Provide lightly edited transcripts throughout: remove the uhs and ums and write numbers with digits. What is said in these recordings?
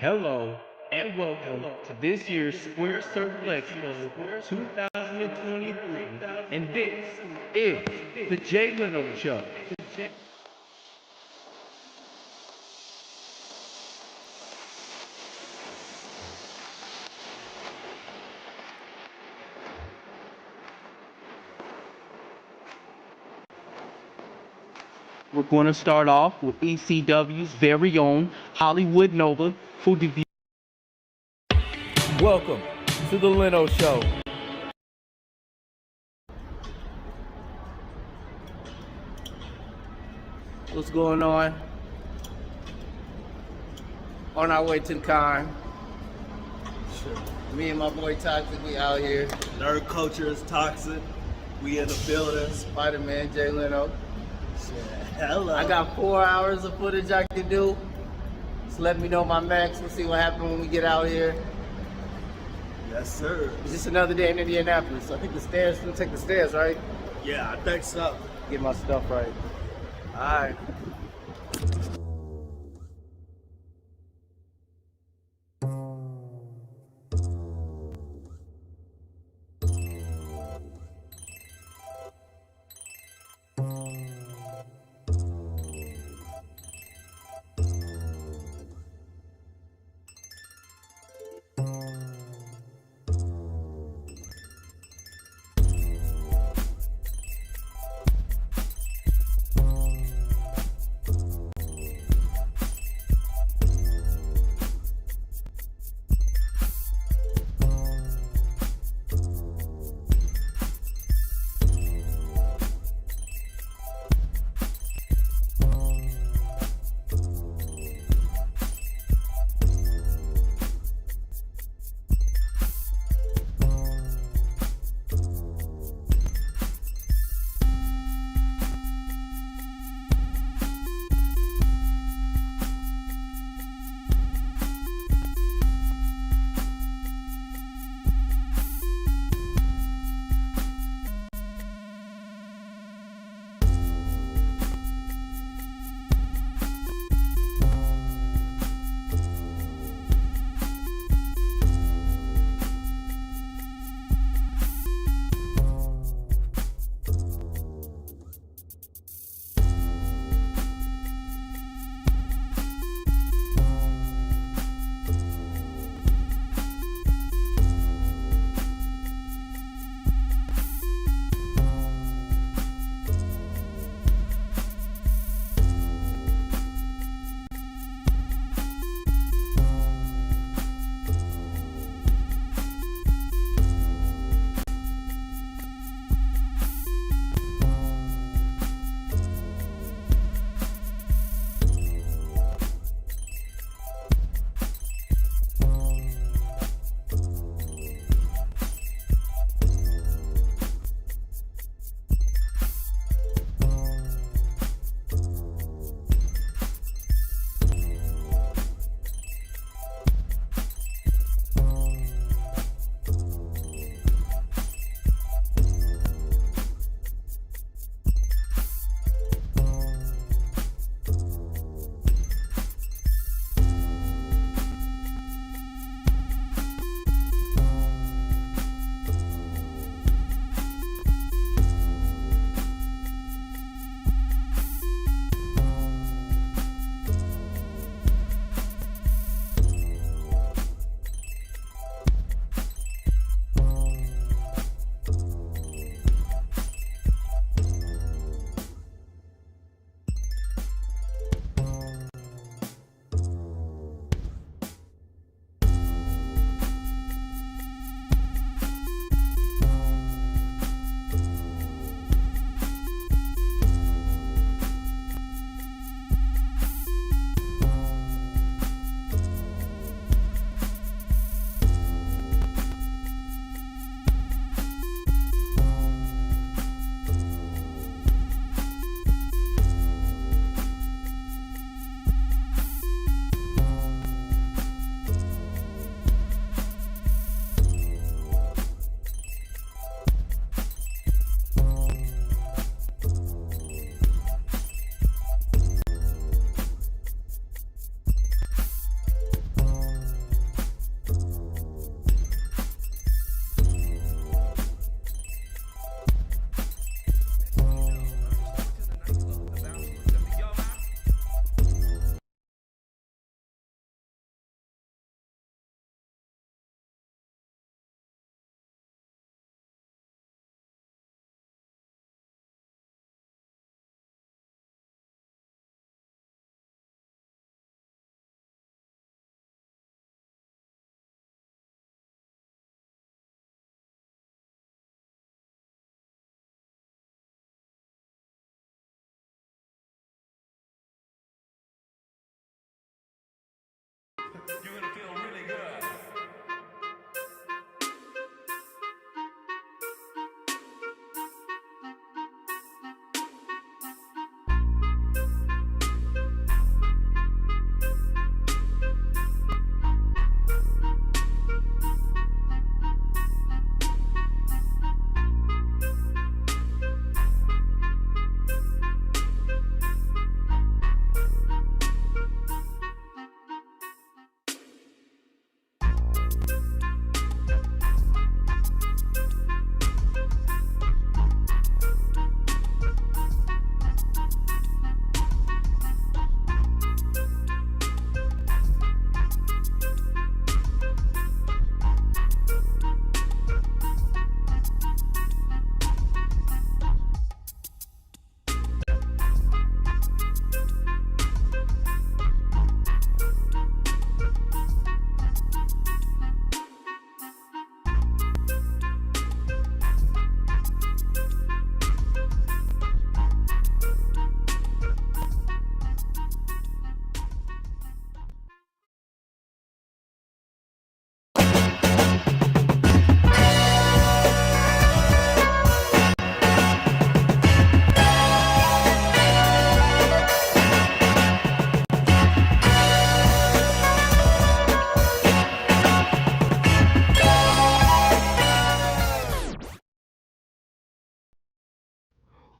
Hello and welcome to this year's Square Circle Expo 2023, and this is the Jay Leno Show. We're going to start off with ECW's very own Hollywood Nova for the Welcome to the Lyno Show. What's going on? On our way to the con. Me and my boy Toxic, we out here. Nerd culture is toxic. We in the building. Spider-Man, Jay Leno. Hello. I got 4 hours of footage I can do. Just let me know my max. We'll see what happens when we get out here. Yes, sir. It's just another day in Indianapolis. I think we'll take the stairs, right? Yeah, I think so. Get my stuff right. All right.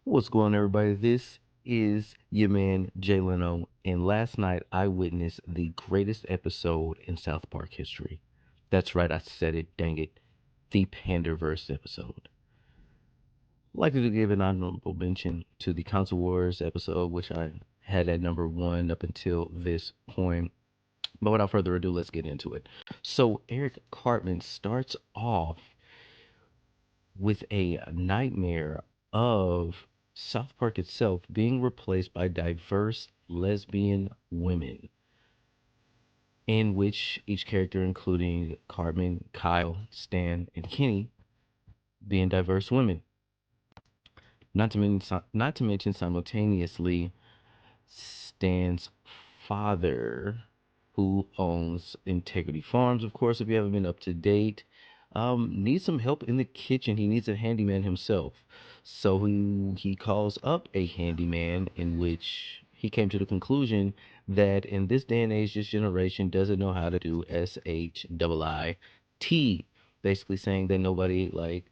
What's going on, everybody? This is your man Jay Leno, and last night I witnessed the greatest episode in South Park history. That's right, I said it, dang it. The Panderverse episode. I'd like to give an honorable mention to the Console Wars episode, which I had at number one up until this point. But without further ado, let's get into it. So, Eric Cartman starts off with a nightmare of South Park itself being replaced by diverse lesbian women, in which each character, including Cartman, Kyle, Stan, and Kenny, being diverse women. Not to mention simultaneously Stan's father, who owns Integrity Farms, of course, if you haven't been up to date, needs some help in the kitchen. He needs a handyman himself. So he calls up a handyman, in which he came to the conclusion that in this day and age, this generation doesn't know how to do SHIIT, basically saying that nobody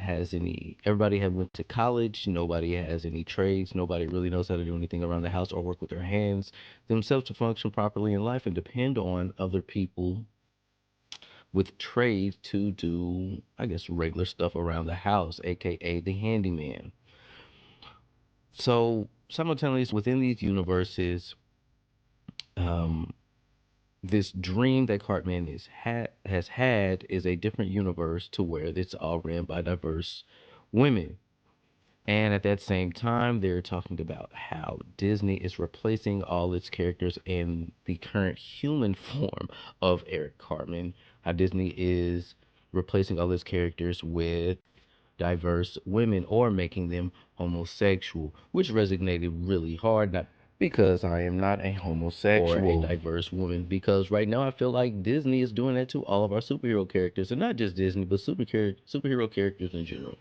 has any everybody have went to college, nobody has any trades, nobody really knows how to do anything around the house or work with their hands themselves to function properly in life, and depend on other people with trades to do, I guess, regular stuff around the house, aka the handyman. So simultaneously within these universes, um this dream that Cartman has had is a different universe to where it's all ran by diverse women. And at that same time, they're talking about how Disney is replacing all its characters in the current human form of Eric Cartman. How Disney is replacing all its characters with diverse women or making them homosexual, which resonated really hard. Not because I am not a homosexual or a diverse woman, because right now I feel like Disney is doing that to all of our superhero characters, and not just Disney, but superhero characters in general.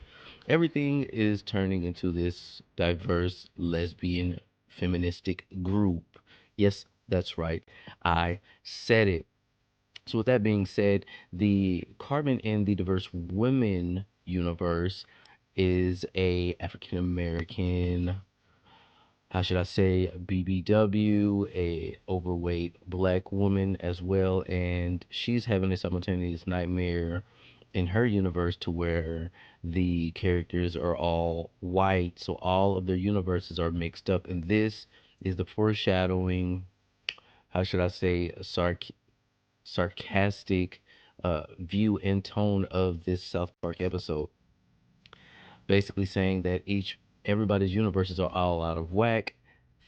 Everything is turning into this diverse lesbian feministic group. Yes, that's right. I said it. So with that being said, the Carbon in the Diverse Women universe is a African American, how should I say, BBW, a overweight black woman as well, and she's having a simultaneous nightmare in her universe to where the characters are all white, so all of their universes are mixed up, and this is the foreshadowing, how should I say, sarcastic view and tone of this South Park episode, basically saying that each everybody's universes are all out of whack,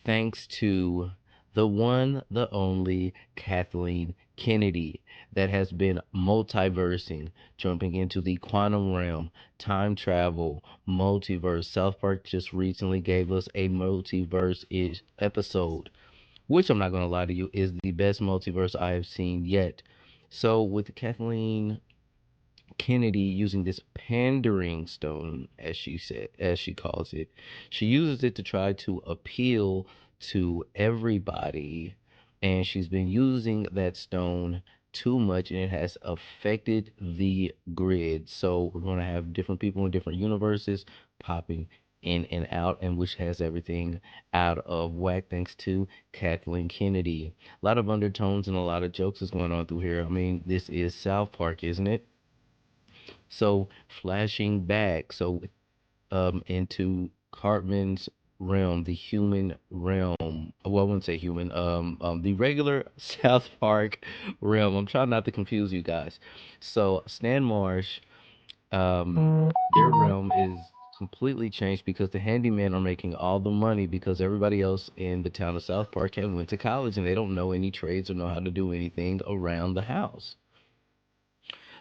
thanks to the one, the only Kathleen Kennedy, that has been multiversing, jumping into the quantum realm, time travel, multiverse. South Park just recently gave us a multiverse ish episode which I'm not gonna lie to you, is the best multiverse I have seen yet. So with Kathleen Kennedy using this pandering stone, as she said, as she calls it. She uses it to try to appeal to everybody, and she's been using that stone too much, and it has affected the grid. So we're going to have different people in different universes popping in and out, and which has everything out of whack thanks to Kathleen Kennedy. A lot of undertones and a lot of jokes is going on through here. I mean, this is South Park, isn't it? So flashing back, into Cartman's realm, the human realm. Well, I wouldn't say human. The regular South Park realm. I'm trying not to confuse you guys. So Stan Marsh, their realm is completely changed because the handymen are making all the money because everybody else in the town of South Park have went to college and they don't know any trades or know how to do anything around the house.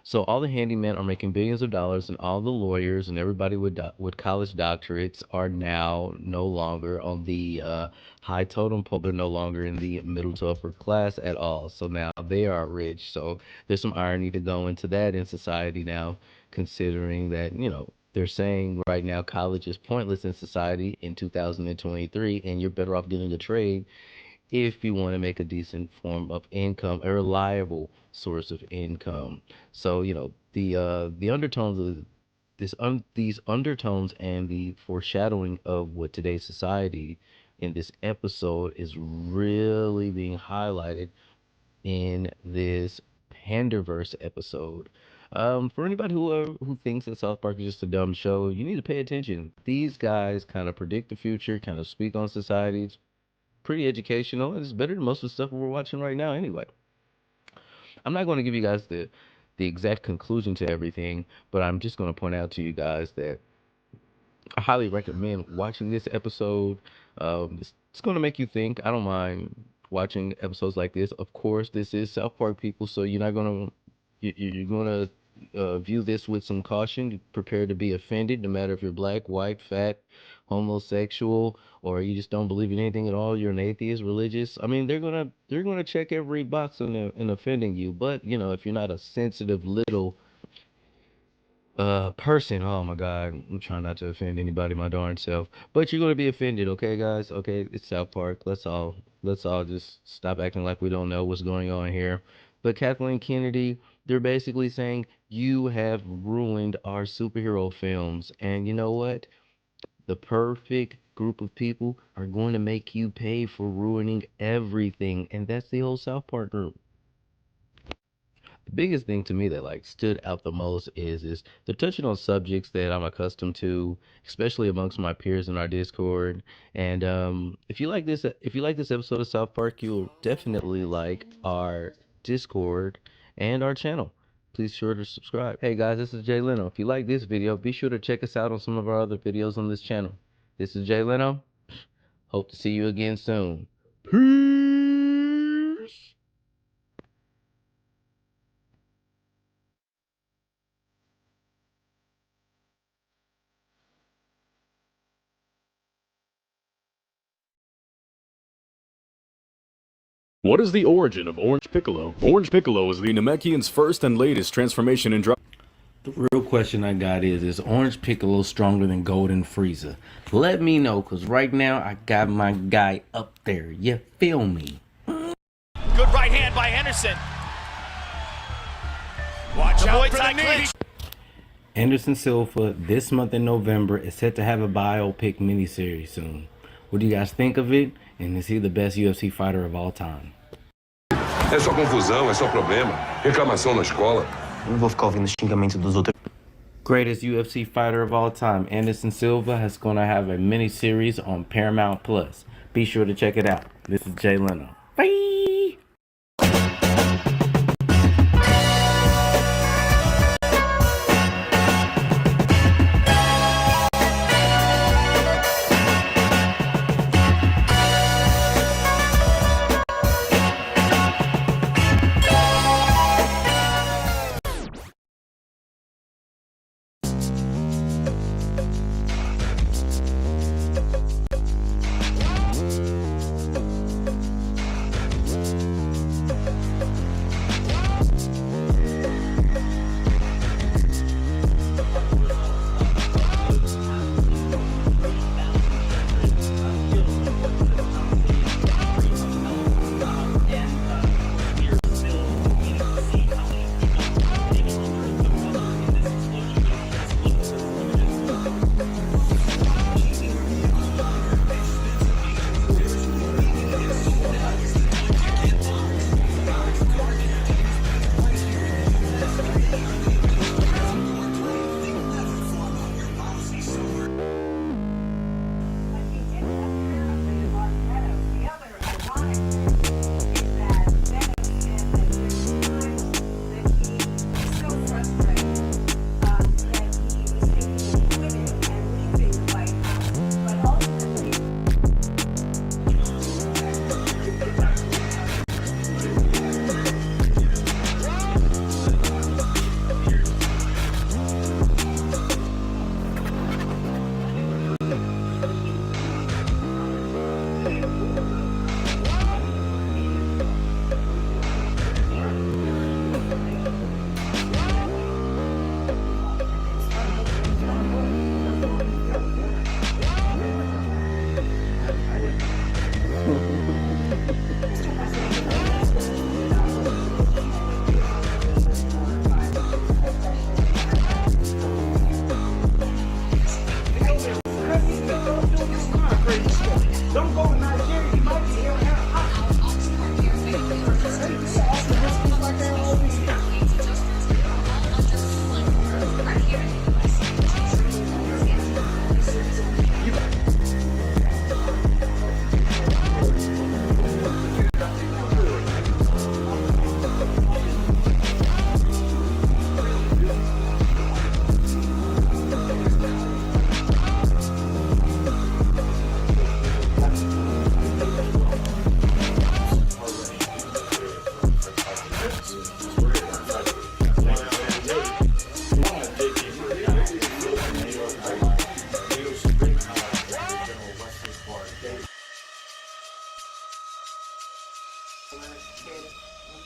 So all the handymen are making billions of dollars, and all the lawyers and everybody with with college doctorates are now no longer on the high totem pole. They're no longer in the middle to upper class at all. So now they are rich. So there's some irony to go into that in society now, considering that they're saying right now college is pointless in society in 2023, and you're better off getting a trade if you want to make a decent form of income, a reliable source of income. So, the undertones of these undertones and the foreshadowing of what today's society in this episode is really being highlighted in this Panderverse episode. For anybody who thinks that South Park is just a dumb show, you need to pay attention. These guys kind of predict the future, kind of speak on society, pretty educational, and it's better than most of the stuff we're watching right now anyway. I'm not going to give you guys the exact conclusion to everything, but I'm just going to point out to you guys that I highly recommend watching this episode. It's going to make you think. I don't mind watching episodes like this. Of course, this is South Park, people, so you're not going to you're going to view this with some caution. Prepare to be offended, no matter if you're black, white, fat, homosexual, or you just don't believe in anything at all. You're an atheist, religious. I mean, they're gonna check every box in offending you. But if you're not a sensitive little person, oh my God, I'm trying not to offend anybody, my darn self. But you're gonna be offended, okay, guys? Okay, it's South Park. Let's all just stop acting like we don't know what's going on here. But Kathleen Kennedy, they're basically saying you have ruined our superhero films, and you know what? The perfect group of people are going to make you pay for ruining everything, and that's the whole South Park group. The biggest thing to me that stood out the most is they're touching on subjects that I'm accustomed to, especially amongst my peers in our Discord. And if you like this episode of South Park, you'll definitely like our Discord and our channel. Please sure to subscribe. Hey guys, this is Jay Leno. If you like this video, be sure to check us out on some of our other videos on this channel. This is Jay Leno. Hope to see you again soon. Peace. What is the origin of Orange Piccolo? Orange Piccolo is the Namekian's first and latest transformation in The real question I got is Orange Piccolo stronger than Golden Frieza? Let me know, because right now I got my guy up there. You feel me? Good right hand by Henderson. Watch out for the knee. Anderson Silva, this month in November, is set to have a biopic miniseries soon. What do you guys think of it? And is he the best UFC fighter of all time? É só confusão, é só problema. Reclamação na escola. Eu não vou ficar ouvindo xingamento dos outros. Greatest UFC fighter of all time, Anderson Silva, is going to have a miniseries on Paramount Plus. Be sure to check it out. This is Jay Leno. Bye!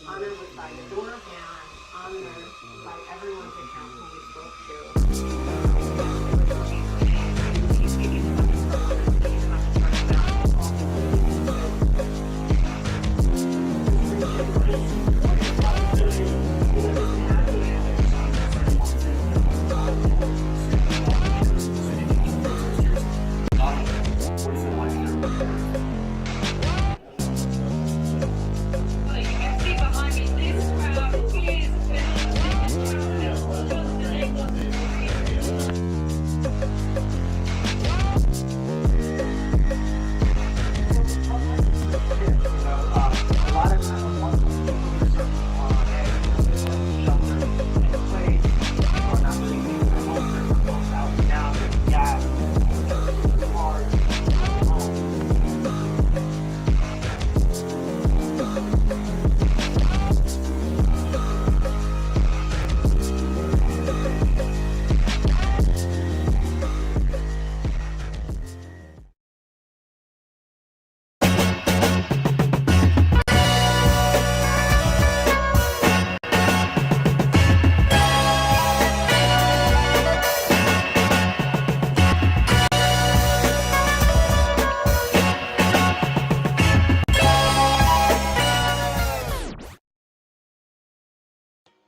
honored was by the door and honored by everyone's account who we spoke to.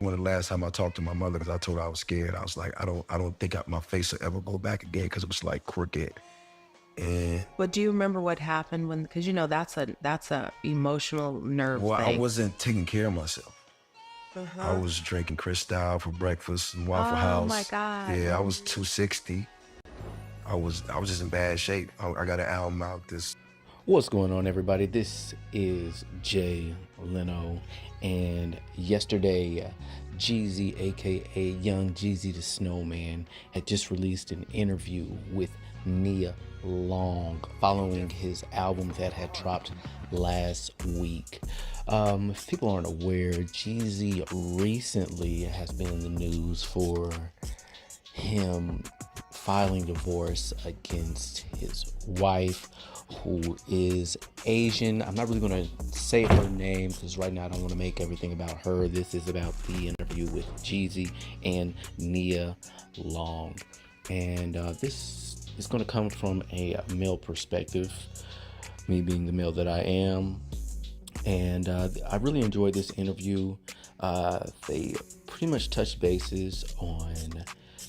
One of the last time I talked to my mother, because I told her I was scared. I was like, I don't think my face will ever go back again, because it was like crooked. And But do you remember what happened when? Because that's a emotional nerve well, thing. I wasn't taking care of myself. I was drinking Cristal for breakfast and Waffle House. Oh my God! Yeah, I was 260. I was just in bad shape. I got an album out this. What's going on, everybody? This is Jay Lyno, and yesterday, Jeezy, aka Young Jeezy the Snowman, had just released an interview with Nia Long following his album that had dropped last week. If people aren't aware, Jeezy recently has been in the news for him filing divorce against his wife, who is Asian. I'm not really going to say her name because right now I don't want to make everything about her. This is about the interview with Jeezy and Nia Long. And this is going to come from a male perspective, me being the male that I am. And I really enjoyed this interview. They pretty much touched bases on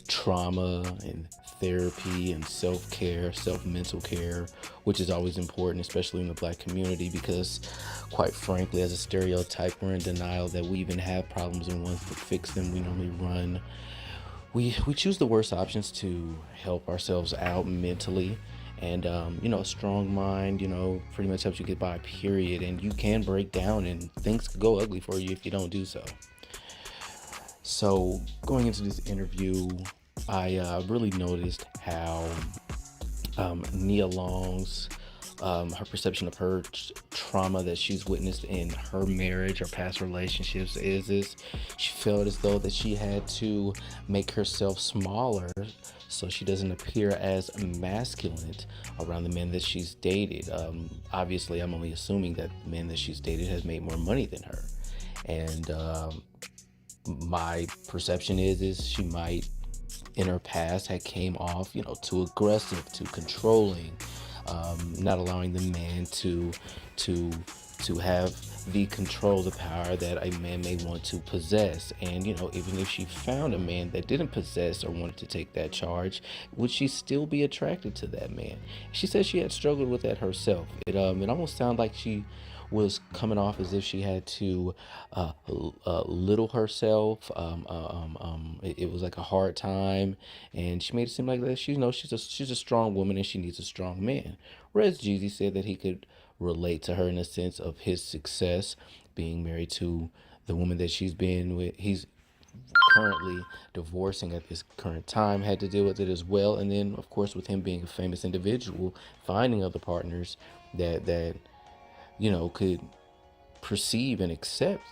trauma and therapy and self-care, self-mental care, which is always important, especially in the Black community, because quite frankly, as a stereotype, we're in denial that we even have problems, and once we fix them, we normally run. We choose the worst options to help ourselves out mentally. And, a strong mind, pretty much helps you get by, period. And you can break down and things could go ugly for you if you don't do so. So going into this interview, I really noticed how Nia Long's, her perception of her trauma that she's witnessed in her marriage or past relationships is she felt as though that she had to make herself smaller so she doesn't appear as masculine around the men that she's dated. Obviously, I'm only assuming that the men that she's dated has made more money than her. And my perception is she might, in her past, had came off, too aggressive, too controlling, not allowing the man to have the control, the power that a man may want to possess. And even if she found a man that didn't possess or wanted to take that charge, would she still be attracted to that man? She said she had struggled with that herself. It almost sounded like she was coming off as if she had to little herself. It was like a hard time, and she made it seem like that she's a strong woman and she needs a strong man. Whereas Jeezy said that he could relate to her in a sense of his success, being married to the woman that she's been with. He's currently divorcing at this current time, had to deal with it as well. And then, of course, with him being a famous individual, finding other partners that could perceive and accept,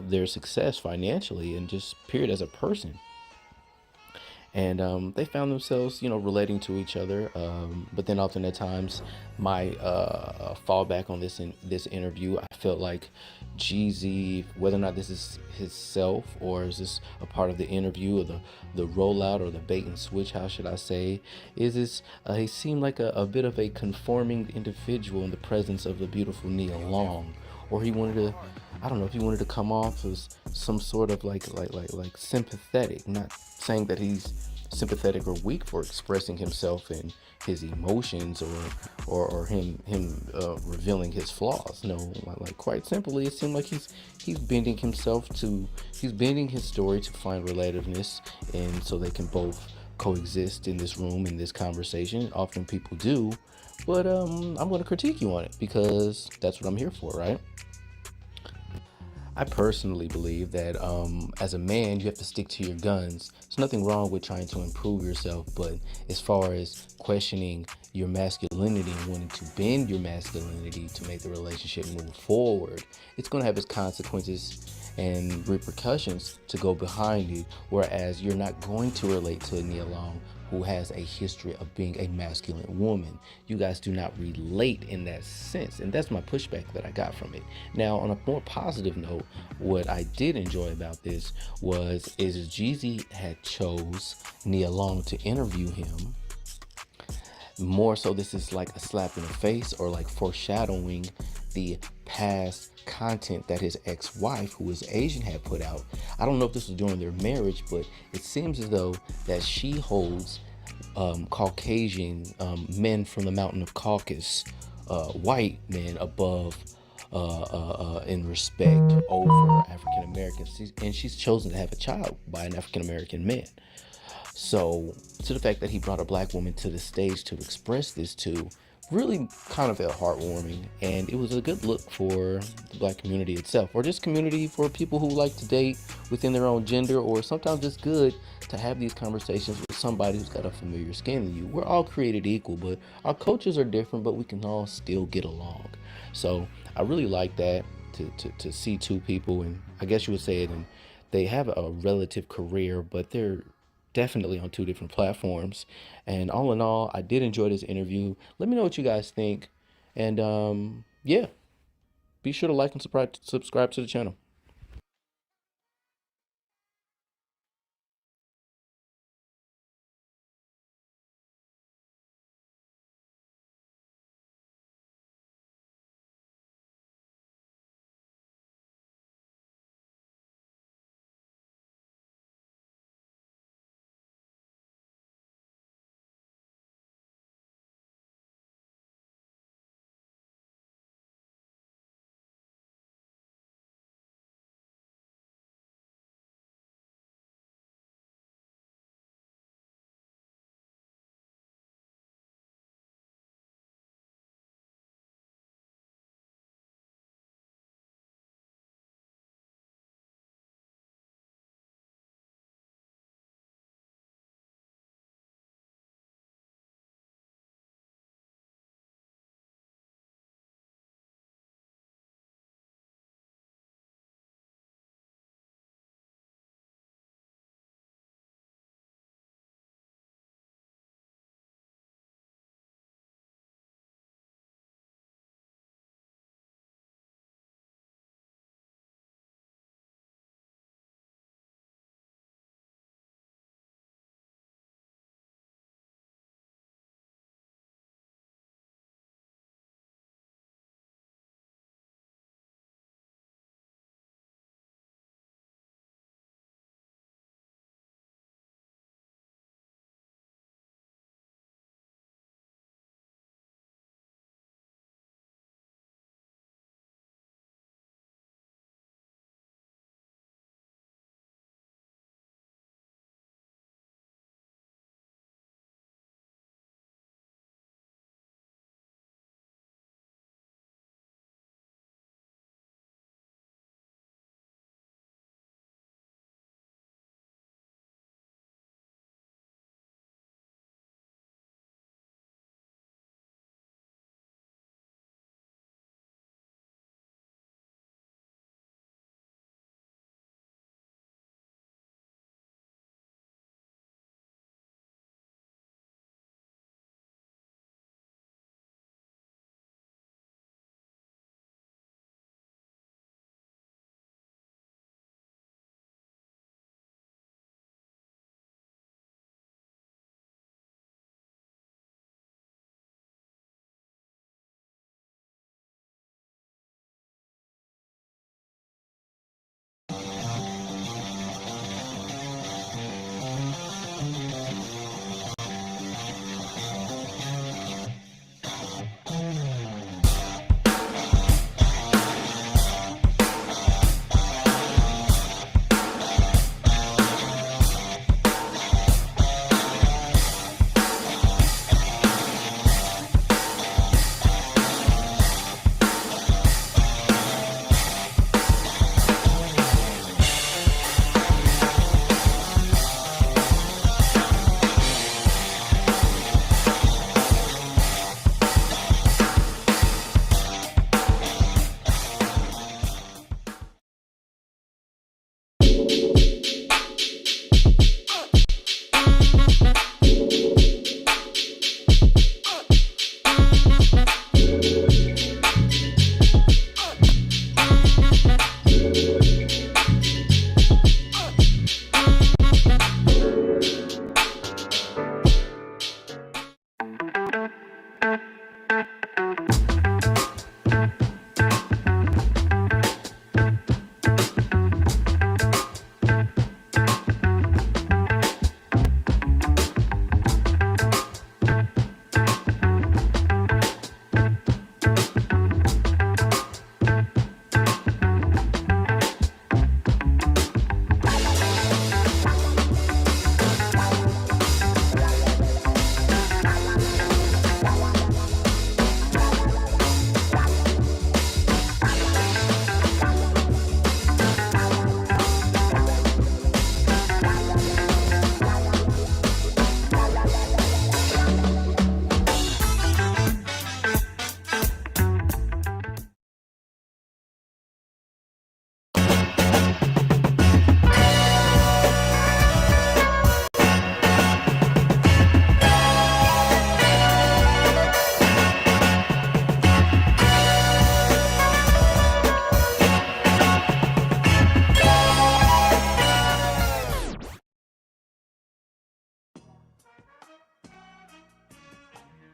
their success financially and just period as a person. and they found themselves, relating to each other. But then often at times, my fallback on this interview, I felt like Jeezy, whether or not this is his self or is this a part of the interview or the rollout or the bait and switch, how should I say, is this he seemed like a bit of a conforming individual in the presence of the beautiful Nia Long, or he wanted to, I don't know if he wanted to come off as some sort of like sympathetic, not saying that he's sympathetic or weak for expressing himself and his emotions, or him revealing his flaws. No, like quite simply, it seemed like he's bending he's bending his story to find relativeness, and so they can both coexist in this room, in this conversation. Often people do, but I'm going to critique you on it because that's what I'm here for, right? I personally believe that as a man, you have to stick to your guns. There's nothing wrong with trying to improve yourself, but as far as questioning your masculinity and wanting to bend your masculinity to make the relationship move forward, it's going to have its consequences and repercussions to go behind it, whereas you're not going to relate to a Nia Long who has a history of being a masculine woman. You guys do not relate in that sense, and that's my pushback that I got from it. Now, on a more positive note, what I did enjoy about this is Jeezy had chose Nia Long to interview him. More so, this is like a slap in the face or like foreshadowing the past content that his ex-wife, who is Asian, had put out. I don't know if this was during their marriage, but it seems as though that she holds Caucasian men from the mountain of Caucasus, white men, above in respect over African Americans, and she's chosen to have a child by an African American man. So, to the fact that he brought a black woman to the stage to express this to really kind of felt heartwarming, and it was a good look for the black community itself, or just community for people who like to date within their own gender, or sometimes it's good to have these conversations with somebody who's got a familiar skin than you. We're all created equal, but our cultures are different, but we can all still get along. So I really like that, to see two people, and I guess you would say it, and they have a relative career, but they're definitely on two different platforms. And all in all, I did enjoy this interview. Let me know what you guys think. And yeah, be sure to like and subscribe to the channel.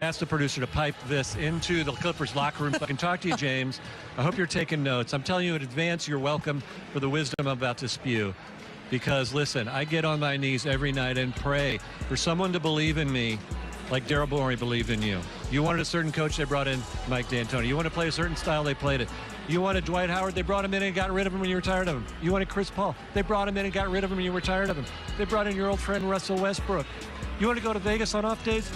Ask the producer to pipe this into the Clippers locker room. I can talk to you, James. I hope you're taking notes. I'm telling you in advance, you're welcome for the wisdom I'm about to spew. Because, listen, I get on my knees every night and pray for someone to believe in me like Daryl Morey believed in you. You wanted a certain coach, they brought in Mike D'Antoni. You want to play a certain style, they played it. You wanted Dwight Howard, they brought him in and got rid of him when you were tired of him. You wanted Chris Paul, they brought him in and got rid of him when you were tired of him. They brought in your old friend Russell Westbrook. You want to go to Vegas on off days?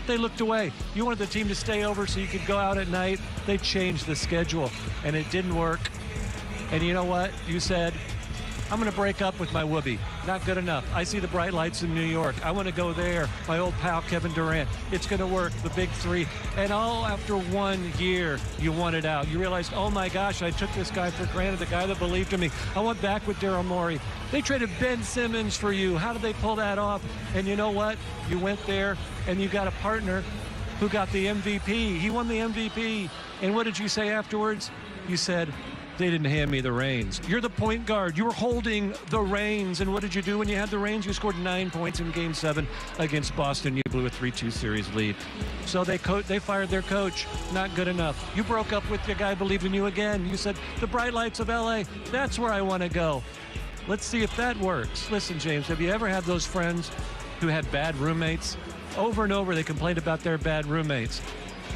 They looked away. You wanted the team to stay over so you could go out at night. They changed the schedule, and it didn't work. And you know what? You said, I'm going to break up with my whoopee. Not good enough. I see the bright lights in New York. I want to go there. My old pal, Kevin Durant. It's going to work. The big three. And all after 1 year, you wanted out. You realized, oh my gosh, I took this guy for granted, the guy that believed in me. I went back with Daryl Morey. They traded Ben Simmons for you. How did they pull that off? And you know what? You went there and you got a partner who got the MVP. He won the MVP. And what did you say afterwards? You said, they didn't hand me the reins. You're the point guard. You were holding the reins. And what did you do when you had the reins? You scored 9 points in Game 7 against Boston. You blew a 3-2 series lead. So they fired their coach. Not good enough. You broke up with your guy, believed in you again. You said, the bright lights of LA, that's where I want to go. Let's see if that works. Listen, James, have you ever had those friends who had bad roommates? Over and over, they complained about their bad roommates.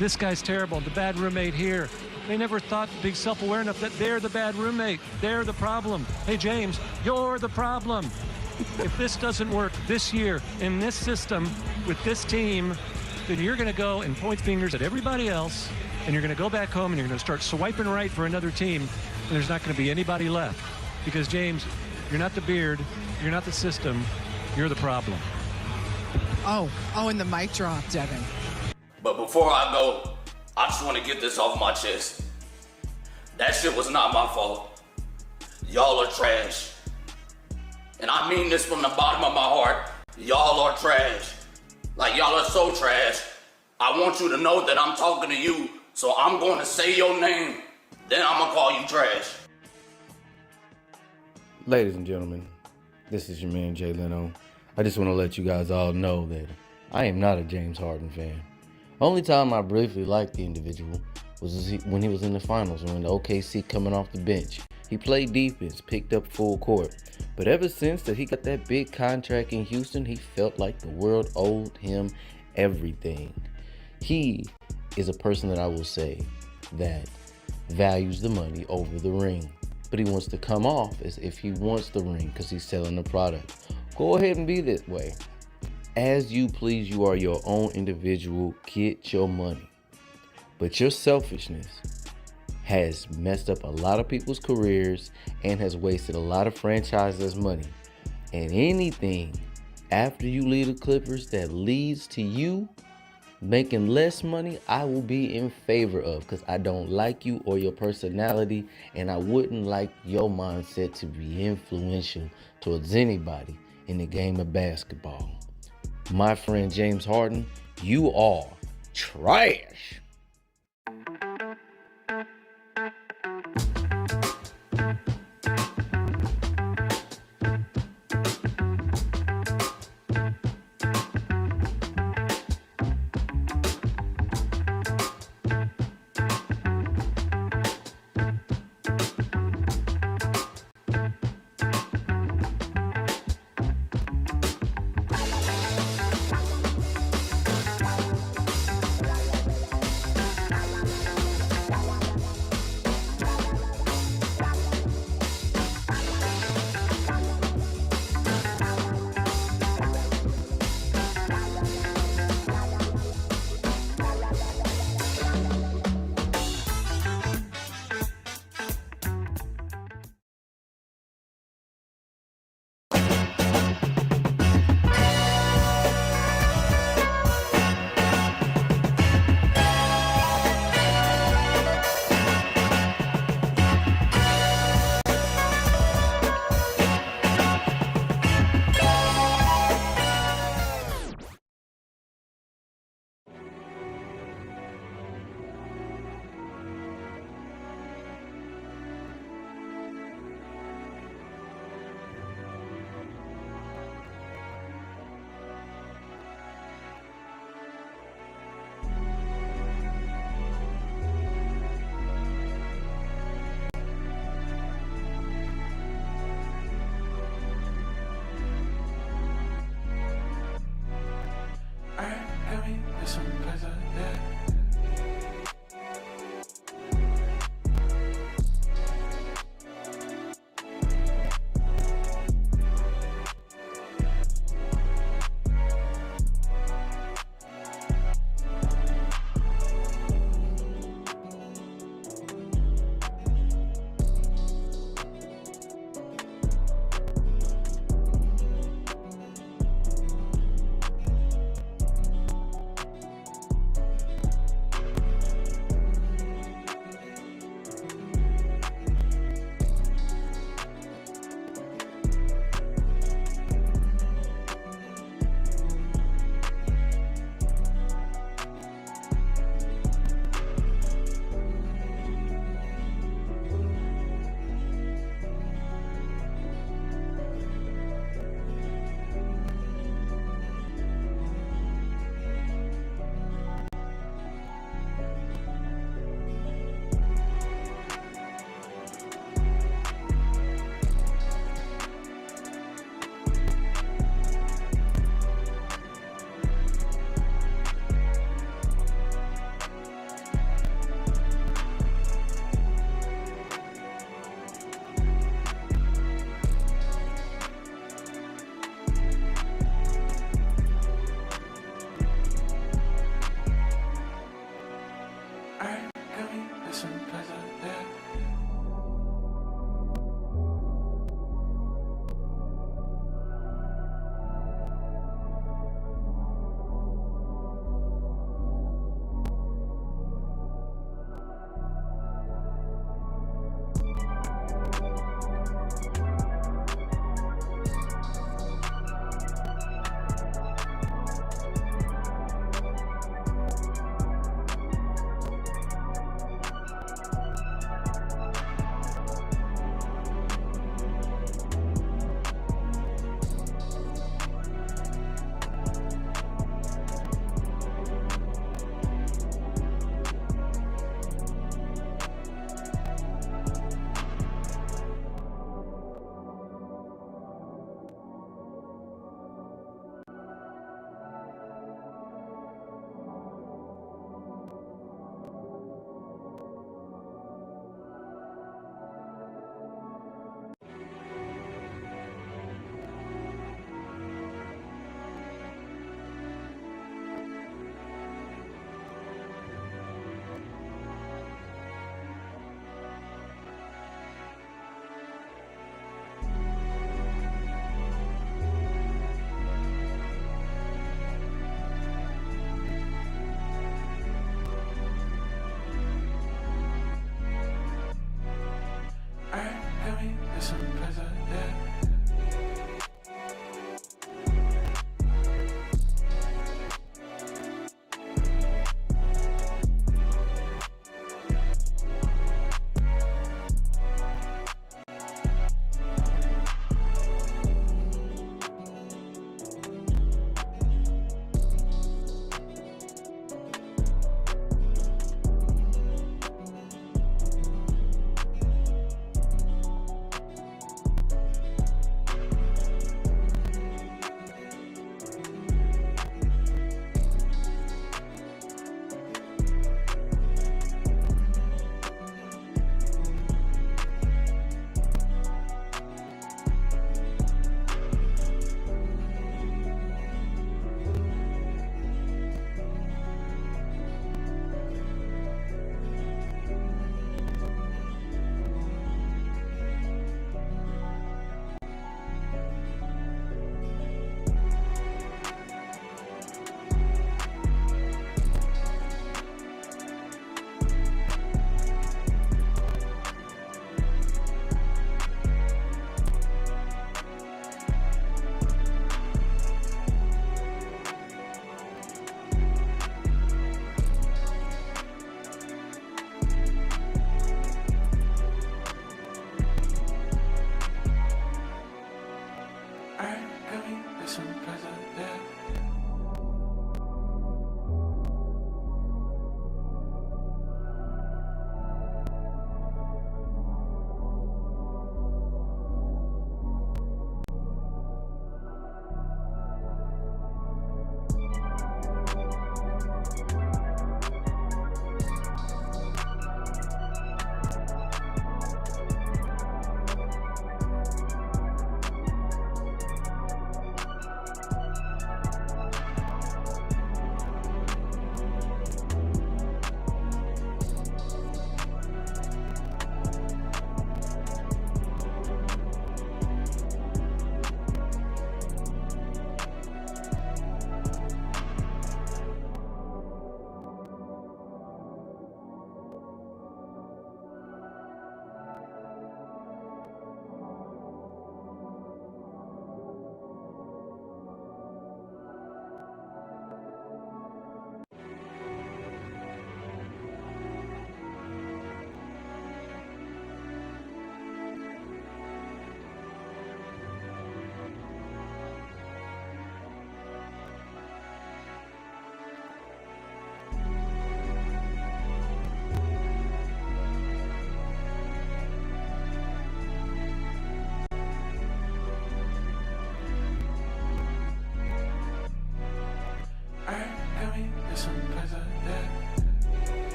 This guy's terrible. The bad roommate here. They never thought to be self-aware enough that they're the bad roommate. They're the problem. Hey, James, you're the problem. If this doesn't work this year in this system with this team, then you're going to go and point fingers at everybody else, and you're going to go back home and you're going to start swiping right for another team, and there's not going to be anybody left. Because, James, you're not the beard, you're not the system, you're the problem. Oh, and the mic drop, Devin. But before I go, I just want to get this off my chest. That shit was not my fault. Y'all are trash. And I mean this from the bottom of my heart. Y'all are trash. Like, y'all are so trash. I want you to know that I'm talking to you, so I'm going to say your name. Then I'm going to call you trash. Ladies and gentlemen, this is your man Jay Leno. I just want to let you guys all know that I am not a James Harden fan. Only time I briefly liked the individual was when he was in the finals or in the OKC coming off the bench. He played defense, picked up full court. But ever since that he got that big contract in Houston, he felt like the world owed him everything. He is a person that I will say that values the money over the ring. But he wants to come off as if he wants the ring because he's selling the product. Go ahead and be that way. As you please, you are your own individual. Get your money. But your selfishness has messed up a lot of people's careers and has wasted a lot of franchises' money. And anything after you leave the Clippers that leads to you making less money, I will be in favor of, because I don't like you or your personality, and I wouldn't like your mindset to be influential towards anybody in the game of basketball. My friend James Harden, you are trash.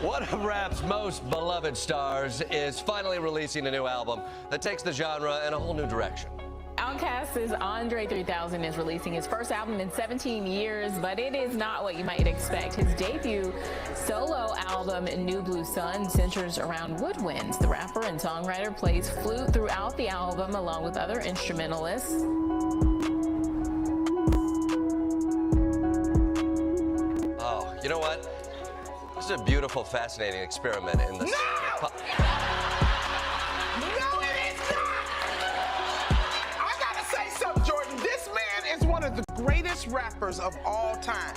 One of rap's most beloved stars is finally releasing a new album that takes the genre in a whole new direction. Outkast's Andre 3000 is releasing his first album in 17 years, but it is not what you might expect. His debut solo album, New Blue Sun, centers around woodwinds. The rapper and songwriter plays flute throughout the album along with other instrumentalists. Oh, you know what? This is a beautiful, fascinating experiment in this. No! No, it is not! I gotta say something, Jordan. This man is one of the greatest rappers of all time.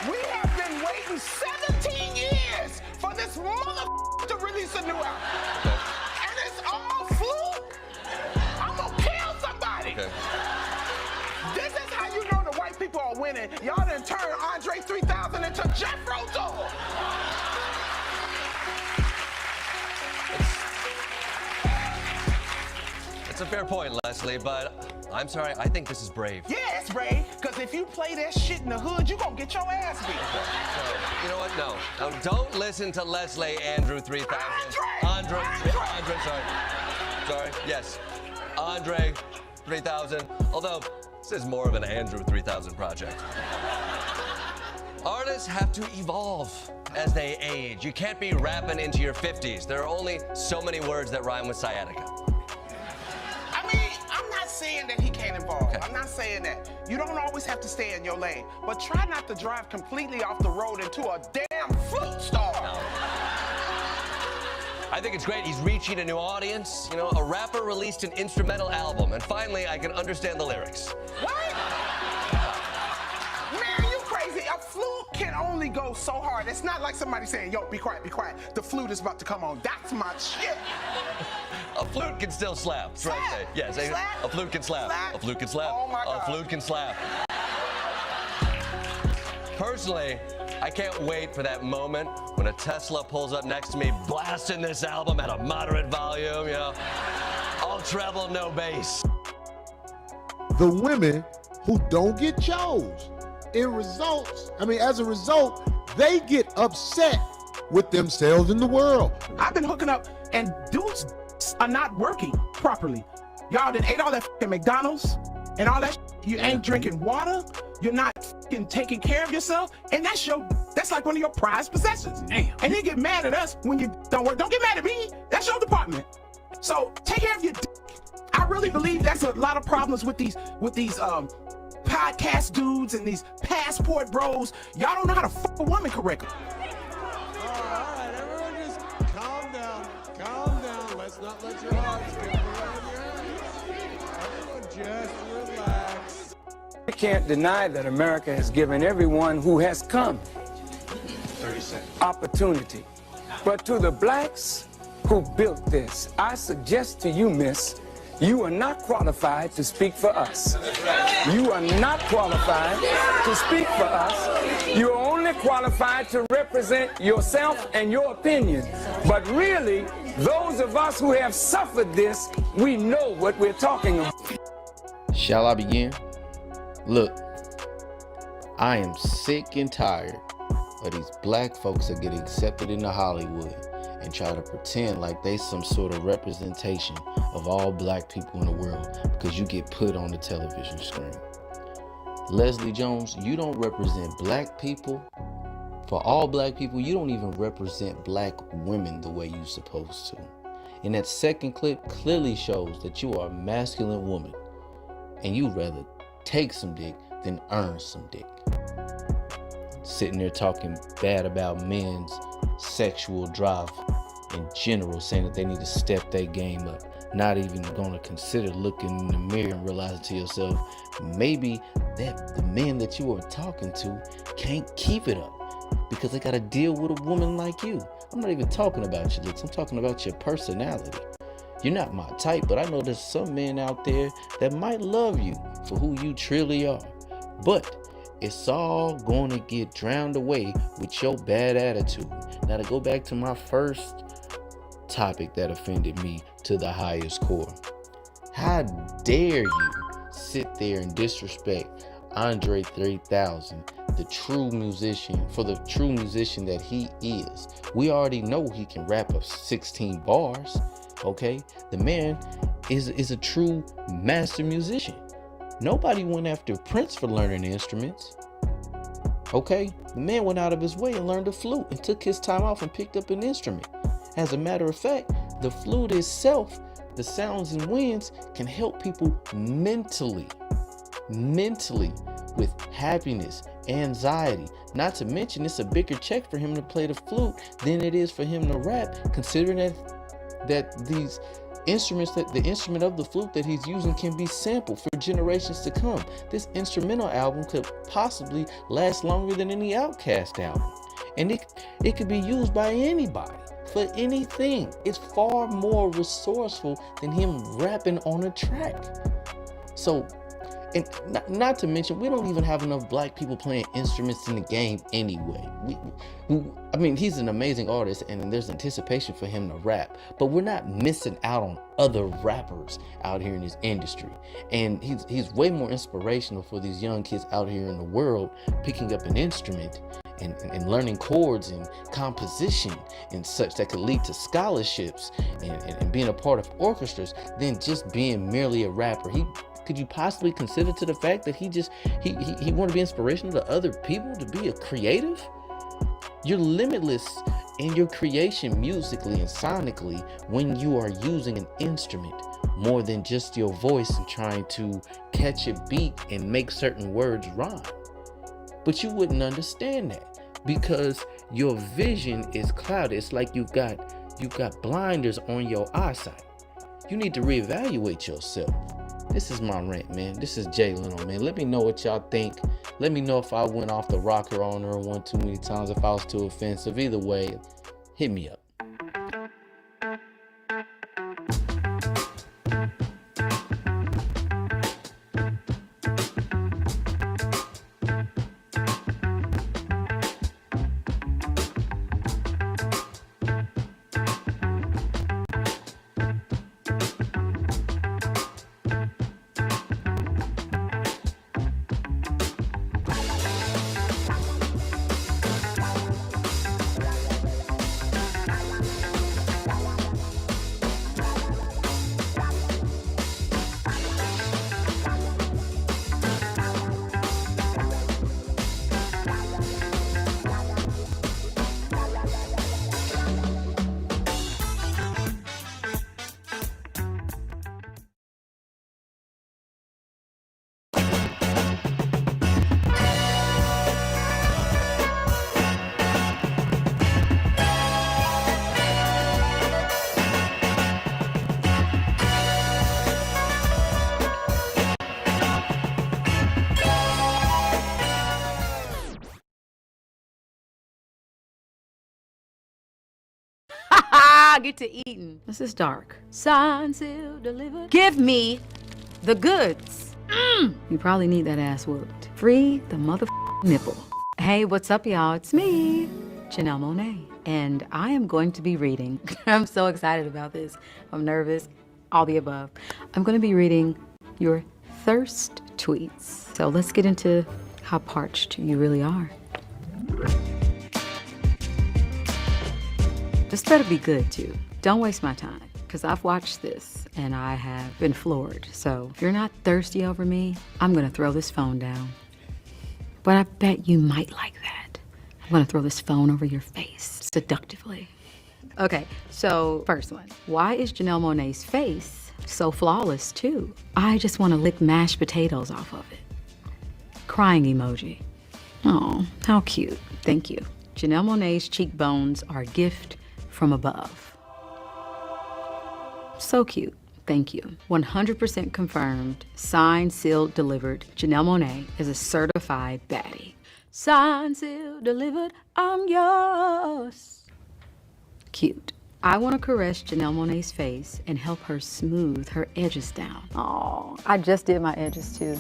We have been waiting 17 years for this mother to release a new album. And it's all flute. minute. Y'all done turned Andre 3000 into Jeff Roto. It's a fair point, Leslie, but I'm sorry, I think this is brave. Yeah, it's brave, because if you play that shit in the hood, you gonna get your ass beat. So, you know what? No, don't listen to Leslie Andrew 3000. Andre, sorry, yes. Andre 3000, although this is more of an Andrew 3000 project. Artists have to evolve as they age. You can't be rapping into your 50s. There are only so many words that rhyme with sciatica. I'm not saying that he can't evolve. Okay. I'm not saying that. You don't always have to stay in your lane, but try not to drive completely off the road into a damn flute star. No. I think it's great. He's reaching a new audience. You know, a rapper released an instrumental album, and finally I can understand the lyrics. What? Man, you crazy. A flute can only go so hard. It's not like somebody saying, yo, be quiet, be quiet. The flute is about to come on. That's my shit. A flute can still slap. Slap. Right, yes, Slap. a flute can slap. Slap. A flute can slap. Oh my God. A flute can slap. Personally, I can't wait for that moment when a Tesla pulls up next to me, blasting this album at a moderate volume, you know. All treble, no bass. The women who don't get chose. As a result, they get upset with themselves in the world. I've been hooking up, and dudes are not working properly. Y'all done ate all that fucking McDonald's and all that. You ain't drinking water. You're not fucking taking care of yourself, and that's like one of your prized possessions. Damn. And they get mad at us when you don't work. Don't get mad at me. That's your department. So take care of your dick. I really believe that's a lot of problems with these podcast dudes and these passport bros. Y'all don't know how to fuck a woman correctly. All right, everyone just calm down. Calm down. Let's not let your hearts get around your hands. Everyone just relax. We can't deny that America has given everyone who has come 30 seconds. opportunity. But to the blacks who built this, I suggest to you, miss, you are not qualified to speak for us. You are not qualified to speak for us. You're only qualified to represent yourself and your opinion. But really, those of us who have suffered this, we know what we're talking about. Shall I begin? Look, I am sick and tired of these black folks that get accepted into Hollywood and try to pretend like they some sort of representation of all black people in the world because you get put on the television screen. Leslie Jones, you don't represent black people. For all black people, you don't even represent black women the way you're supposed to. And that second clip clearly shows that you are a masculine woman and you'd rather take some dick than earn some dick. Sitting there talking bad about men's sexual drive in general, saying that they need to step their game up. Not even gonna consider looking in the mirror and realizing to yourself, maybe that the men that you are talking to can't keep it up because they gotta deal with a woman like you. I'm not even talking about your looks, I'm talking about your personality. You're not my type, but I know there's some men out there that might love you for who you truly are. But it's all going to get drowned away with your bad attitude. Now, to go back to my first topic that offended me to the highest core. How dare you sit there and disrespect Andre 3000, the true musician, for the true musician that he is. We already know he can rap up 16 bars, okay? The man is a true master musician. Nobody went after Prince for learning instruments. Okay, the man went out of his way and learned the flute and took his time off and picked up an instrument. As a matter of fact, the flute itself, the sounds and winds, can help people mentally with happiness, anxiety. Not to mention, it's a bigger check for him to play the flute than it is for him to rap, considering that these instruments, that the instrument of the flute that he's using can be sampled for generations to come. This instrumental album could possibly last longer than any Outkast album, and it could be used by anybody for anything. It's far more resourceful than him rapping on a track. So And not to mention, we don't even have enough black people playing instruments in the game anyway. I mean, he's an amazing artist and there's anticipation for him to rap, but we're not missing out on other rappers out here in this industry. And he's way more inspirational for these young kids out here in the world picking up an instrument and learning chords and composition and such that could lead to scholarships and being a part of orchestras than just being merely a rapper. Could you possibly consider to the fact that he want to be inspirational to other people, to be a creative? You're limitless in your creation musically and sonically when you are using an instrument more than just your voice and trying to catch a beat and make certain words rhyme. But you wouldn't understand that because your vision is clouded. It's like you've got blinders on your eyesight. You need to reevaluate yourself. This is my rant, man. This is Jay Leno, man. Let me know what y'all think. Let me know if I went off the rocker on her one too many times, if I was too offensive. Either way, hit me up. Get to eating. This is dark. Signed, sealed, delivered. Give me the goods. You probably need that ass whooped. Free the mother nipple. Hey, what's up, y'all? It's me, Janelle Monáe, and I am going to be reading. I'm so excited about this. I'm nervous, all the above. I'm going to be reading your thirst tweets. So let's get into how parched you really are. This better be good too. Don't waste my time, because I've watched this and I have been floored. So if you're not thirsty over me, I'm gonna throw this phone down. But I bet you might like that. I'm gonna throw this phone over your face seductively. Okay, so first one. Why is Janelle Monáe's face so flawless too? I just wanna lick mashed potatoes off of it. Crying emoji. Oh, how cute. Thank you. Janelle Monáe's cheekbones are a gift from above. So cute. Thank you. 100% confirmed, signed, sealed, delivered. Janelle Monáe is a certified baddie. Signed, sealed, delivered, I'm yours. Cute. I want to caress Janelle Monáe's face and help her smooth her edges down. Oh, I just did my edges too.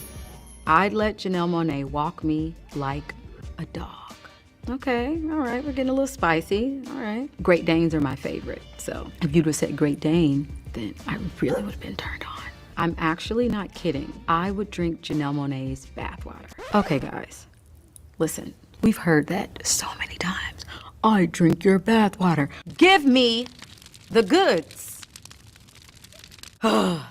I'd let Janelle Monáe walk me like a dog. Okay, all right, we're getting a little spicy, all right. Great Danes are my favorite, so if you'd have said Great Dane, then I really would have been turned on. I'm actually not kidding. I would drink Janelle Monáe's bathwater. Okay, guys, listen, we've heard that so many times. I drink your bathwater. Give me the goods. Thank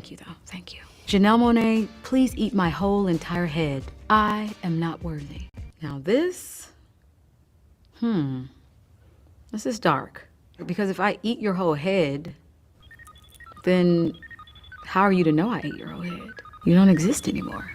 you, though, thank you. Janelle Monáe, please eat my whole entire head. I am not worthy. Now this is dark. Because if I eat your whole head, then how are you to know I ate your whole head? You don't exist anymore.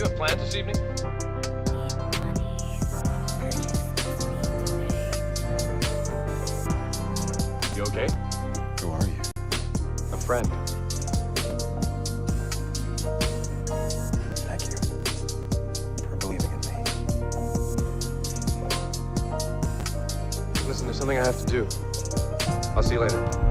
you have plans this evening? You okay? Who are you? A friend. Thank you for believing in me. Listen, there's something I have to do. I'll see you later.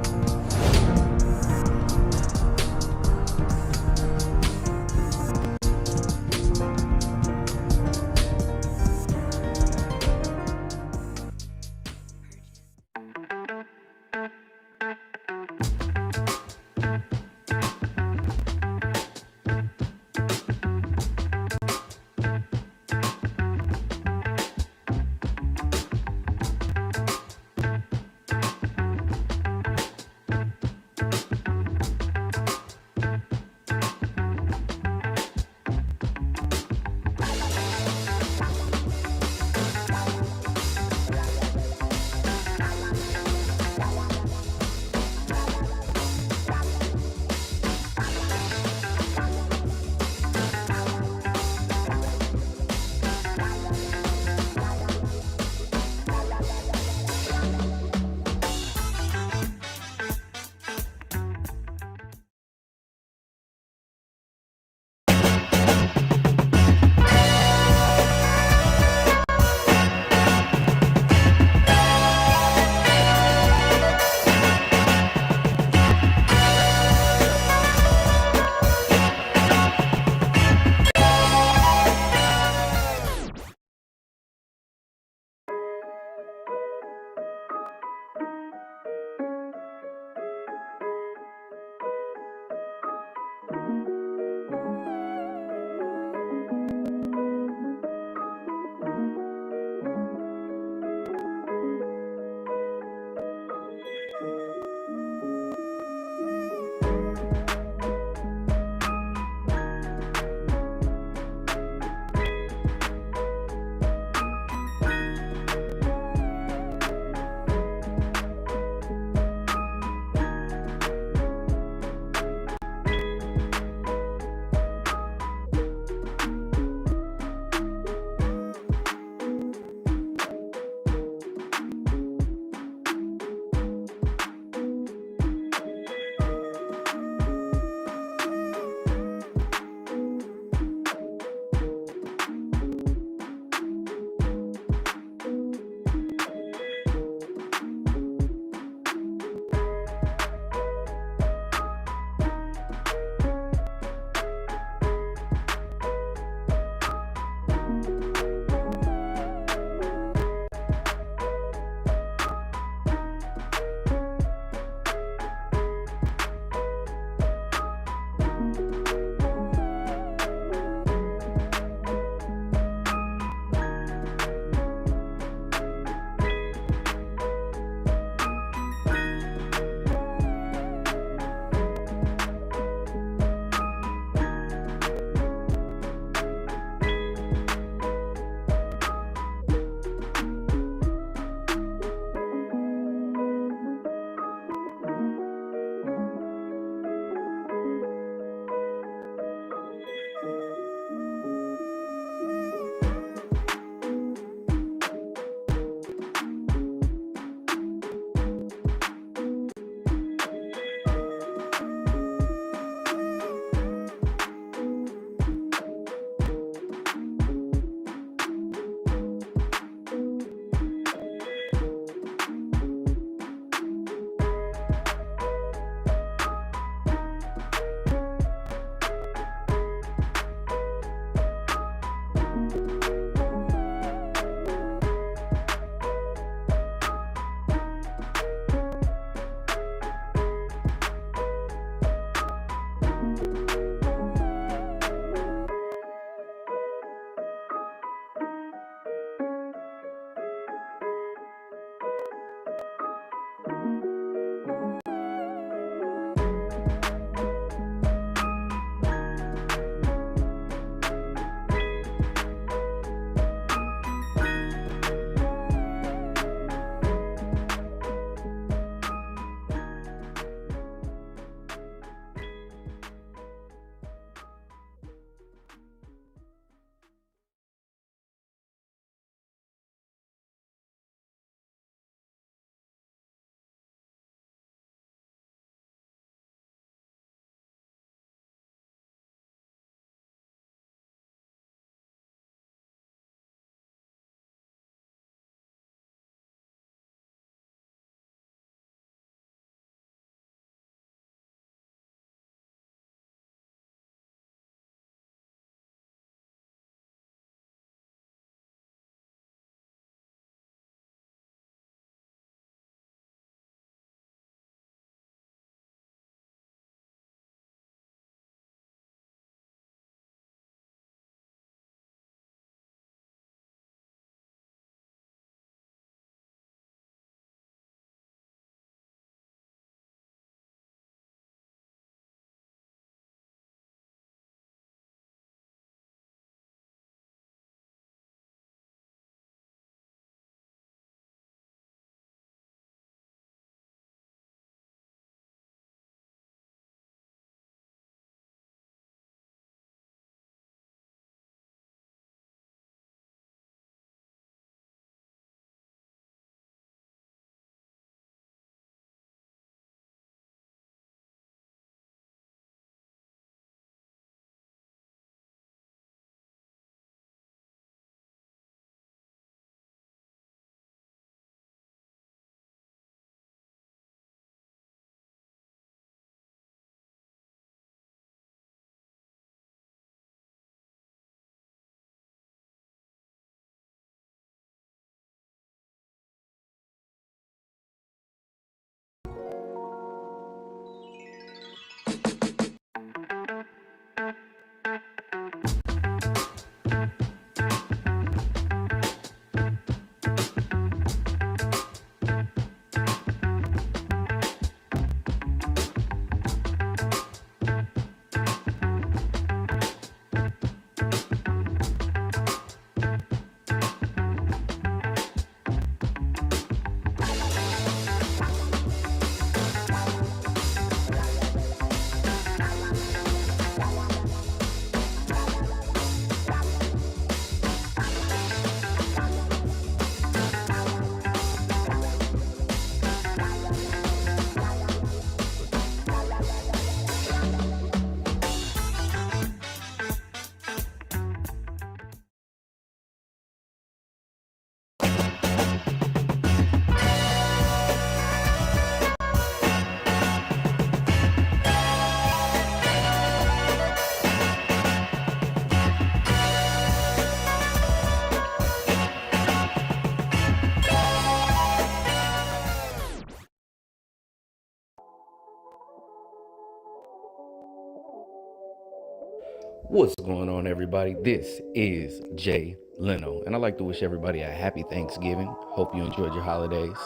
What's going on, everybody? This is Jay Leno, and I'd like to wish everybody a happy Thanksgiving. Hope you enjoyed your holidays.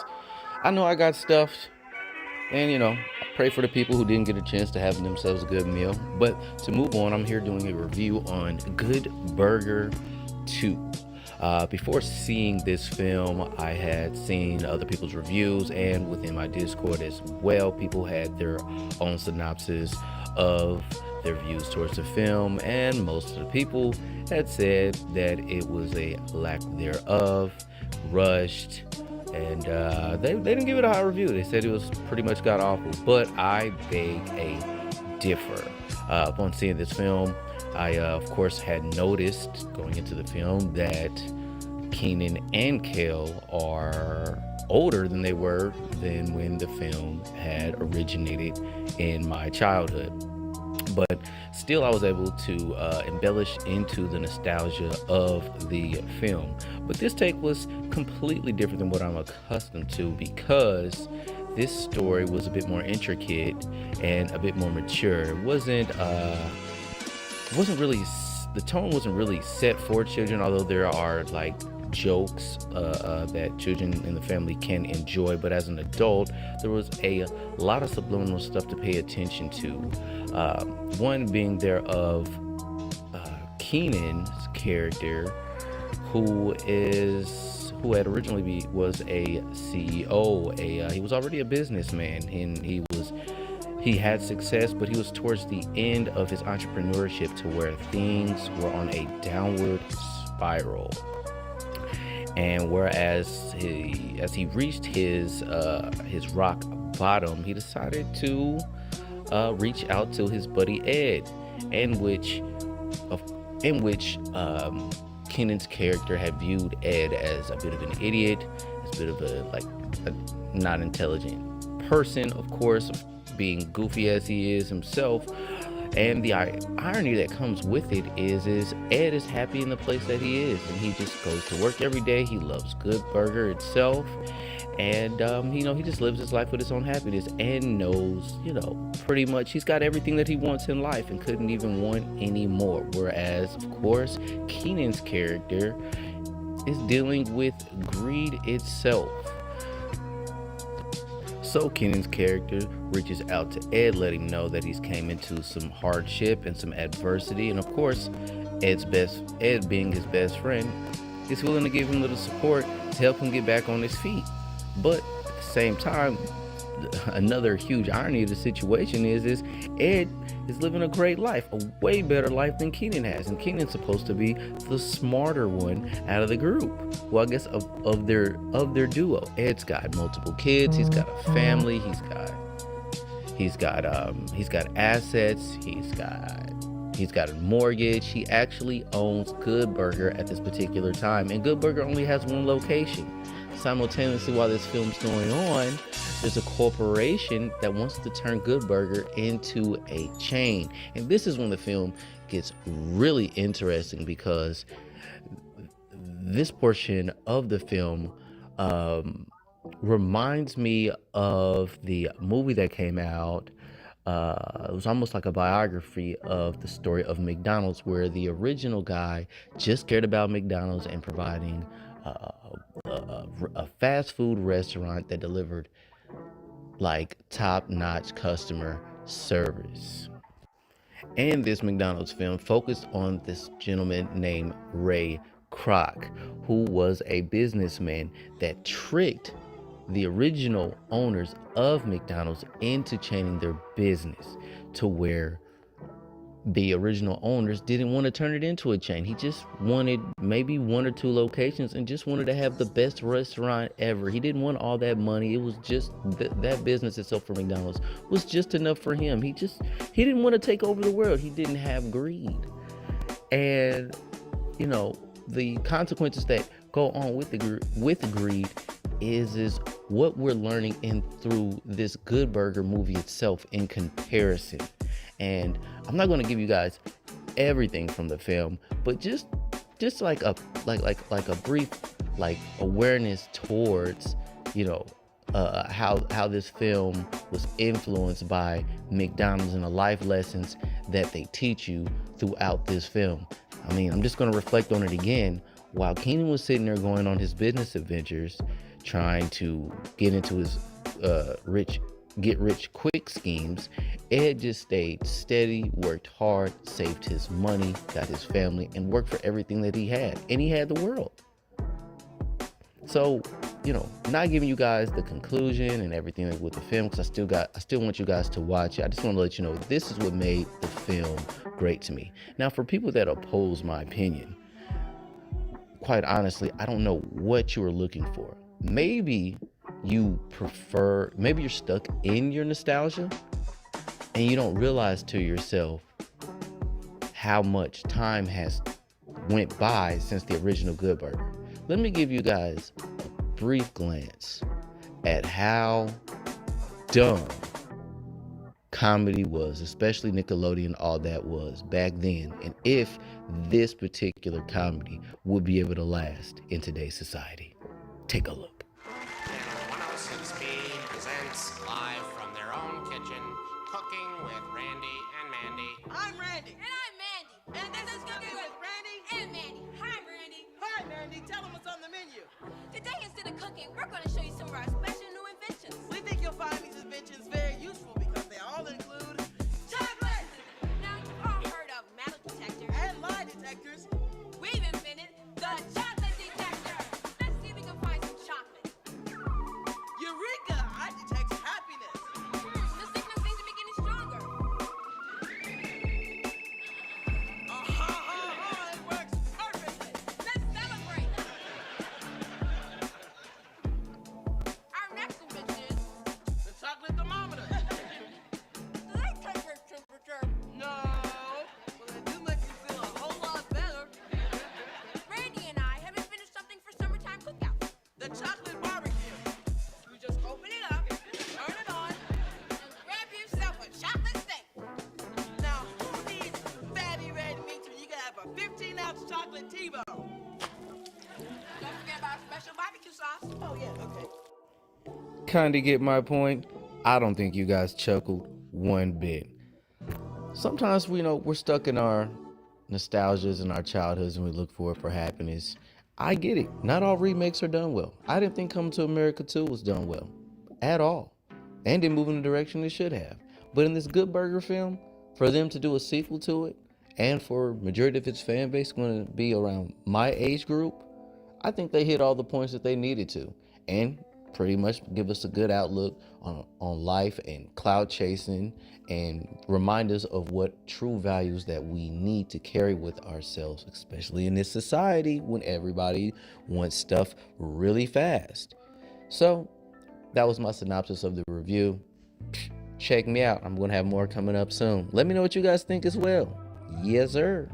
I know I got stuffed, and I pray for the people who didn't get a chance to have themselves a good meal. But to move on, I'm here doing a review on Good Burger 2. Before seeing this film, I had seen other people's reviews, and within my Discord as well, people had their own synopsis of their views towards the film, and most of the people had said that it was a lack thereof, rushed, and they didn't give it a high review. They said it was pretty much god awful, but I beg a differ. Upon seeing this film, I of course had noticed going into the film that Keenan and Kel are older than they were than when the film had originated in my childhood. But still, I was able to embellish into the nostalgia of the film. But this take was completely different than what I'm accustomed to, because this story was a bit more intricate and a bit more mature. It wasn't really, the tone wasn't really set for children, although there are like jokes that children in the family can enjoy. But as an adult, there was a lot of subliminal stuff to pay attention to. One being there of Keenan's character, who had originally was a CEO. He was already a businessman, and he had success, but he was towards the end of his entrepreneurship to where things were on a downward spiral. And whereas as he reached his rock bottom, he decided to reach out to his buddy Ed, in which Keenan's character had viewed Ed as a bit of an idiot, as a bit of a not intelligent person, of course, being goofy as he is himself. And the irony that comes with it is Ed is happy in the place that he is, and he just goes to work every day. He loves Good Burger itself, and he just lives his life with his own happiness, and knows, pretty much he's got everything that he wants in life and couldn't even want any more. Whereas, of course, Keenan's character is dealing with greed itself. So Keenan's character reaches out to Ed, letting him know that he's came into some hardship and some adversity, and of course, Ed being his best friend, is willing to give him a little support to help him get back on his feet. But at the same time, another huge irony of the situation is Ed is living a great life, a way better life than Keenan has, and Keenan's supposed to be the smarter one out of the group. Well, I guess of their duo. Ed's got multiple kids, he's got a family, he's got assets, he's got a mortgage. He actually owns Good Burger at this particular time, and Good Burger only has one location. Simultaneously, while this film's going on, there's a corporation that wants to turn Good Burger into a chain. And this is when the film gets really interesting, because this portion of the film reminds me of the movie that came out. It was almost like a biography of the story of McDonald's, where the original guy just cared about McDonald's and providing a fast food restaurant that delivered like top-notch customer service. And this McDonald's film focused on this gentleman named Ray Kroc, who was a businessman that tricked the original owners of McDonald's into changing their business to where the original owners didn't want to turn it into a chain. He just wanted maybe one or two locations and just wanted to have the best restaurant ever. He didn't want all that money. It was just that business itself for McDonald's was just enough for him. He didn't want to take over the world. He didn't have greed. And the consequences that go on with the greed is what we're learning through this Good Burger movie itself in comparison. And I'm not going to give you guys everything from the film, but just like a brief awareness towards how this film was influenced by McDonald's and the life lessons that they teach you throughout this film. I mean, I'm just going to reflect on it again. While Keenan was sitting there going on his business adventures, trying to get into his get rich quick schemes, Ed just stayed steady, worked hard, saved his money, got his family, and worked for everything that he had. And he had the world. So, you know, not giving you guys the conclusion and everything with the film, because I still want you guys to watch it. I just want to let you know this is what made the film great to me. Now, for people that oppose my opinion, quite honestly, I don't know what you are looking for. Maybe you're stuck in your nostalgia and you don't realize to yourself how much time has went by since the original Good Burger. Let me give you guys a brief glance at how dumb comedy was, especially Nickelodeon, all that was back then, and if this particular comedy would be able to last in today's society. Take a look. 106 Speed presents live from their own kitchen, Cooking with Randy and Mandy. I'm Randy. And I'm Mandy. And this is Cooking with Randy and Mandy. Hi, Randy. Hi, Mandy. Tell them what's on the menu. Today, instead of cooking, we're going to show you some of our special new inventions. We think you'll find these inventions very useful because they all include chocolate. Now, you've all heard of metal detectors and lie detectors. We've invented the chocolate detector. Let's see if we can find some chocolate. Eureka! I detect happiness. The signal seems to be getting stronger. It works perfectly. Let's celebrate. Our next invention is the chocolate thermometer. Do they take your temperature? No, but they do make you feel a whole lot better. Randy and I have invented something for summertime cookouts. The chocolate barbecue. You just open it up, turn it on, and grab yourself a chocolate steak. Now, who needs fatty red meat when you can have a 15-ounce chocolate T-bone? Don't forget about special barbecue sauce. Oh, yeah, okay. Kinda get my point? I don't think you guys chuckled one bit. Sometimes we're stuck in our nostalgias and our childhoods and we look for happiness. I get it. Not all remakes are done well. I didn't think Coming to America 2 was done well at all. And didn't move in the direction it should have. But in this Good Burger film, for them to do a sequel to it, and for majority of its fan base going to be around my age group, I think they hit all the points that they needed to. And pretty much give us a good outlook on life and cloud chasing, and remind us of what true values that we need to carry with ourselves, especially in this society when everybody wants stuff really fast. So that was my synopsis of the review. Check me out. I'm going to have more coming up soon. Let me know what you guys think as well. Yes, sir.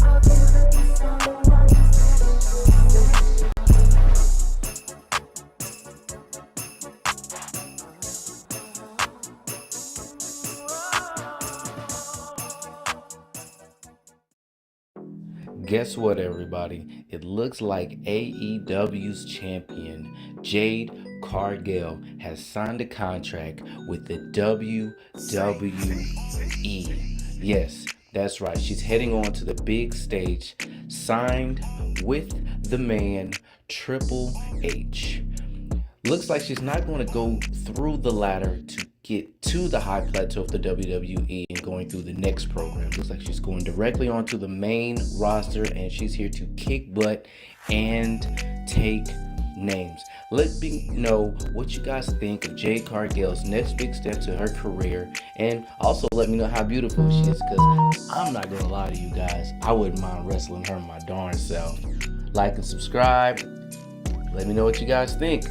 I'll give it to someone. Guess what, everybody? It looks like AEW's champion, Jade Cargill, has signed a contract with the WWE. Yes, that's right. She's heading on to the big stage, signed with the man, Triple H. Looks like she's not going to go through the ladder to get to the high plateau of the WWE and going through the next program. Looks like she's going directly onto the main roster, and she's here to kick butt and take names. Let me know what you guys think of Jade Cargill's next big step to her career, and also let me know how beautiful she is, because I'm not going to lie to you guys, I wouldn't mind wrestling her my darn self. Like and subscribe. Let me know what you guys think.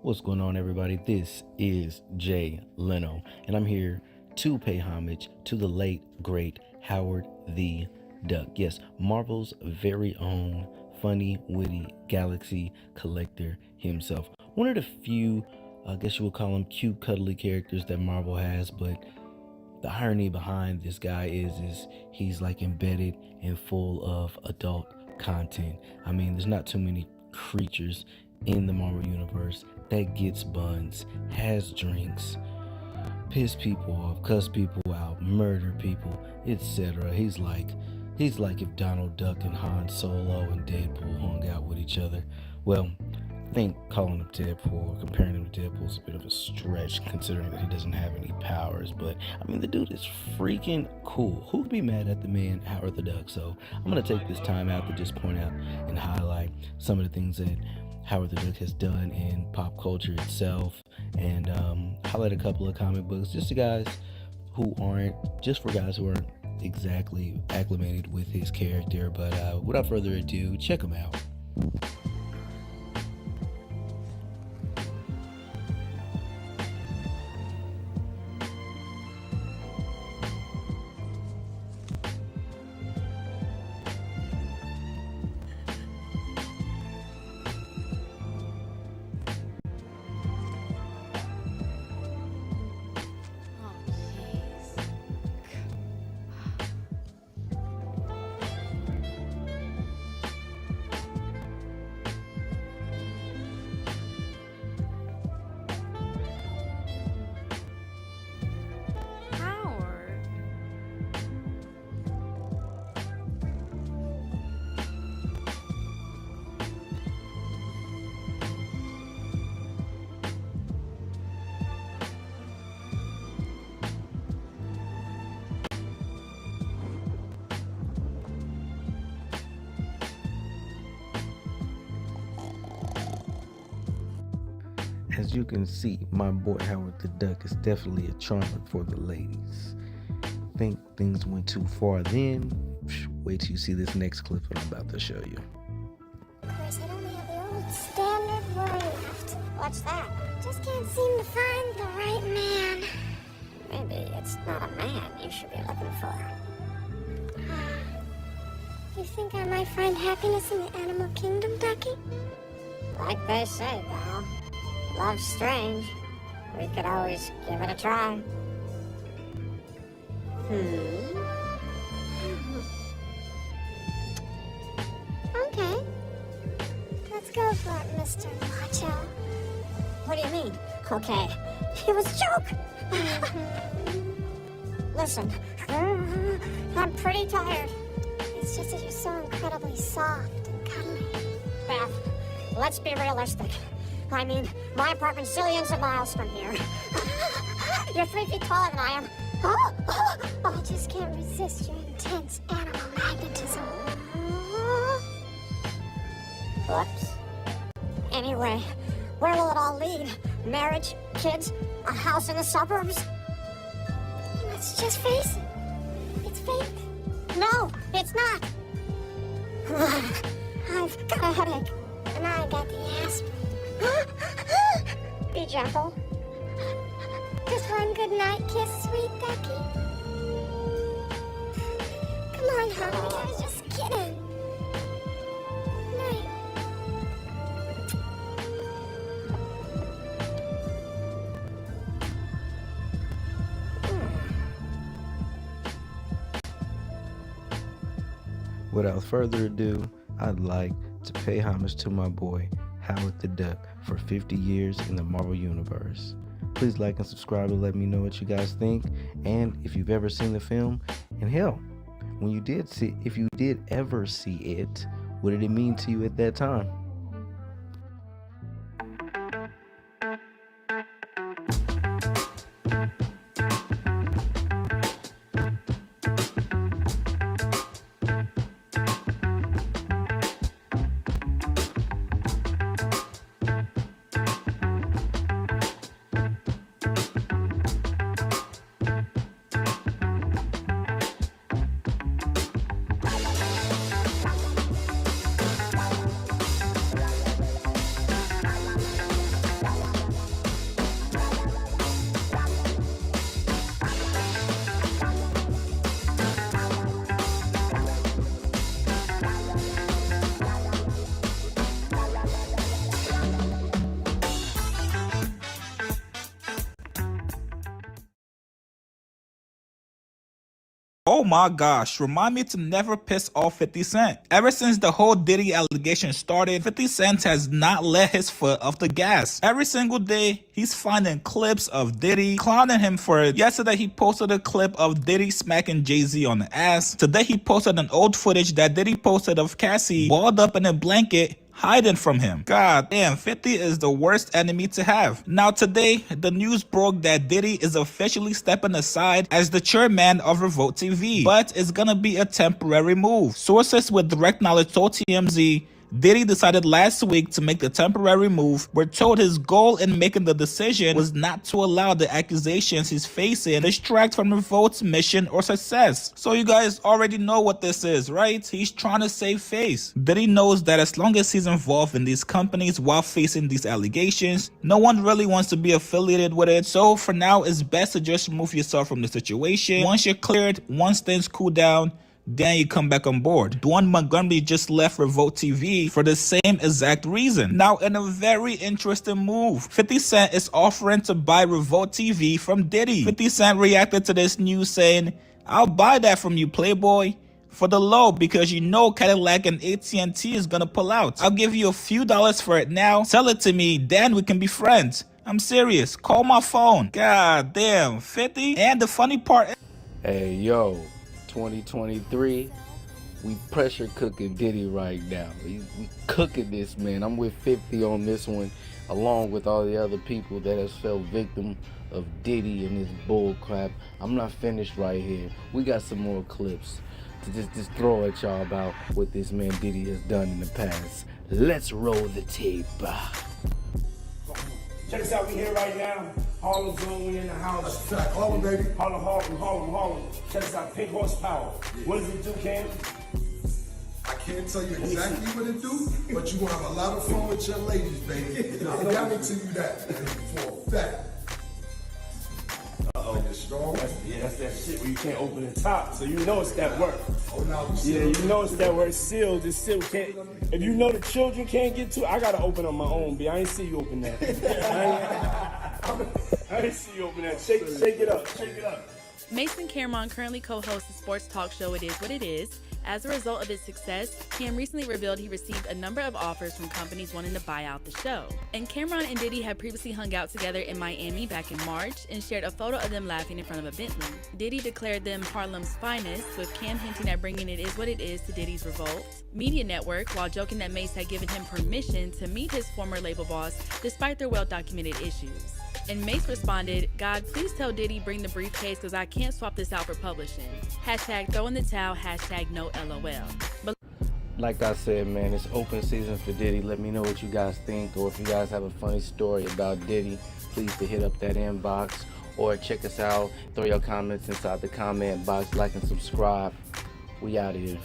What's going on, everybody? This is Jay Leno, and I'm here to pay homage to the late, great Howard the Duck. Yes, Marvel's very own funny, witty galaxy collector himself. One of the few, I guess you would call him cute, cuddly characters that Marvel has, but the irony behind this guy is he's like embedded and full of adult content. I mean, there's not too many creatures in the Marvel Universe that gets buns, has drinks, piss people off, cuss people out, murder people, etc. He's like if Donald Duck and Han Solo and Deadpool hung out with each other. Well, I think calling him Deadpool, comparing him to Deadpool is a bit of a stretch considering that he doesn't have any powers. But I mean, the dude is freaking cool. Who could be mad at the man Howard the Duck? So I'm gonna take this time out to just point out and highlight some of the things that Howard the Duck has done in pop culture itself, and highlight a couple of comic books just for guys who aren't exactly acclimated with his character. But without further ado, check him out. As you can see, my boy Howard the Duck is definitely a charmer for the ladies. Think things went too far then? Wait till you see this next clip I'm about to show you. Of course, I only have the old standard worry left. What's that? Just can't seem to find the right man. Maybe it's not a man you should be looking for. You think I might find happiness in the animal kingdom, Ducky? Like they say, Val. Love's strange. We could always give it a try. Okay. Let's go for it, Mr. Macho. What do you mean? Okay. It was a joke. Listen, I'm pretty tired. It's just that you're so incredibly soft and cuddly. Beth, let's be realistic. I mean, my apartment's zillions of miles from here. You're 3 feet taller than I am. I just can't resist your intense animal magnetism. Whoops. Anyway, where will it all lead? Marriage, kids, a house in the suburbs? Let's just face it. It's fate. No, it's not. I've got a headache, and I got the aspirin. Be gentle. Just one good night kiss, sweet Ducky. Come on, honey, I was just kidding. Night. Without further ado, I'd like to pay homage to my boy Howard the Duck for 50 years in the Marvel Universe. Please like and subscribe to let me know what you guys think, and if you've ever seen the film, and hell, if you did ever see it, what did it mean to you at that time? Oh my gosh, remind me to never piss off 50 Cent. Ever since the whole Diddy allegation started, 50 Cent has not let his foot off the gas. Every single day, he's finding clips of Diddy, clowning him for it. Yesterday, he posted a clip of Diddy smacking Jay-Z on the ass. Today, he posted an old footage that Diddy posted of Cassie balled up in a blanket, hiding from him. God damn, 50 is the worst enemy to have. Now today, the news broke that Diddy is officially stepping aside as the chairman of Revolt TV, but it's gonna be a temporary move. Sources with direct knowledge told TMZ Diddy decided last week to make the temporary move. We're told his goal in making the decision was not to allow the accusations he's facing distract from Revolt's mission or success. So you guys already know what this is, right? He's trying to save face. Diddy knows that as long as he's involved in these companies while facing these allegations, no one really wants to be affiliated with it. So for now, it's best to just remove yourself from the situation. Once you're cleared, once things cool down, then you come back on board. Dwan Montgomery just left Revolt TV for the same exact reason. Now, in a very interesting move, 50 Cent is offering to buy Revolt TV from Diddy. 50 Cent reacted to this news saying, "I'll buy that from you, Playboy, for the low, because you know Cadillac and AT&T is gonna pull out. I'll give you a few dollars for it now. Sell it to me, then we can be friends. I'm serious. Call my phone." God damn, 50. And the funny part is, Hey, yo, 2023, we pressure cooking Diddy right now. We cooking this, man. I'm with 50 on this one, along with all the other people that has fell victim of Diddy and his bull crap. I'm not finished right here. We got some more clips to just throw at y'all about what this man Diddy has done in the past. Let's roll the tape. Check us out, we here right now. Harlem Zone, we in the house. That's a fact. Harlem, baby. Harlem. Check us out, Pink Horsepower. What does it do, Cam? I can't tell you exactly what it do, but you gonna have a lot of fun with your ladies, baby. I guarantee you that, baby, for a fact. Uh-oh. You're strong? That's that shit where you can't open the top, so you know it's that work. Oh, now we Yeah, you know it's that work. Sealed, it's sealed. Can't, if you know the children can't get to it, I gotta open on my own, B. I ain't see you open that. I ain't see you open that. Shake it up. Mason Cameron currently co-hosts the sports talk show It Is What It Is. As a result of its success, Cam recently revealed he received a number of offers from companies wanting to buy out the show. And Cameron and Diddy had previously hung out together in Miami back in March and shared a photo of them laughing in front of a Bentley. Diddy declared them Harlem's finest, with Cam hinting at bringing It Is What It Is to Diddy's Revolt Media Network, while joking that Mace had given him permission to meet his former label boss despite their well-documented issues. And Mace responded, "God, please tell Diddy bring the briefcase because I can't swap this out for publishing. Hashtag throw in the towel, hashtag no LOL." But Like I said, man, it's open season for Diddy. Let me know what you guys think, or if you guys have a funny story about Diddy, please to hit up that inbox or check us out. Throw your comments inside the comment box, like and subscribe. We out here.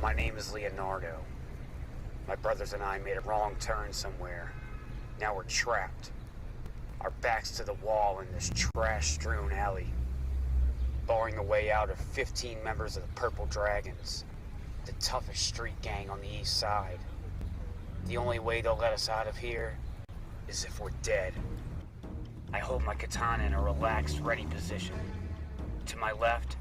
My name is Leonardo. My brothers and I made a wrong turn somewhere. Now we're trapped. Our backs to the wall in this trash-strewn alley. Barring the way out are 15 members of the Purple Dragons, the toughest street gang on the east side. The only way they'll let us out of here is if we're dead. I hold my katana in a relaxed, ready position. To my left,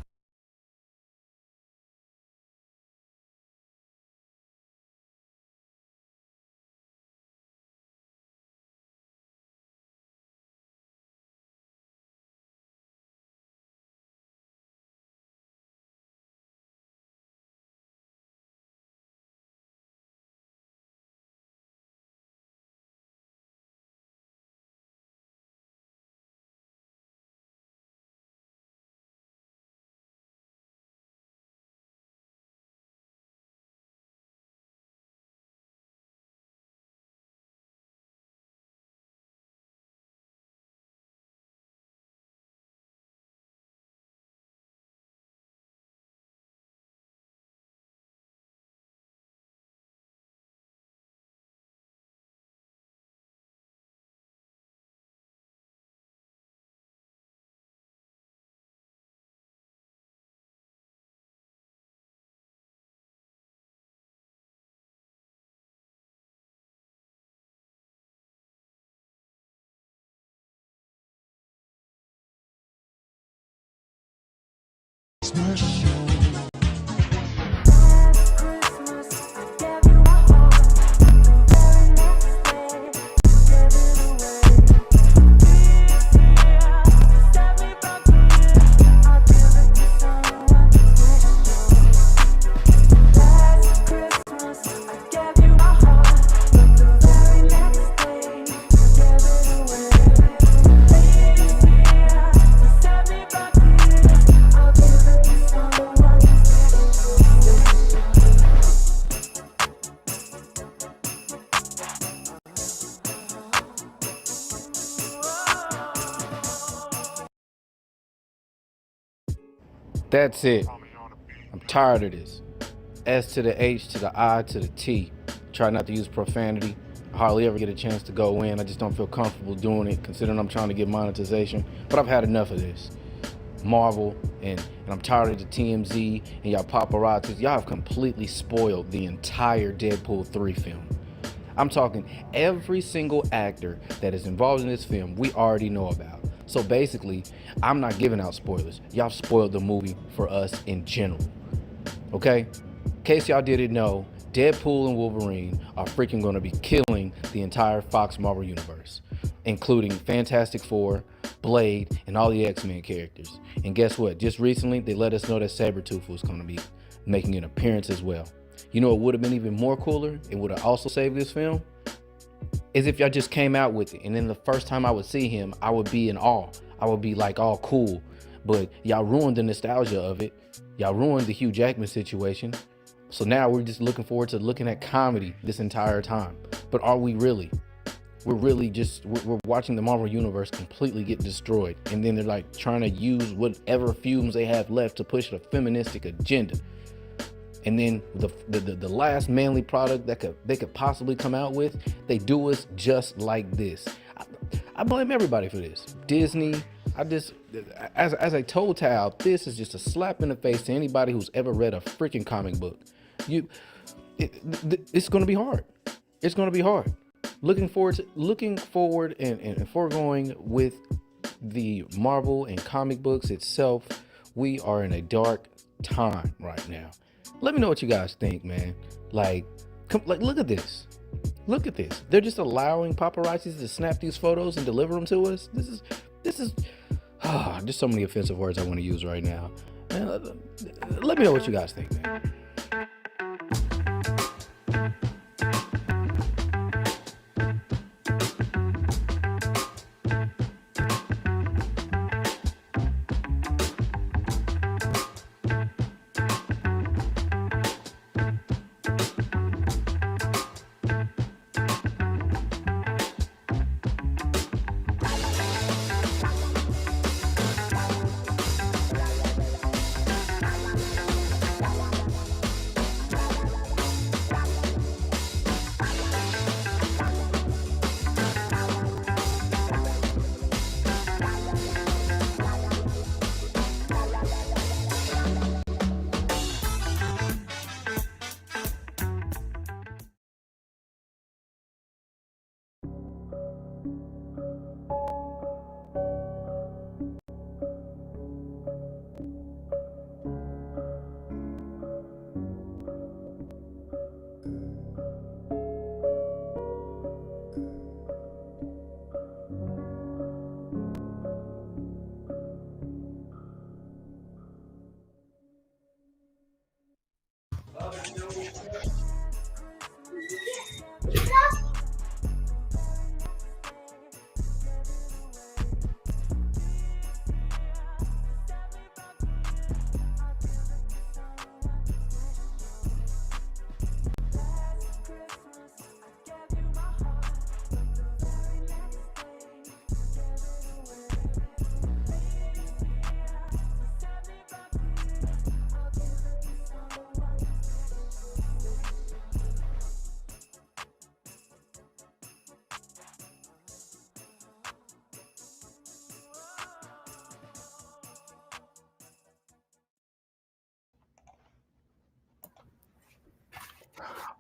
That's it. I'm tired of this. S to the H to the I to the T. Try not to use profanity. I hardly ever get a chance to go in. I just don't feel comfortable doing it, considering I'm trying to get monetization. But I've had enough of this. Marvel and I'm tired of the TMZ and y'all paparazzis. Y'all have completely spoiled the entire Deadpool 3 film. I'm talking every single actor that is involved in this film we already know about. So basically, I'm not giving out spoilers. Y'all spoiled the movie for us in general. Okay? In case y'all didn't know, Deadpool and Wolverine are freaking going to be killing the entire Fox Marvel universe, including Fantastic Four, Blade, and all the X-Men characters. And guess what? Just recently, they let us know that Sabretooth was going to be making an appearance as well. You know, it would have been even more cooler. It would have also saved this film. Is if y'all just came out with it, and then the first time I would see him, I would be in awe. I would be like, all cool. But y'all ruined the nostalgia of it. Y'all ruined the Hugh Jackman situation. So now we're just looking forward to looking at comedy this entire time. But are we really? We're really just, we're watching the Marvel Universe completely get destroyed. And then they're like trying to use whatever fumes they have left to push a feministic agenda. And then the last manly product that they could possibly come out with, they do us just like this. I blame everybody for this. Disney, as a toe towel, this is just a slap in the face to anybody who's ever read a freaking comic book. It's gonna be hard. It's gonna be hard. Looking forward and foregoing with the Marvel and comic books itself, we are in a dark time right now. Let me know what you guys think, man. Like look at this. Look at this. They're just allowing paparazzis to snap these photos and deliver them to us. This is there's so many offensive words I want to use right now. Man, let me know what you guys think, man.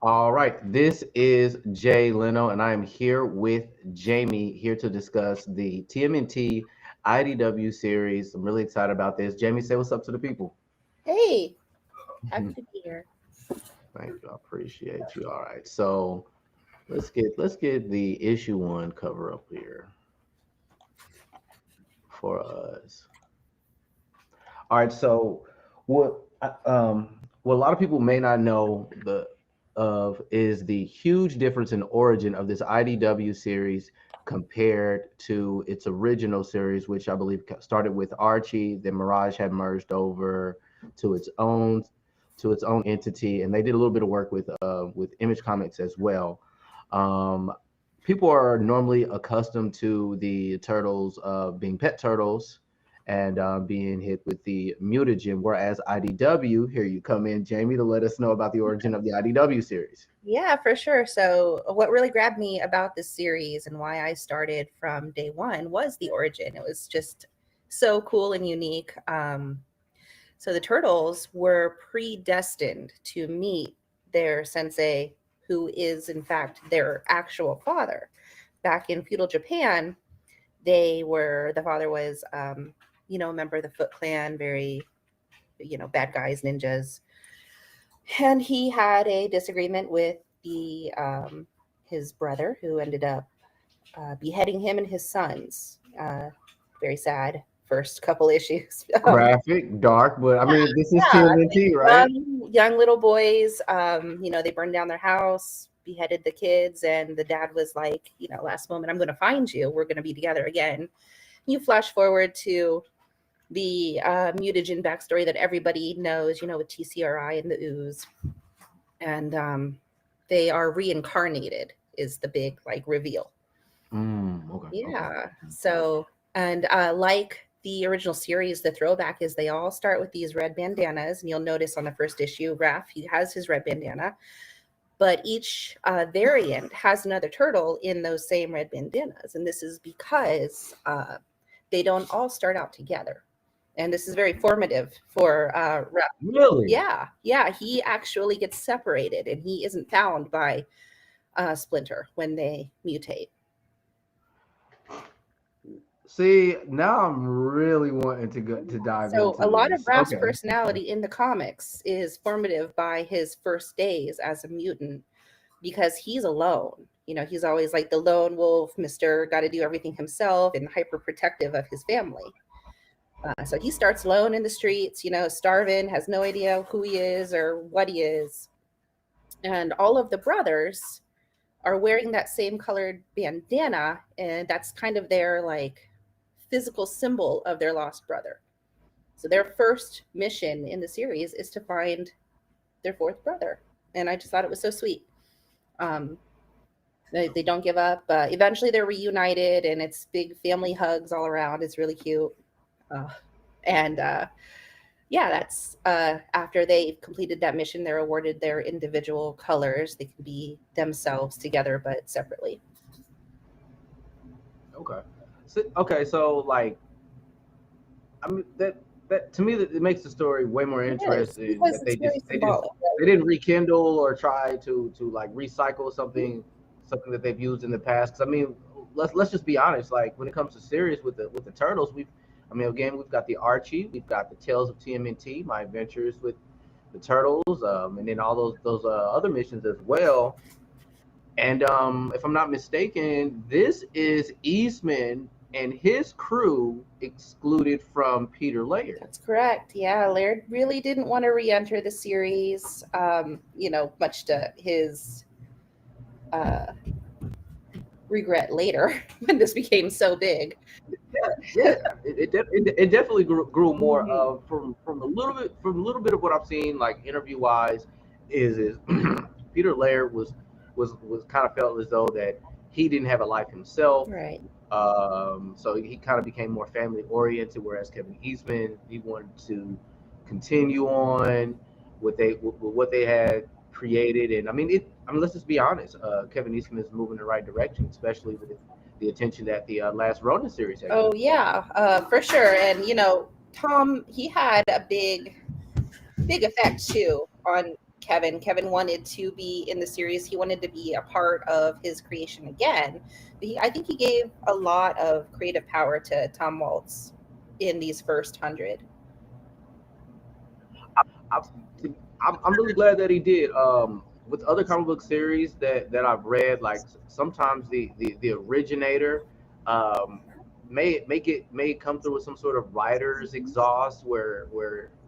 All right, this is Jay Leno, and I am here with Jamie here to discuss the TMNT IDW series. I'm really excited about this. Jamie, say what's up to the people. Hey, happy to be here. Thank you. I appreciate you. All right. So let's get the issue 1 cover up here for us. All right. So what a lot of people may not know is the huge difference in origin of this IDW series compared to its original series, which I believe started with Archie. Then Mirage had merged over to its own entity, and they did a little bit of work with Image Comics as well. Um, People are normally accustomed to the turtles being pet turtles and being hit with the mutagen, whereas IDW, here you come in, Jamie, to let us know about the origin of the IDW series. Yeah, for sure. So, what really grabbed me about this series and why I started from day one was the origin. It was just so cool and unique. So, the turtles were predestined to meet their sensei, who is, in fact, their actual father. Back in feudal Japan, the father was, a member of the Foot Clan, very, bad guys, ninjas. And he had a disagreement with his brother, who ended up beheading him and his sons. Very sad first couple issues. Graphic, dark, but I mean, this is Yeah, TMNT, right? young little boys. They burned down their house, beheaded the kids, and the dad was like, last moment, I'm going to find you. We're going to be together again. You flash forward to the mutagen backstory that everybody knows, with TCRI and the ooze, and they are reincarnated is the big reveal. Okay. Yeah. So, and like the original series, the throwback is they all start with these red bandanas, and you'll notice on the first issue, Raph, he has his red bandana, but each variant has another turtle in those same red bandanas, and this is because they don't all start out together. And this is very formative for Raph. Really? Yeah. He actually gets separated, and he isn't found by Splinter when they mutate. See, now I'm really wanting to dive So into a lot of this. Raph's Okay. personality in the comics is formative by his first days as a mutant, because he's alone. He's always like the lone wolf, Mr. Got to do everything himself, and hyper protective of his family. So he starts alone in the streets, starving, has no idea who he is or what he is. And all of the brothers are wearing that same colored bandana, and that's kind of their physical symbol of their lost brother. So their first mission in the series is to find their fourth brother, and I just thought it was so sweet. They don't give up. Eventually they're reunited, and it's big family hugs all around. It's really cute. That's after they've completed that mission, they're awarded their individual colors. They can be themselves together but separately. Okay. So I mean that to me it makes the story way more interesting. That they didn't rekindle or try to recycle something that they've used in the past. 'Cause I mean, let's just be honest. Like when it comes to series with the turtles, we've got the Archie, we've got the Tales of TMNT, My Adventures with the Turtles, and then all those other missions as well. And if I'm not mistaken, this is Eastman and his crew excluded from Peter Laird. That's correct. Yeah, Laird really didn't want to re-enter the series, much to his regret later when this became so big. Yeah, it definitely grew more from a little bit of what I've seen, like interview wise, is Peter Laird was kind of felt as though that he didn't have a life himself, right? So he kind of became more family oriented, whereas Kevin Eastman, he wanted to continue on with what they had created. And I mean, let's just be honest, Kevin Eastman is moving in the right direction, especially with the attention that the last Ronin series had. Oh yeah, for sure. And Tom, he had a big effect too on Kevin. Kevin wanted to be in the series. He wanted to be a part of his creation again. I think he gave a lot of creative power to Tom Waltz in these first 100. I'm, I'm really glad that he did. With other comic book series that I've read, like sometimes the originator um, may come through with some sort of writer's exhaust where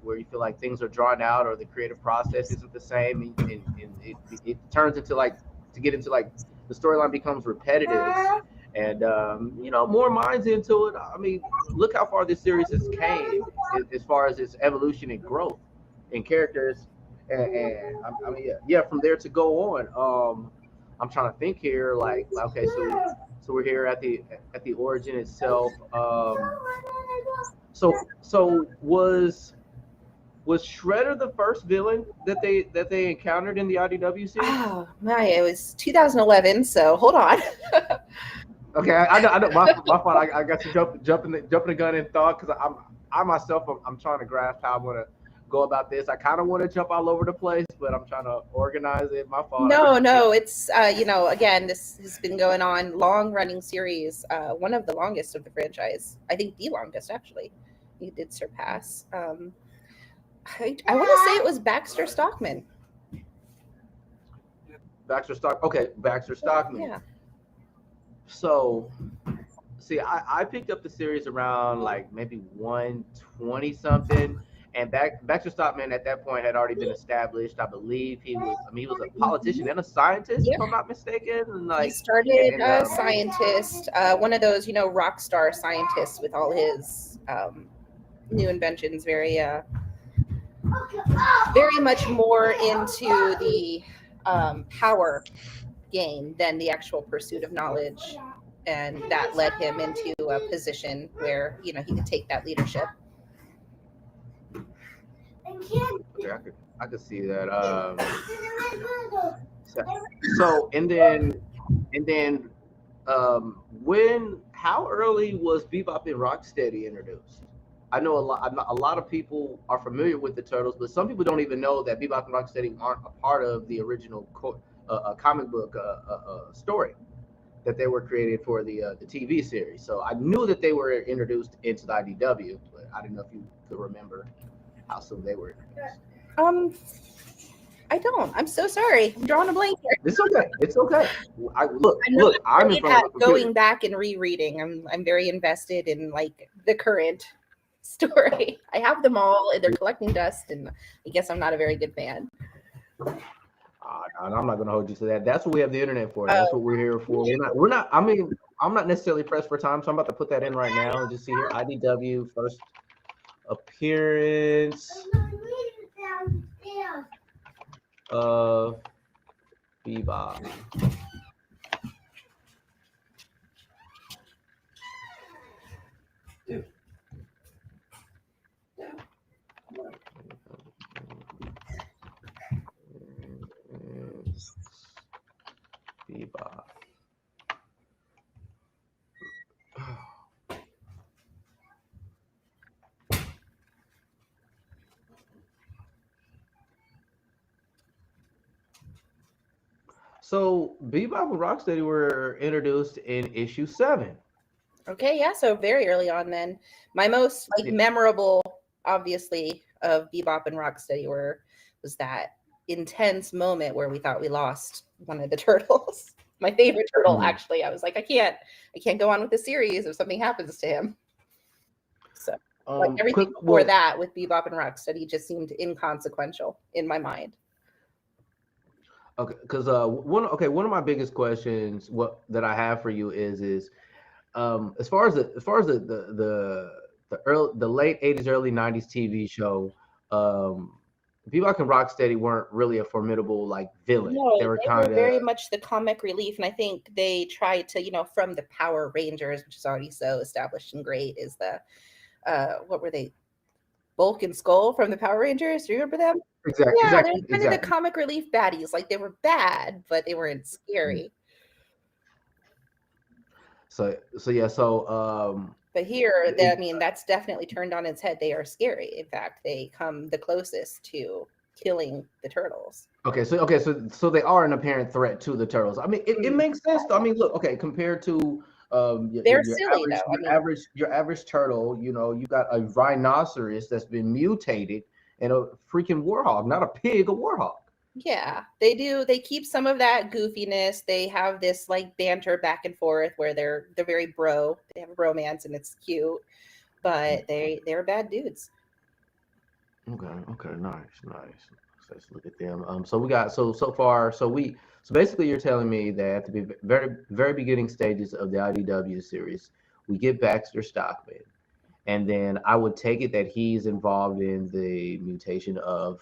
you feel like things are drawn out or the creative process isn't the same, and it turns into like to get into like the storyline becomes repetitive, and more minds into it. I mean, look how far this series has came as far as its evolution and growth in characters, and I mean, yeah, from there to go on. I'm trying to think here, like, okay, so we're here at the origin itself. So was Shredder the first villain that they encountered in the IDW series? Oh my, it was 2011. So hold on. Okay, I know my fault. I got you jumping the gun in thought because I myself I'm trying to grasp how I'm gonna go about this. I kind of want to jump all over the place, but I'm trying to organize it. My fault. No, it's again, this has been going on, long running series, one of the longest of the franchise. I think the longest actually. He did surpass. I want to say it was Baxter Stockman. Baxter Stockman. Yeah. So, see, I picked up the series around like maybe 120 something, and Baxter Stockman at that point had already been established. I believe he was a politician and a scientist, if I'm not mistaken. And like He started a scientist, one of those, rock star scientists with all his new inventions. Very much more into the power game than the actual pursuit of knowledge, and that led him into a position where he could take that leadership. Okay, I could see that. So and then how early was Bebop and Rocksteady introduced? I know a lot of people are familiar with the Turtles, but some people don't even know that Bebop and Rocksteady aren't a part of the original comic book story that they were created for the TV series. So I knew that they were introduced into the IDW, but I didn't know if you could remember how soon they were introduced. I don't. I'm so sorry. I'm drawing a blank here. It's okay. It's okay. I'm in front of at the computer. going back and rereading. I'm very invested in like the current story. I have them all, and they're collecting dust, and I guess I'm not a very good fan. I'm not going to hold you to that. That's what we have the internet for. That's what we're here for. We're not. I mean, I'm not necessarily pressed for time, so I'm about to put that in right now and just see here. IDW first appearance of Bebop. Bebop. So Bebop and Rocksteady were introduced in issue 7. Okay, yeah, so very early on then. My most memorable, obviously, of Bebop and Rocksteady was that intense moment where we thought we lost one of the turtles. My favorite turtle, actually. I was like, I can't go on with the series if something happens to him. So everything before that with Bebop and Rocksteady just seemed inconsequential in my mind. Okay, because one of my biggest questions that I have for you is as far as the late 80s, early 90s TV show, Bebop and Rocksteady weren't really a formidable like villain. No, they were kind of very much the comic relief, and I think they tried to, from the Power Rangers, which is already so established and great, is the what were they? Bulk and Skull from the Power Rangers. Do you remember them? Exactly. Yeah, exactly, they're kind of the comic relief baddies. Like they were bad, but they weren't scary. So But here, I mean, that's definitely turned on its head. They are scary. In fact, they come the closest to killing the turtles. So they are an apparent threat to the turtles. I mean, it makes sense. I mean, look, compared to they're silly though. Your average turtle, you got a rhinoceros that's been mutated and a freaking warhog, not a pig, a warhog. Yeah, they do. They keep some of that goofiness. They have this like banter back and forth where they're very bro. They have a bromance and it's cute, but they're bad dudes. Okay, nice. So let's look at them. So we got so far. So basically, you're telling me that at the very beginning stages of the IDW series, we get Baxter Stockman, and then I would take it that he's involved in the mutation of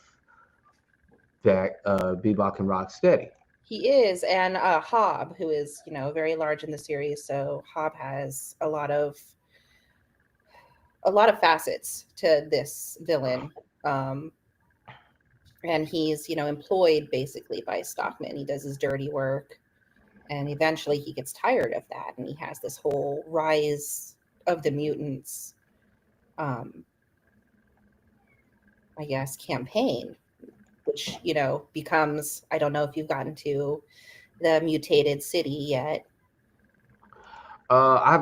Bebop and Rocksteady. He is, and Hob, who is very large in the series. So Hob has a lot of facets to this villain. And he's employed basically by Stockman. He does his dirty work, and eventually he gets tired of that, and he has this whole rise of the mutants I guess campaign, which becomes, I don't know if you've gotten to the mutated city yet. I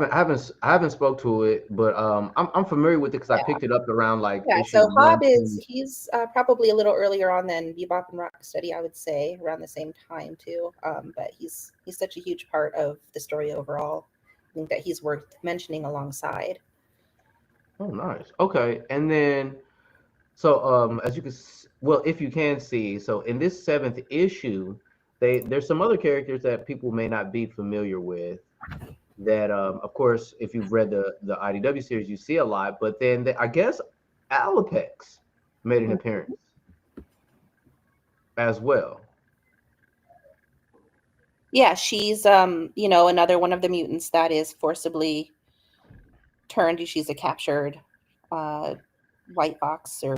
haven't spoke to it, but I'm familiar with it because I picked it up around like issue So Hob 1, 2. he's probably a little earlier on than Bebop and Rocksteady, I would say, around the same time too. But he's such a huge part of the story overall. I think that he's worth mentioning alongside. Oh, nice. Okay, and then so as you can, well, if you can see, so in this 7th issue, there's some other characters that people may not be familiar with. That of course, if you've read the IDW series, you see a lot. But then I guess Alapex made an appearance as well. Yeah, she's another one of the mutants that is forcibly turned. She's a captured white fox or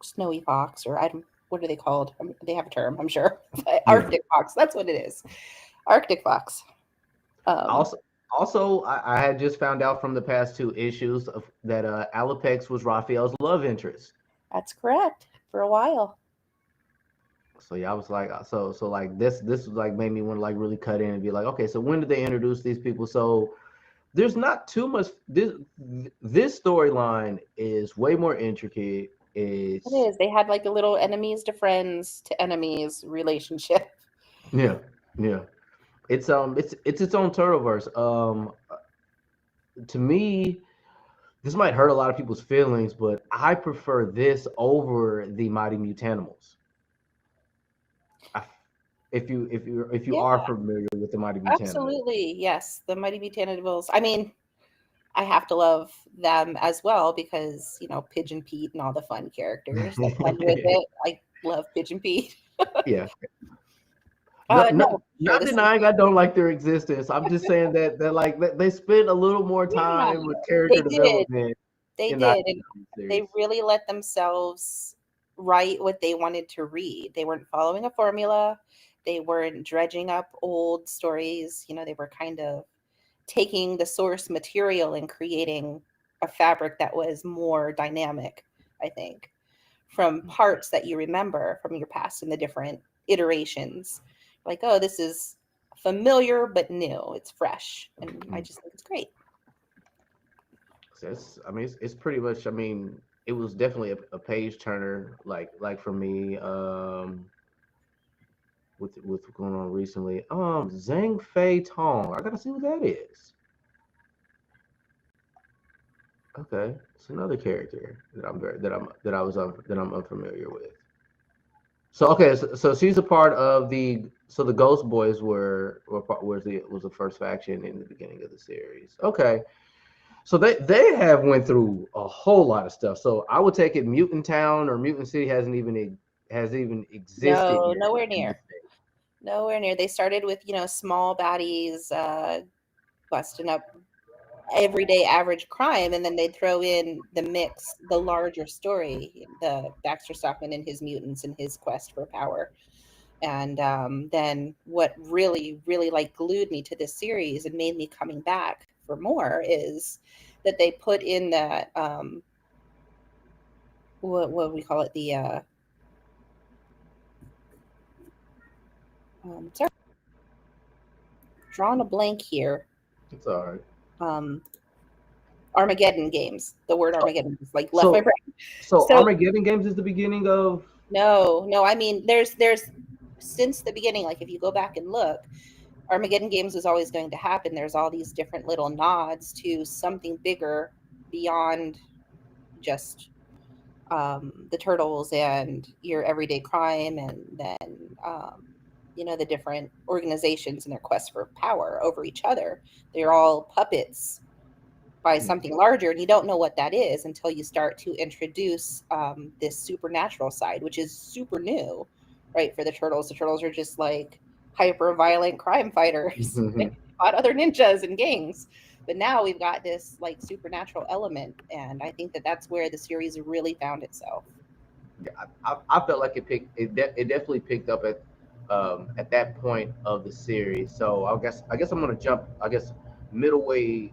snowy fox, or what are they called? They have a term, I'm sure. Arctic fox, that's what it is. Arctic fox. Also, I had just found out from the past 2 issues that Alapex was Raphael's love interest. That's correct, for a while. So yeah, I was like, so like this was like made me want to like really cut in and be like, okay, so when did they introduce these people? So there's not too much. This storyline is way more intricate. It is. They had like a little enemies to friends to enemies relationship. Yeah. It's its own Turtleverse. To me, this might hurt a lot of people's feelings, but I prefer this over the Mighty Mutanimals. If you are familiar with the Mighty Mutanimals. Absolutely, yes, the Mighty Mutanimals. I mean, I have to love them as well because Pigeon Pete and all the fun characters that come with it. I love Pigeon Pete. Yeah. Not denying I don't like their existence. I'm just saying that like they spent a little more time with character development. They did. And they really let themselves write what they wanted to read. They weren't following a formula. They weren't dredging up old stories. They were kind of taking the source material and creating a fabric that was more dynamic, I think, from parts that you remember from your past and the different iterations. Like, oh, this is familiar but new. It's fresh, and I just think it's great. It's pretty much. It was definitely a page turner. Like for me, with what's going on recently. Zhang Fei Tong. I gotta see what that is. Okay, it's another character that I'm unfamiliar with. So okay, so she's a part of the Ghost Boys was the first faction in the beginning of the series. Okay, so they have went through a whole lot of stuff. So I would take it Mutant Town or Mutant City hasn't even existed. No, yet. nowhere near. They started with small baddies busting up everyday average crime, and then they'd throw in the mix, the larger story, the Baxter Stockman and his mutants and his quest for power. And then what really like glued me to this series and made me coming back for more is that they put in that what do we call it, the sorry, drawing a blank here. It's all right. Armageddon games. The word Armageddon is like left my brain. So So Armageddon Games is the beginning of. no, I mean there's since the beginning, like if you go back and look, Armageddon Games was always going to happen. There's all these different little nods to something bigger beyond just the turtles and your everyday crime, and then the different organizations and their quest for power over each other. They're all puppets by something larger, and you don't know what that is until you start to introduce this supernatural side, which is super new, right? For the turtles are just like hyper violent crime fighters. They fought other ninjas and gangs, but now we've got this like supernatural element, and I think that that's where the series really found itself. I felt like it definitely picked up at that point of the series. So I guess I'm gonna jump middle way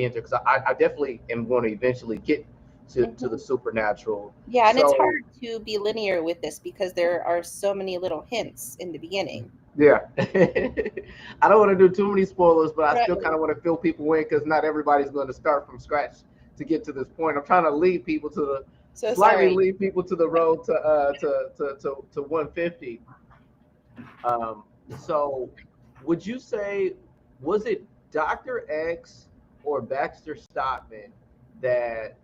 into, because I definitely am going to eventually get to the supernatural. Yeah, and it's So hard to be linear with this because there are so many little hints in the beginning. yeah, I don't want to do too many spoilers, but I still Right. kind of want to fill people in because not everybody's going to start from scratch to get to this point. I'm trying to lead people to the So slightly sorry. lead people to the road to 150. So would you say, was it Dr. X or Baxter Stockman that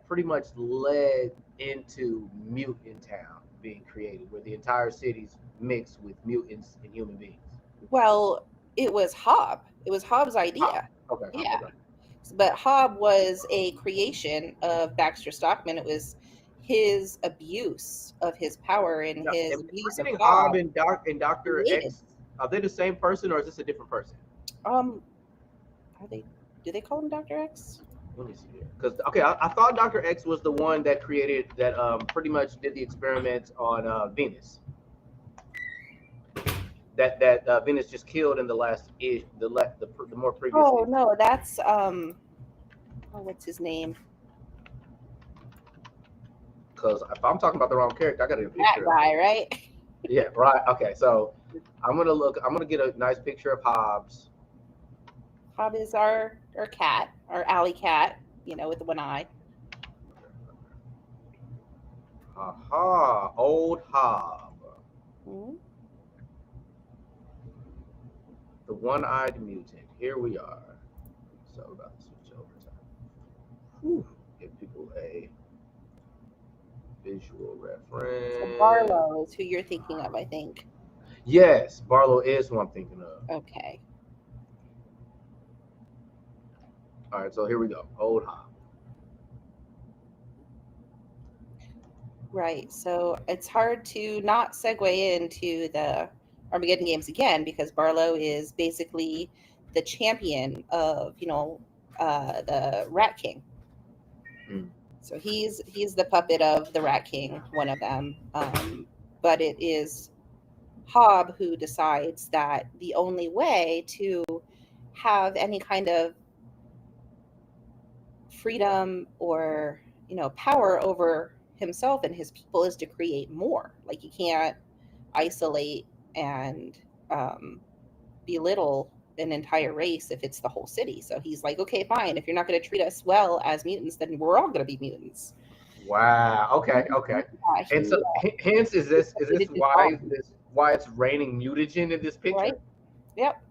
pretty much led into Mutant Town being created, where the entire city's mixed with mutants and human beings? Well, it was Hob. It was Hob's idea. Okay. Yeah. But Hob was a creation of Baxter Stockman. It was his abuse of his power and his abuse of Hob Hob. and Dr. X, are they the same person or is this a different person? Are they? Do they call him Dr. X? Let me see here. Because I thought Dr. X was the one that created that. Pretty much did the experiments on Venus. That Venus just killed in the last the more previous. Oh no, that's what's his name? Because if I'm talking about the wrong character, I got to get a That picture. guy, right? Yeah, right. Okay, so I'm gonna get a nice picture of Hobbs. Hob is our cat, our alley cat, with the one eye. Aha, old Hob. Mm-hmm. The one-eyed mutant. Here we are. So about to switch over to give people a visual reference. So Barlow is who you're thinking of, I think. Yes, Barlow is who I'm thinking of. Okay. All right, so here we go. Old Hob. Right. So it's hard to not segue into the Armageddon Games again, because Barlow is basically the champion of, the Rat King. So he's the puppet of the Rat King, one of them. But it is Hob who decides that the only way to have any kind of freedom or power over himself and his people is to create more. Like, you can't isolate and belittle an entire race if it's the whole city. So he's like, okay, fine, if you're not going to treat us well as mutants, then we're all going to be mutants. Wow. Okay. Yeah, And so hence is this why it's raining mutagen in this picture? Right. Yep.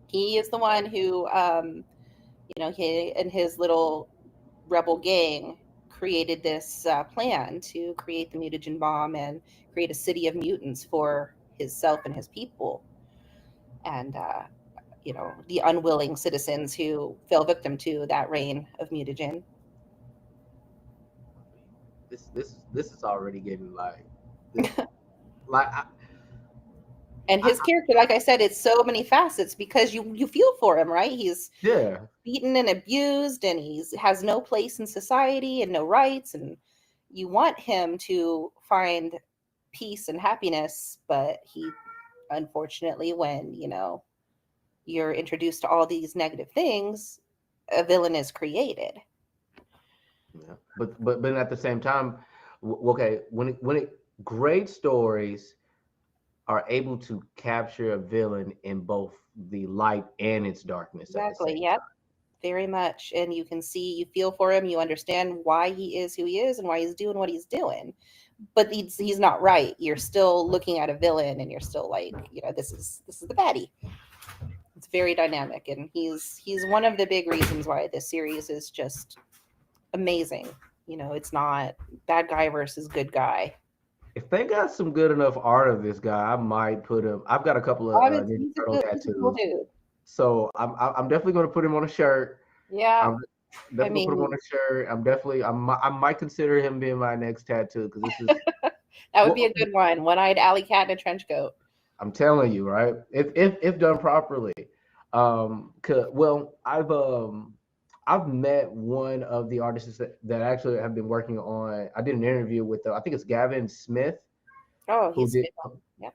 He is the one who he and his little rebel gang created this plan to create the mutagen bomb and create a city of mutants for himself and his people, and the unwilling citizens who fell victim to that rain of mutagen. This is already getting and his character, like I said, it's so many facets because you feel for him, right? He's beaten and abused, and has no place in society and no rights, and you want him to find peace and happiness, but he, unfortunately, when you're introduced to all these negative things, a villain is created. Yeah. But at the same time, okay, when great stories are able to capture a villain in both the light and its darkness. Exactly. Yep. very much. And you can see, you feel for him, you understand why he is who he is and why he's doing what he's doing. But he's not right. You're still looking at a villain, and you're still like, this is the baddie. It's very dynamic, and he's one of the big reasons why this series is just amazing. It's not bad guy versus good guy. If they got some good enough art of this guy, I might put him. I've got a couple of Ninja Turtle He's a cool tattoos, dude. so I'm definitely going to put him on a shirt. Yeah, I'm definitely put him on a shirt. I might consider him being my next tattoo, because this is that would be a good one. One-eyed alley cat in a trench coat. I'm telling you, right? If done properly. Well, I've met one of the artists that actually have been working on. I did an interview with I think it's Gavin Smith. Oh, he's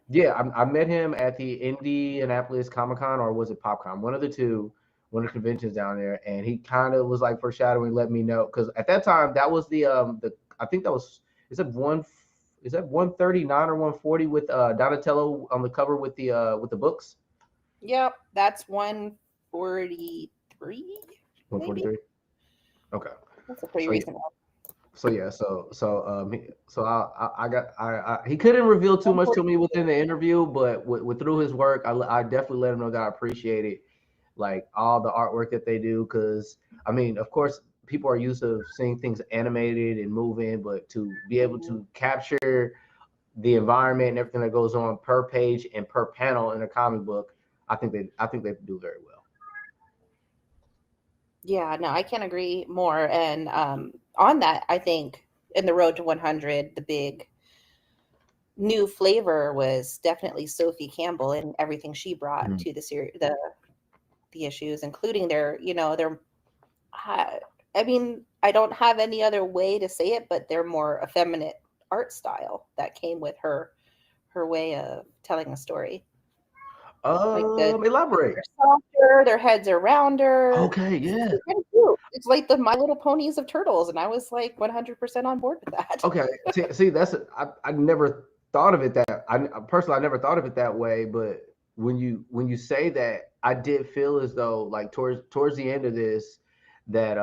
yeah. I met him at the Indianapolis Comic-Con, or was it PopCon? One of the two, one of the conventions down there, and he kind of was like foreshadowing, let me know, because at that time that was the I think that was, is that 139 or 140 with Donatello on the cover with the books? Yep, that's 143. 143. Okay. That's a pretty recent one. He couldn't reveal too much to me within the interview, but through his work, I definitely let him know that I appreciated like all the artwork that they do, because I mean, of course, people are used to seeing things animated and moving, but to be able to capture the environment and everything that goes on per page and per panel in a comic book, I think they do very well. Yeah, no, I can't agree more. And on that, I think in the road to 100, the big new flavor was definitely Sophie Campbell and everything she brought to the series, the issues, including their, I mean, I don't have any other way to say it, but their more effeminate art style that came with her way of telling a story. Elaborate. They're softer, their heads are rounder. Okay, yeah. It's kind of cute. It's like the My Little Ponies of turtles, and I was like 100% on board with that. Okay, see, I never thought of it that I never thought of it that way, but when you say that, I did feel as though like towards the end of this that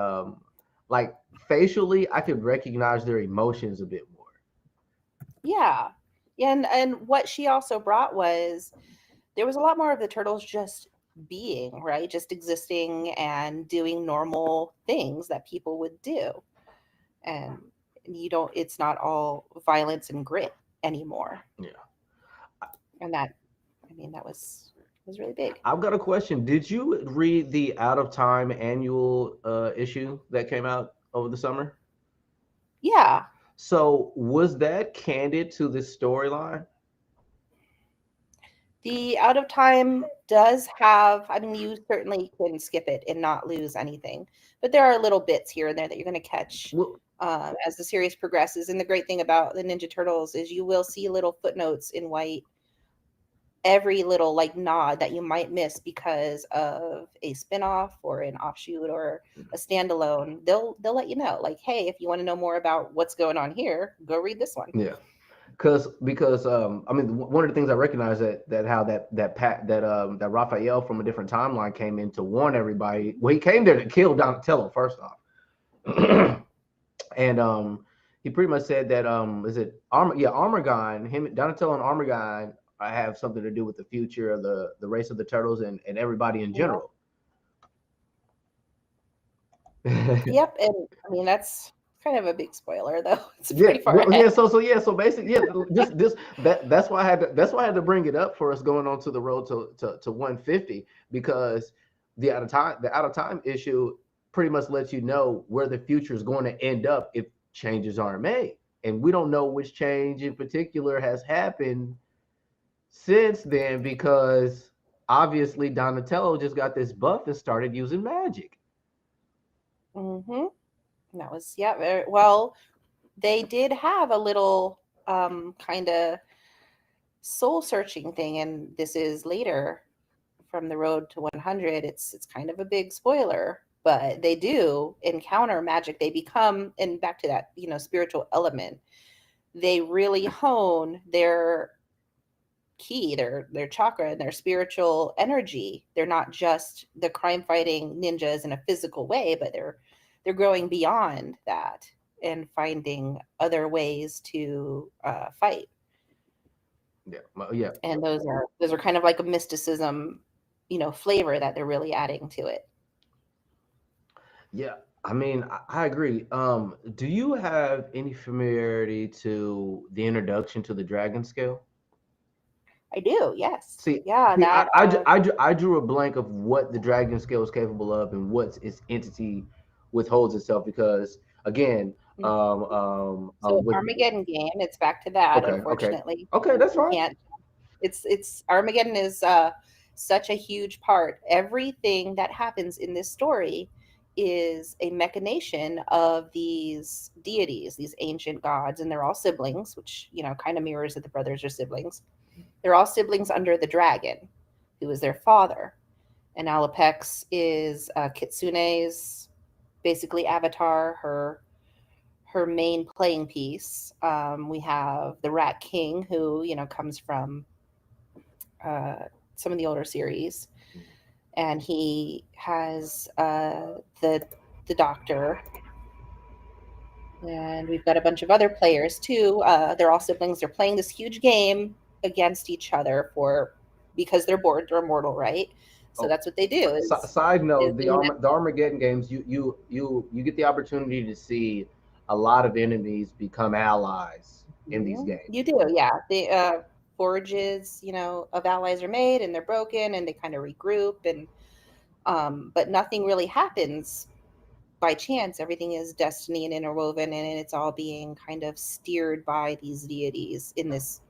like facially I could recognize their emotions a bit more. Yeah. And what she also brought was there was a lot more of the turtles just being, right? Just existing and doing normal things that people would do. And it's not all violence and grit anymore. Yeah. And that was really big. I've got a question. Did you read the Out of Time annual issue that came out over the summer? Yeah. So was that candid to this storyline? The Out of Time does have, I mean, you certainly can skip it and not lose anything, but there are little bits here and there that you're going to catch as the series progresses. And the great thing about the Ninja Turtles is you will see little footnotes in white, every little like nod that you might miss because of a spinoff or an offshoot or a standalone. They'll let you know, like, hey, if you want to know more about what's going on here, go read this one. Yeah. Because I mean, one of the things I recognize that Raphael from a different timeline came in to warn everybody. Well, he came there to kill Donatello first off, and he pretty much said that is it Armagon, him, Donatello and Armagon have something to do with the future of the race of the turtles and everybody in general. Yep, and I mean that's kind of a big spoiler, though. It's pretty far ahead. Yeah. So basically, that's why I had to bring it up for us going on to the road to 150, because the out of time issue pretty much lets you know where the future is going to end up if changes aren't made, and we don't know which change in particular has happened since then, because obviously Donatello just got this buff and started using magic. Mm-hmm. That was, very well. They did have a little kind of soul searching thing, and this is later from the road to 100. It's kind of a big spoiler, but they do encounter magic. They become, and back to that, spiritual element. They really hone their ki, their chakra, and their spiritual energy. They're not just the crime fighting ninjas in a physical way, but they're growing beyond that and finding other ways to fight. Yeah. And those are kind of like a mysticism, flavor that they're really adding to it. Yeah, I mean, I agree. Do you have any familiarity to the introduction to the Dragon Scale? I do, yes. See, Yeah, see, that I drew a blank of what the Dragon Scale is capable of and what its entity withholds itself because again, so with Armageddon game, it's back to that, okay, unfortunately. that's We fine. can't it's Armageddon is such a huge part. Everything that happens in this story is a machination of these deities, these ancient gods, and they're all siblings, which kind of mirrors that the brothers are siblings. They're all siblings under the dragon, who is their father. And Alapex is Kitsune's basically avatar, her main playing piece. We have the Rat King, who comes from some of the older series, and he has the Doctor, and we've got a bunch of other players too. They're all siblings. They're playing this huge game against each other because they're bored. They're immortal, right? So that's what they do. Side note: is the Armageddon games, you get the opportunity to see a lot of enemies become allies in these games. You do, yeah. The forges, of allies are made, and they're broken, and they kind of regroup, and but nothing really happens by chance. Everything is destiny and interwoven, and it's all being kind of steered by these deities in this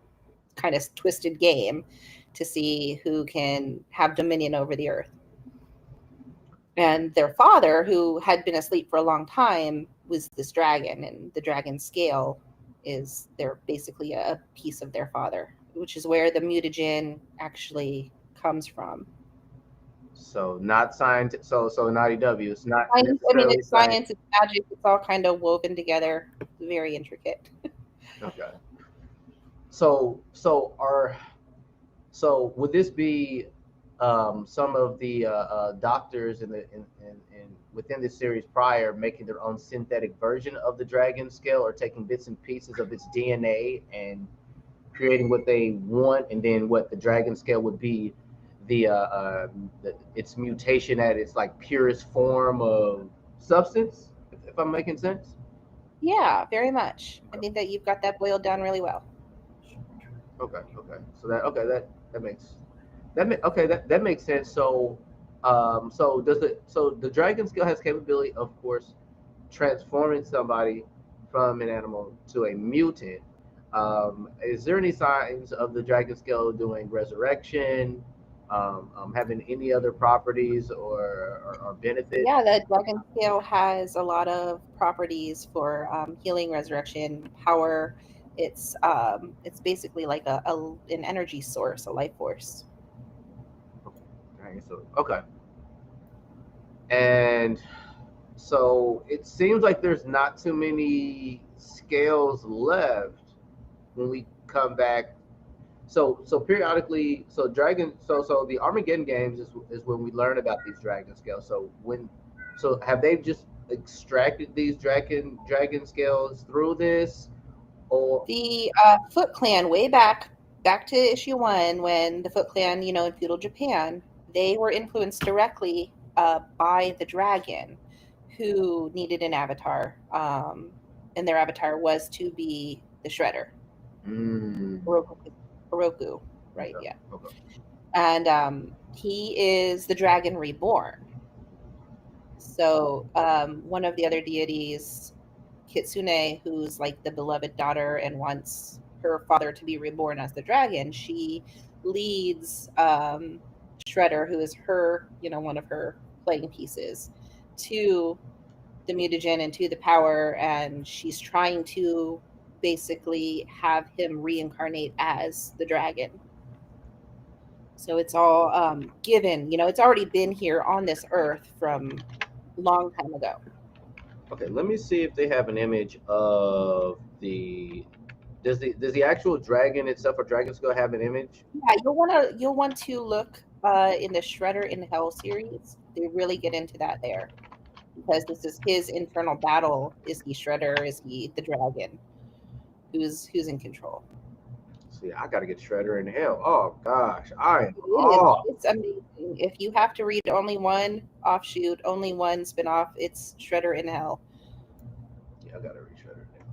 kind of twisted game to see who can have dominion over the earth. And their father, who had been asleep for a long time, was this dragon, and the dragon scale they're basically a piece of their father, which is where the mutagen actually comes from. So not science. So not EW. It's not. I mean, it's science, it's magic. It's all kind of woven together. It's very intricate. Okay. So would this be some of the doctors in within this series prior making their own synthetic version of the dragon scale, or taking bits and pieces of its DNA and creating what they want, and then what the dragon scale would be its mutation at its like purest form of substance, if I'm making sense? Yeah, very much. I think that you've got that boiled down really well. Okay. So that makes sense. So the dragon scale has capability, of course, transforming somebody from an animal to a mutant. Is there any signs of the dragon scale doing resurrection, having any other properties or benefits? Yeah, the dragon scale has a lot of properties for healing, resurrection, power. It's basically like an energy source, a life force. Okay. And so it seems like there's not too many scales left when we come back. So periodically, so the Armageddon games is when we learn about these dragon scales. So have they just extracted these dragon scales through this, or the Foot Clan way back to issue 1, when the Foot Clan, in feudal Japan, they were influenced directly by the dragon, who needed an avatar, and their avatar was to be the Shredder. Oroku, right? Yeah. Okay. And he is the dragon reborn. So one of the other deities, Kitsune, who's like the beloved daughter and wants her father to be reborn as the dragon, she leads Shredder, who is her, one of her playing pieces, to the mutagen and to the power, and she's trying to basically have him reincarnate as the dragon. So it's all given, it's already been here on this earth from a long time ago. Okay, let me see if they have an image of the does the actual dragon itself or dragon skull have an image? Yeah, you'll want to look in the Shredder in Hell series. They really get into that there because this is his internal battle. Is he Shredder? Is he the dragon? Who's in control? See, I gotta get Shredder in hell. Oh gosh, I am. It is. It's amazing. If you have to read only one offshoot, only one spinoff, it's Shredder in Hell. Yeah, I gotta read Shredder in hell.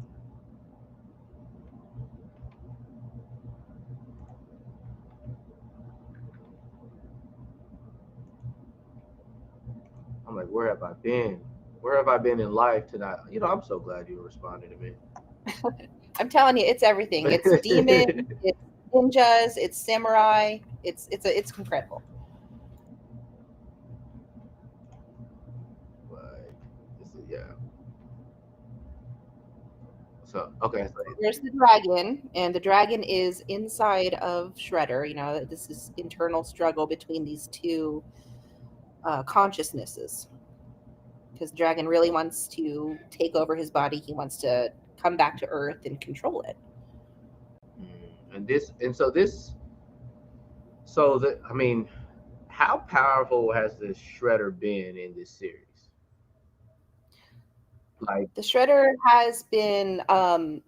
I'm like, where have I been? Where have I been in life tonight? You know, I'm so glad you responded to me. I'm telling you, it's everything. It's demons, it's ninjas, it's samurai. It's incredible. Like, yeah. So okay, so There's the dragon, and the dragon is inside of Shredder. You know, this is internal struggle between these two consciousnesses. Because the dragon really wants to take over his body. He wants to come back to Earth and control it. I mean, how powerful has the Shredder been in this series? Like, The Shredder has been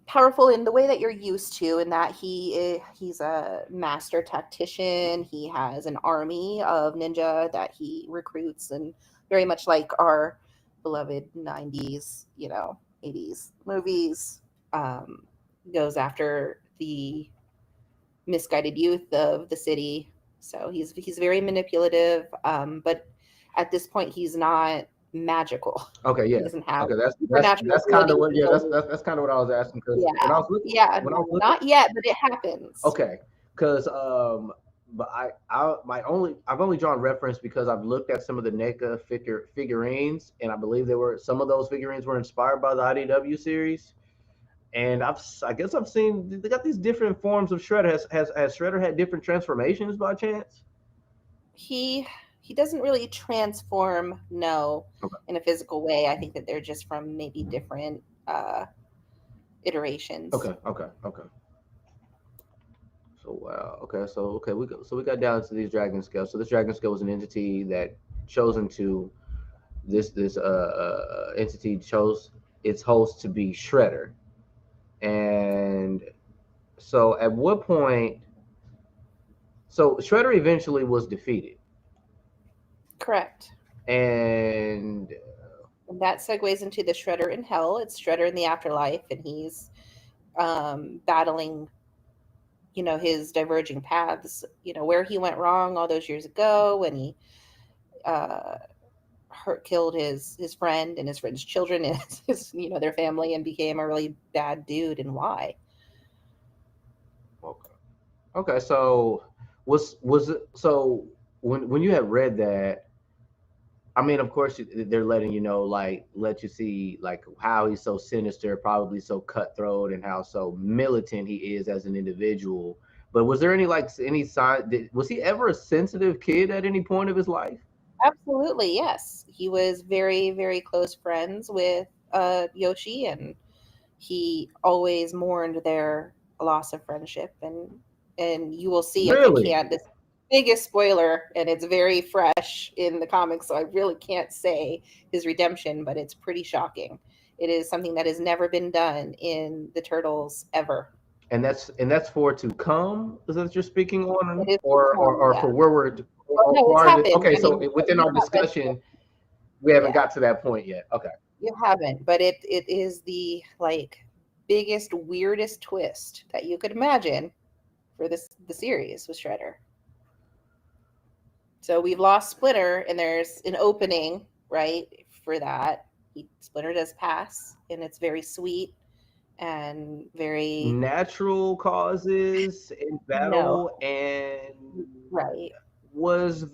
powerful in the way that you're used to, in that he's a master tactician. He has an army of ninja that he recruits, and very much like our beloved 90s, 80s movies, goes after the misguided youth of the city. So he's very manipulative, but at this point he's not magical. okay, yeah, He doesn't have okay, that's supernatural kind of abilities. what, yeah, that's kind of what I was asking because Yeah, when I was looking, no, not yet, but it happens. okay, because but I've only drawn reference because I've looked at some of the NECA figurines, and I believe some of those figurines were inspired by the IDW series. And I guess I've seen they got these different forms of Shredder. Has Shredder had different transformations by chance? He doesn't really transform, no, in a physical way. I think that they're just from maybe different iterations. Okay. So wow. Okay. So we got down to these dragon scales. So this dragon scale was an entity that chosen to this entity chose its host to be Shredder. And so at what point? So Shredder eventually was defeated. Correct. And that segues into the Shredder in Hell. It's Shredder in the afterlife, and he's battling, his diverging paths. Where he went wrong all those years ago when he killed his friend and his friend's children and his their family, and became a really bad dude, and why. Okay, so was it so when you had read that? I mean, of course, they're letting you know, like, let you see, like, how he's so sinister, probably so cutthroat, and how so militant he is as an individual. But was there any sign? Was he ever a sensitive kid at any point of his life? Absolutely, yes. He was very, very close friends with Yoshi, and he always mourned their loss of friendship. And you will see, Really? if I can't, this biggest spoiler, and it's very fresh in the comics, so I really can't say his redemption, but it's pretty shocking. It is something that has never been done in the Turtles ever. And that's for to come. Is that what you're speaking on, It is or yeah. for where we're? No, it's happened. Okay, I so mean, within our discussion, we haven't got to that point yet. Okay. You haven't, but it is the biggest, weirdest twist that you could imagine for the series with Shredder. So we've lost Splinter, and there's an opening, right, for that. Splinter does pass, and it's very sweet and very natural causes in battle, and right was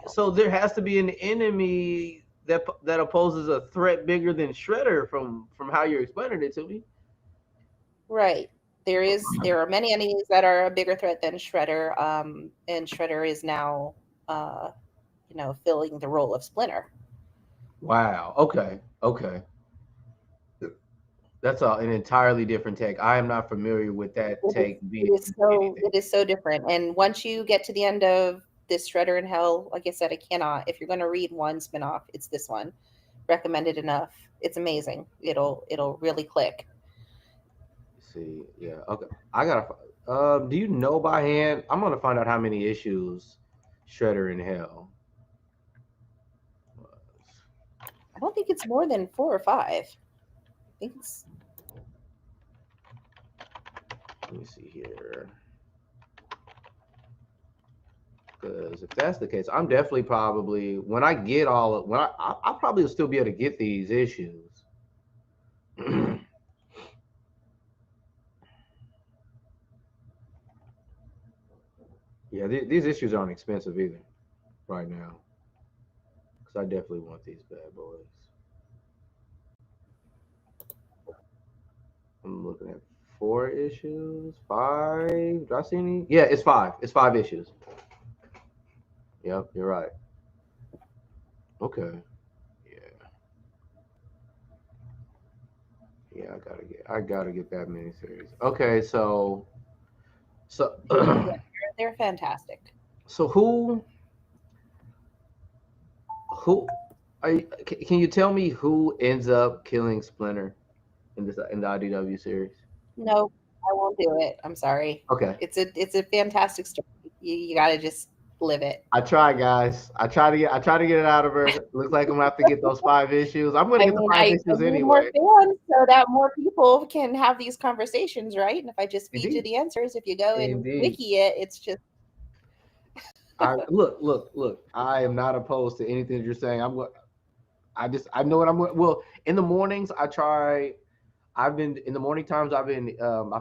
so there has to be an enemy that opposes a threat bigger than Shredder from how you're explaining it to me. Right. There are many enemies that are a bigger threat than Shredder, and Shredder is now filling the role of Splinter. Wow. Okay. That's an entirely different take. I am not familiar with that take being It is so different. And once you get to the end of this Shredder in Hell, like I said, I cannot. If you're going to read one spinoff, it's this one. Recommended enough. It's amazing. It'll really click. See, yeah, okay. I gotta. Do you know by hand? I'm gonna find out how many issues Shredder in Hell. I don't think it's more than 4 or 5. I think it's. Let me see here. Because if that's the case, I'm definitely probably when I get all of when I probably will still be able to get these issues. Yeah, these issues aren't expensive either right now. Because I definitely want these bad boys. I'm looking at 4 issues, 5. Do I see any? Yeah, it's 5. It's 5 issues. Yep, you're right. Okay. Yeah, I gotta get that miniseries. Okay, so Yeah, they're fantastic. so who can you tell me who ends up killing Splinter in the IDW series? No, I won't do it. I'm sorry. Okay. It's a fantastic story. You got to just live it. I try, guys. I try to get it out of her. Looks like I'm gonna have to get those 5 issues. I'm gonna get the 5 issues I need anyway. more fans so that more people can have these conversations, right? And if I just feed you the answers, if you go and wiki it, it's just. Look. I am not opposed to anything that you're saying. I know what I'm. Well, in the mornings, I try. I've been in the morning times. I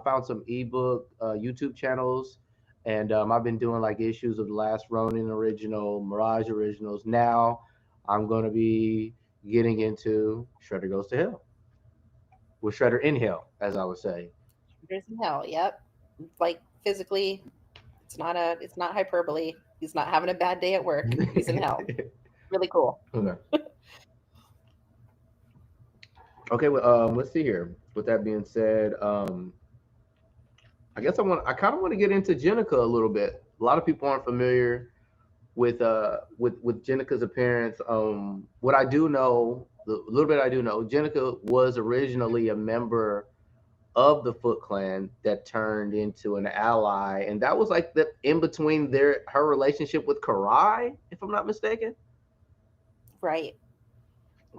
found some ebook YouTube channels, and I've been doing like issues of the Last Ronin original, Mirage originals. Now, I'm gonna be getting into Shredder Goes to Hell, with Shredder in Hell, as I would say. There's in hell. Yep. Like physically, it's not hyperbole. He's not having a bad day at work. He's in hell. Really cool. Okay. Okay. Well, let's see here. With that being said, I guess I kind of want to get into Jenica a little bit. A lot of people aren't familiar with Jenica's appearance. What I do know, the little bit I do know, Jenica was originally a member of the Foot Clan that turned into an ally, and that was like the in between her relationship with Karai, if I'm not mistaken. Right.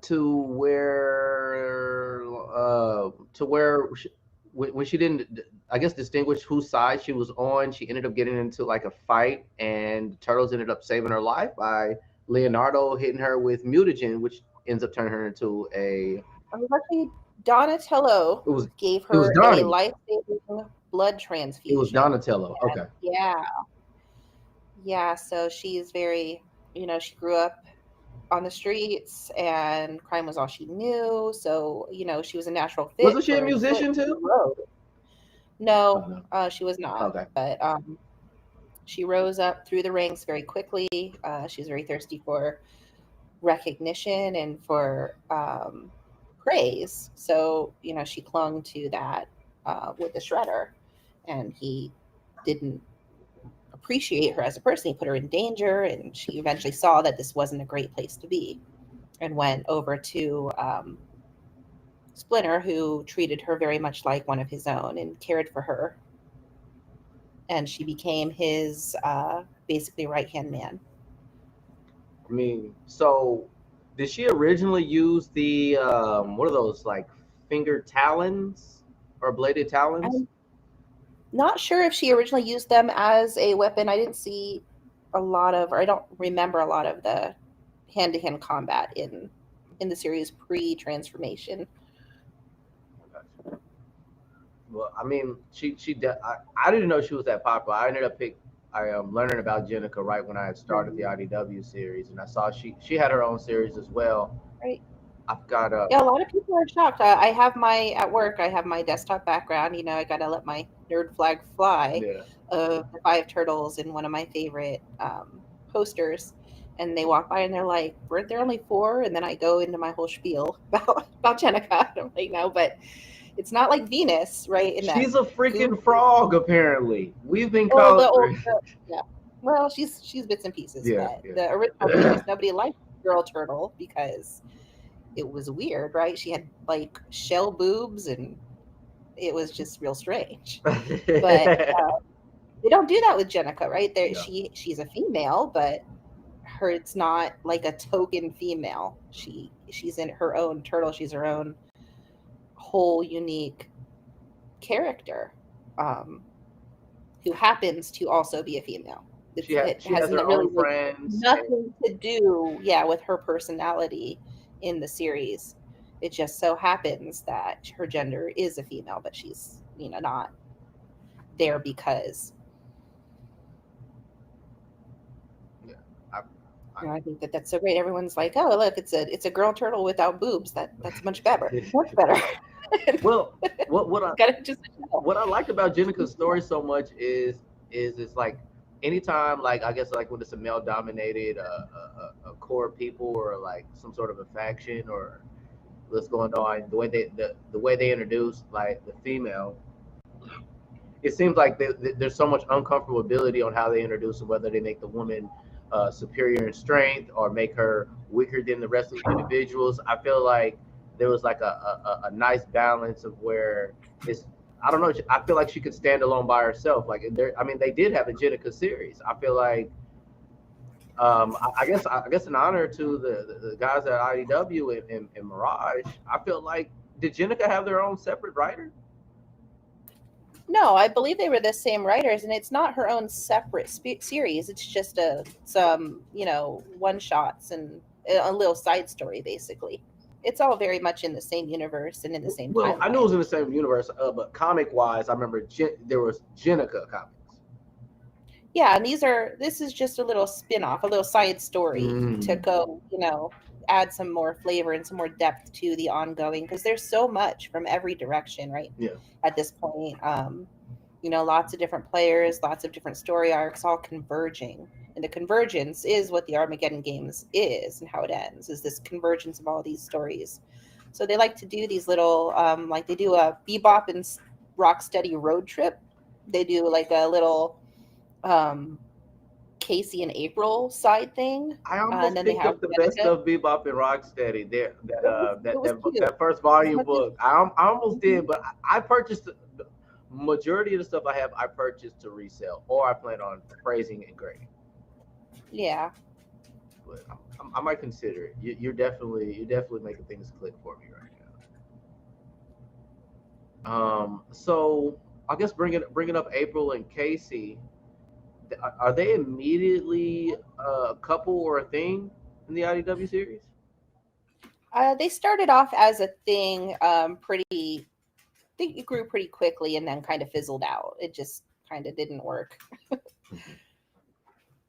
To where when she didn't, I guess, distinguish whose side she was on, she ended up getting into like a fight, and the Turtles ended up saving her life by Leonardo hitting her with mutagen, which ends up turning her into a. Actually, Donatello gave her a life-saving blood transfusion. It was Donatello. Okay. Yeah. So she's very, she grew up on the streets and crime was all she knew. So, she was a natural fit. Wasn't she a musician too? No, she was not. Okay. But she rose up through the ranks very quickly. She's very thirsty for recognition and for praise. So, she clung to that with the Shredder, and he didn't appreciate her as a person. He put her in danger, and she eventually saw that this wasn't a great place to be and went over to Splinter, who treated her very much like one of his own and cared for her. And she became his basically right-hand man. I mean, so did she originally use the what are those, like finger talons or bladed talons? I'm not sure if she originally used them as a weapon. I didn't see a lot of, or I don't remember a lot of the hand-to-hand combat in the series pre-transformation. Well, I mean, I didn't know she was that popular. I ended up learning about Jenica right when I had started the IDW series, and I saw she had her own series as well. Right. I've got yeah, a lot of people are shocked. I have at work, I have my desktop background. I got to let my nerd flag fly of the 5 turtles and one of my favorite posters. And they walk by and they're like, weren't there only 4? And then I go into my whole spiel about Jenica. I'm like, no, but It's not like Venus, right? In that She's a freaking goop. frog, apparently. We've been Well, the calling old her. girl, yeah. Well, she's bits and pieces, Yeah, but yeah. the original Venus, nobody liked Girl Turtle because it was weird, right? She had like shell boobs, and it was just real strange. But they don't do that with Jenica, right? There, Yeah. she's a female, but it's not like a token female. She's in her own turtle. She's her own whole unique character, who happens to also be a female. She has has her really own friends. nothing to do, with her personality in the series. It just so happens that her gender is a female, but she's not there because. I think that's so great. Everyone's like, "Oh, look, it's a girl turtle without boobs. That's much better. Much better." Well, what I like about Jenica's story so much is it's like anytime, like I guess like when it's a male dominated a core of people, or like some sort of a faction or what's going on, the way they introduce like the female, it seems like there's so much uncomfortability on how they introduce them, whether they make the woman superior in strength or make her weaker than the rest of the individuals. I feel like there was like a nice balance of where it's, I don't know, I feel like she could stand alone by herself. Like they did have a Jenica series. I feel like I guess in honor to the guys at IDW and Mirage, I feel like, did Jenica have their own separate writer? No, I believe they were the same writers, and it's not her own separate series. It's just some one shots and a little side story, basically. It's all very much in the same universe and in the same Well, timeline. I knew it was in the same universe, but comic wise, I remember there was Jenica comics. Yeah, and this is just a little spin-off, a little side story to go, add some more flavor and some more depth to the ongoing, because there's so much from every direction, right? Yeah. At this point, lots of different players, lots of different story arcs, all converging. And the convergence is what the Armageddon games is, and how it ends, is this convergence of all these stories. So they like to do these little, like they do a Bebop and Rocksteady road trip. They do like a little Casey and April side thing. I almost and then they picked have up the best of Bebop and Rocksteady. That first volume book. I almost did, but I purchased the majority of the stuff I have. I purchased to resell, or I plan on praising and grading. Yeah. But I might consider it. You're definitely making things click for me right now. So I guess bringing up April and Casey. Are they immediately a couple or a thing in the IDW series? They started off as a thing, I think it grew pretty quickly and then kind of fizzled out. It just kind of didn't work.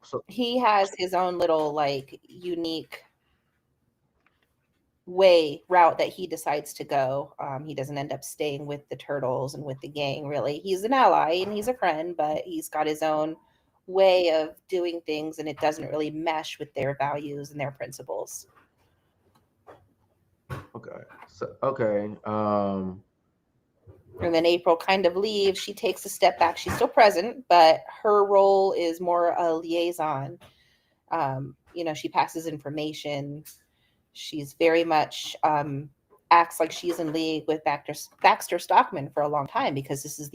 So he has his own little like unique route that he decides to go. He doesn't end up staying with the Turtles and with the gang, really. He's an ally and he's a friend, but he's got his own way of doing things, and it doesn't really mesh with their values and their principles. Okay. And then April kind of leaves. She takes a step back. She's still present, but her role is more a liaison. She passes information. She's very much acts like she's in league with Baxter Stockman for a long time, because this is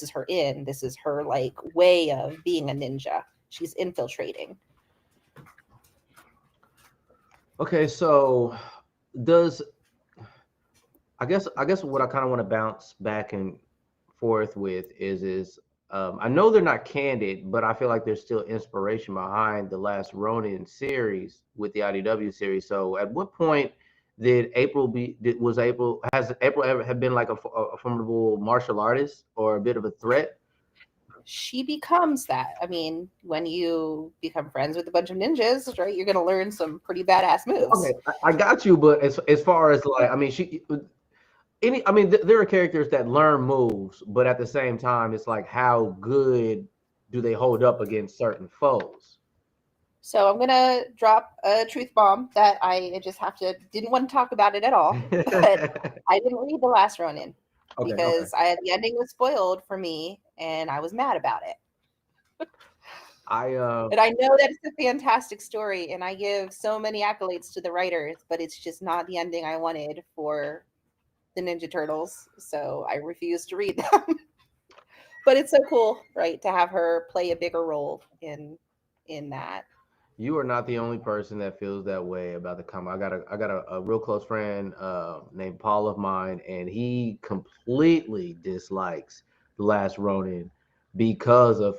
her this is her like way of being a ninja. She's infiltrating. Okay, so I guess what I kind of want to bounce back and forth with is I know they're not candid, but I feel like there's still inspiration behind the last Ronin series with the IDW series. So at what point did has April ever have been like a formidable martial artist or a bit of a threat? She becomes that. I mean, when you become friends with a bunch of ninjas, right, you're going to learn some pretty badass moves. Okay, I got you, but as far as like, I mean, there are characters that learn moves, but at the same time, it's like, how good do they hold up against certain foes? So I'm going to drop a truth bomb that I just didn't want to talk about it at all, but I didn't read The Last Ronin. Okay, okay. because the ending was spoiled for me, and I was mad about it. And I know that it's a fantastic story, and I give so many accolades to the writers, but it's just not the ending I wanted for the Ninja Turtles, so I refuse to read them. But it's so cool, right, to have her play a bigger role in that. You are not the only person that feels that way about the comic. I got a real close friend named Paul of mine, and he completely dislikes the Last Ronin because of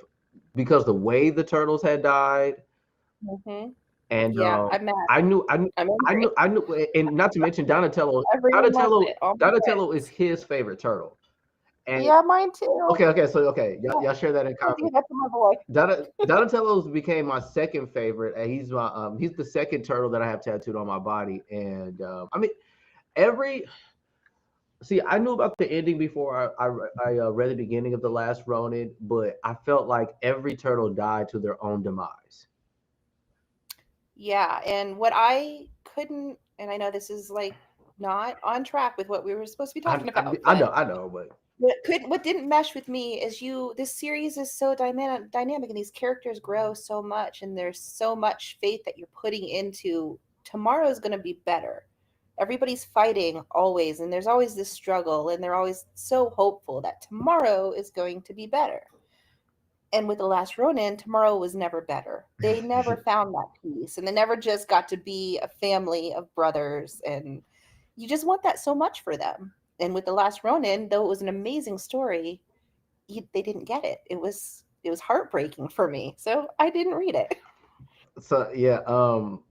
because the way the turtles had died, Mm-hmm. and Yeah, I'm mad. I'm angry. I knew, and not to mention Donatello. Everyone loves Donatello it. All my Donatello is friends. his favorite turtle. And Yeah, mine too. y'all share that in Don't common. do that to my boy. Donatello's became my second favorite, and he's the second turtle that I have tattooed on my body. And I mean, every see, I knew about the ending before I read the beginning of the Last Ronin, but I felt like every turtle died to their own demise. Yeah, and what I couldn't, and I know this is like not on track with what we were supposed to be talking about, but I know, but what didn't mesh with me is this series is so dynamic and these characters grow so much and there's so much faith that you're putting into tomorrow's going to be better. Everybody's fighting always, and there's always this struggle, and they're always so hopeful that tomorrow is going to be better. And with the Last Ronin, tomorrow was never better. They never found that peace, and they never just got to be a family of brothers, and you just want that so much for them. And with the Last Ronin, though it was an amazing story, they didn't get it. It was heartbreaking for me, so I didn't read it. so yeah,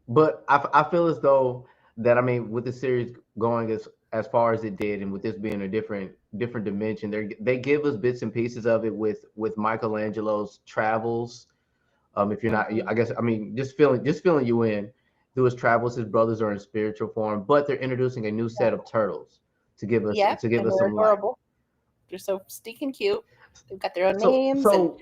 but I feel as though that I mean, with the series going as far as it did, and with this being a different dimension, they give us bits and pieces of it with Michelangelo's travels. If you're not, I guess I mean just filling you in through his travels. His brothers are in spiritual form, but they're introducing a new set of turtles to give us Yep, to give and us they're some light. adorable. They're so stinking cute. They've got their own So names, and so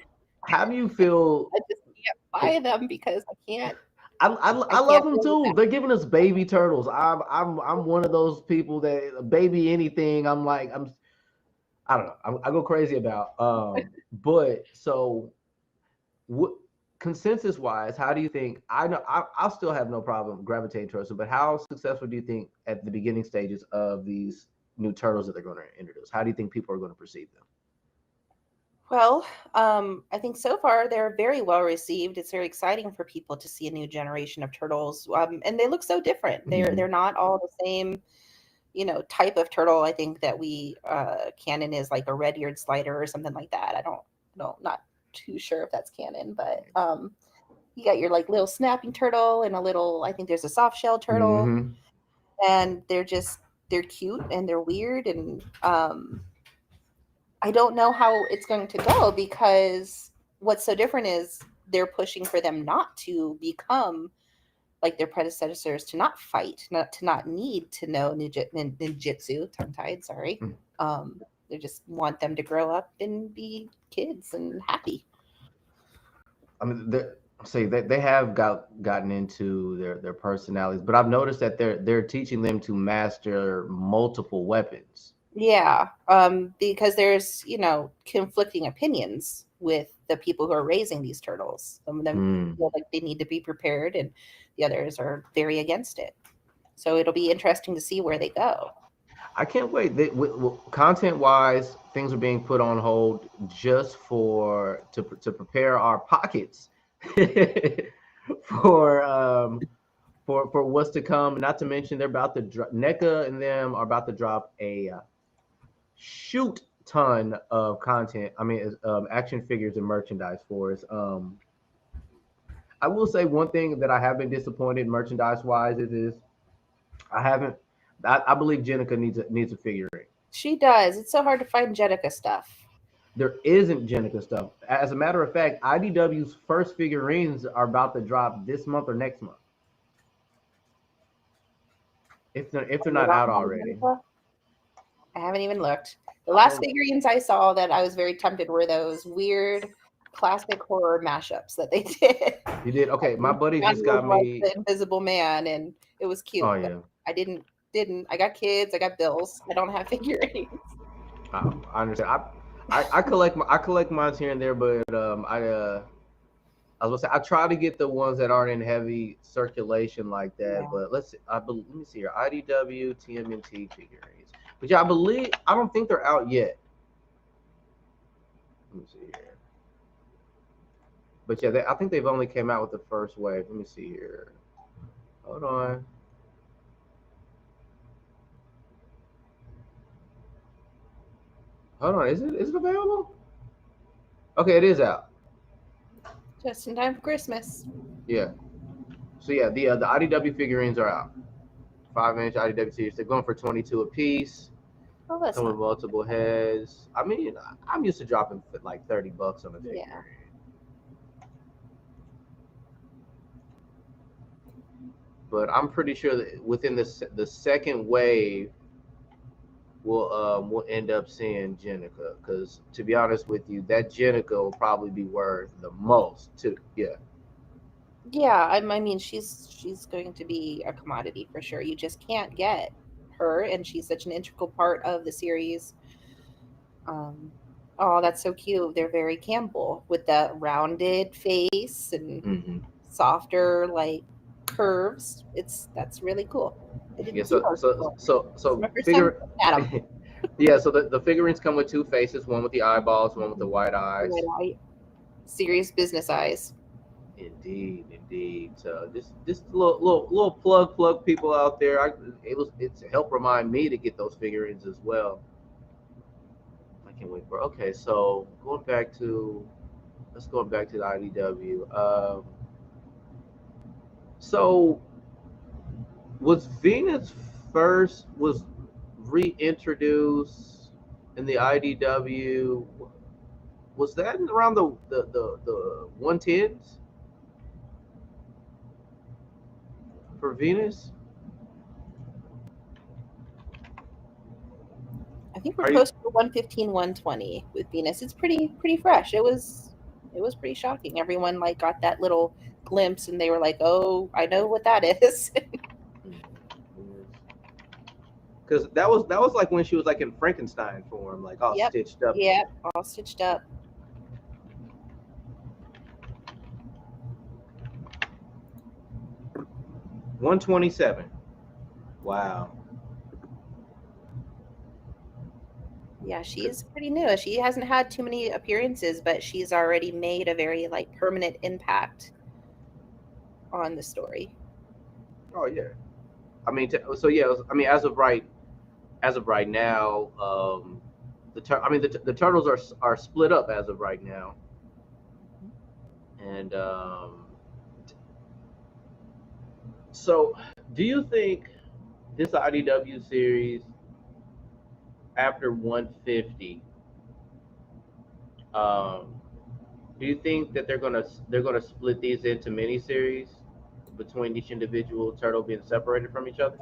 how do you feel? I just can't buy them because I can't. I I love can't them deal with too. that. They're giving us baby turtles. I'm one of those people that baby anything. I'm like I don't know. I go crazy about. But so what consensus wise, how do you think? I know I'll still have no problem gravitating towards them, but how successful do you think at the beginning stages of these new turtles that they're going to introduce? How do you think people are going to perceive them? Well, I think so far they're very well received. It's very exciting for people to see a new generation of turtles, and they look so different. They're not all the same, type of turtle. I think that canon is like a red-eared slider or something like that. I don't know, not too sure if that's canon, but you got your like little snapping turtle and a little. I think there's a soft shell turtle, Mm-hmm. and they're cute and they're weird, and I don't know how it's going to go because what's so different is they're pushing for them not to become like their predecessors, to not fight, not need to know ninjutsu, tongue-tied, sorry. They just want them to grow up and be kids and happy. I mean, they have gotten into their personalities, but I've noticed that they're teaching them to master multiple weapons. Yeah, because there's, conflicting opinions with the people who are raising these turtles. Some of them feel like they need to be prepared, and the others are very against it. So it'll be interesting to see where they go. I can't wait. Content wise, things are being put on hold just to prepare our pockets for for what's to come. Not to mention they're about to NECA and them are about to drop a shoot ton of content. I mean, action figures and merchandise for us. I will say one thing that I have been disappointed merchandise wise is I haven't. I believe Jenica needs a figurine. She does. It's so hard to find Jenica stuff. There isn't Jenica stuff. As a matter of fact, IDW's first figurines are about to drop this month or next month. If they're not out already. I haven't even looked. The last figurines I saw that I was very tempted were those weird classic horror mashups that they did. You did? Okay, my buddy just got me the Invisible Man, and it was cute. Oh yeah. I didn't. I got kids. I got bills. I don't have figurines. I understand. I collect mines here and there, but I was gonna say I try to get the ones that aren't in heavy circulation like that. Yeah. But let me see here. IDW, TMNT figurines. But yeah, I don't think they're out yet. Let me see here. But yeah, I think they've only came out with the first wave. Let me see here. Hold on. Hold on. Is it available? Okay, it is out. Just in time for Christmas. Yeah. So yeah, the IDW figurines are out. 5-inch IDW series. They're going for 22 a piece. Oh, that's Come with not multiple heads. I mean, I'm used to dropping like $30 on a figurine. Yeah. But I'm pretty sure that within the second wave, we'll end up seeing Jenica. Because to be honest with you, that Jenica will probably be worth the most too. Yeah. Yeah, I mean, she's going to be a commodity for sure. You just can't get her, and she's such an integral part of the series. Oh, that's so cute. They're very Campbell with the rounded face and softer like curves. That's really cool. I didn't Yeah. see those before. It's my first time looking at 'em. Yeah. So the figurines come with two faces, one with the eyeballs, one with the white eyes. Right. Serious business eyes. Indeed. So just little plug people out there. It's to help remind me to get those figurines as well. I can't wait for. Okay, so let's go back to the IDW. So was Venus was reintroduced in the IDW? Was that around the 110s for Venus? I think we're close to 115, 120 with Venus. It's pretty fresh. It was pretty shocking. Everyone like got that little glimpse and they were like, "Oh, I know what that is." Because that was like when she was like in Frankenstein form, like all stitched up. Yep, all stitched up. $127. Wow. Yeah, she's pretty new. She hasn't had too many appearances, but she's already made a very like permanent impact on the story. Oh yeah. I mean, so yeah. I mean, as of right now, the turtles are split up as of right now, and so do you think this IDW series after 150? Do you think that they're gonna split these into miniseries between each individual turtle being separated from each other?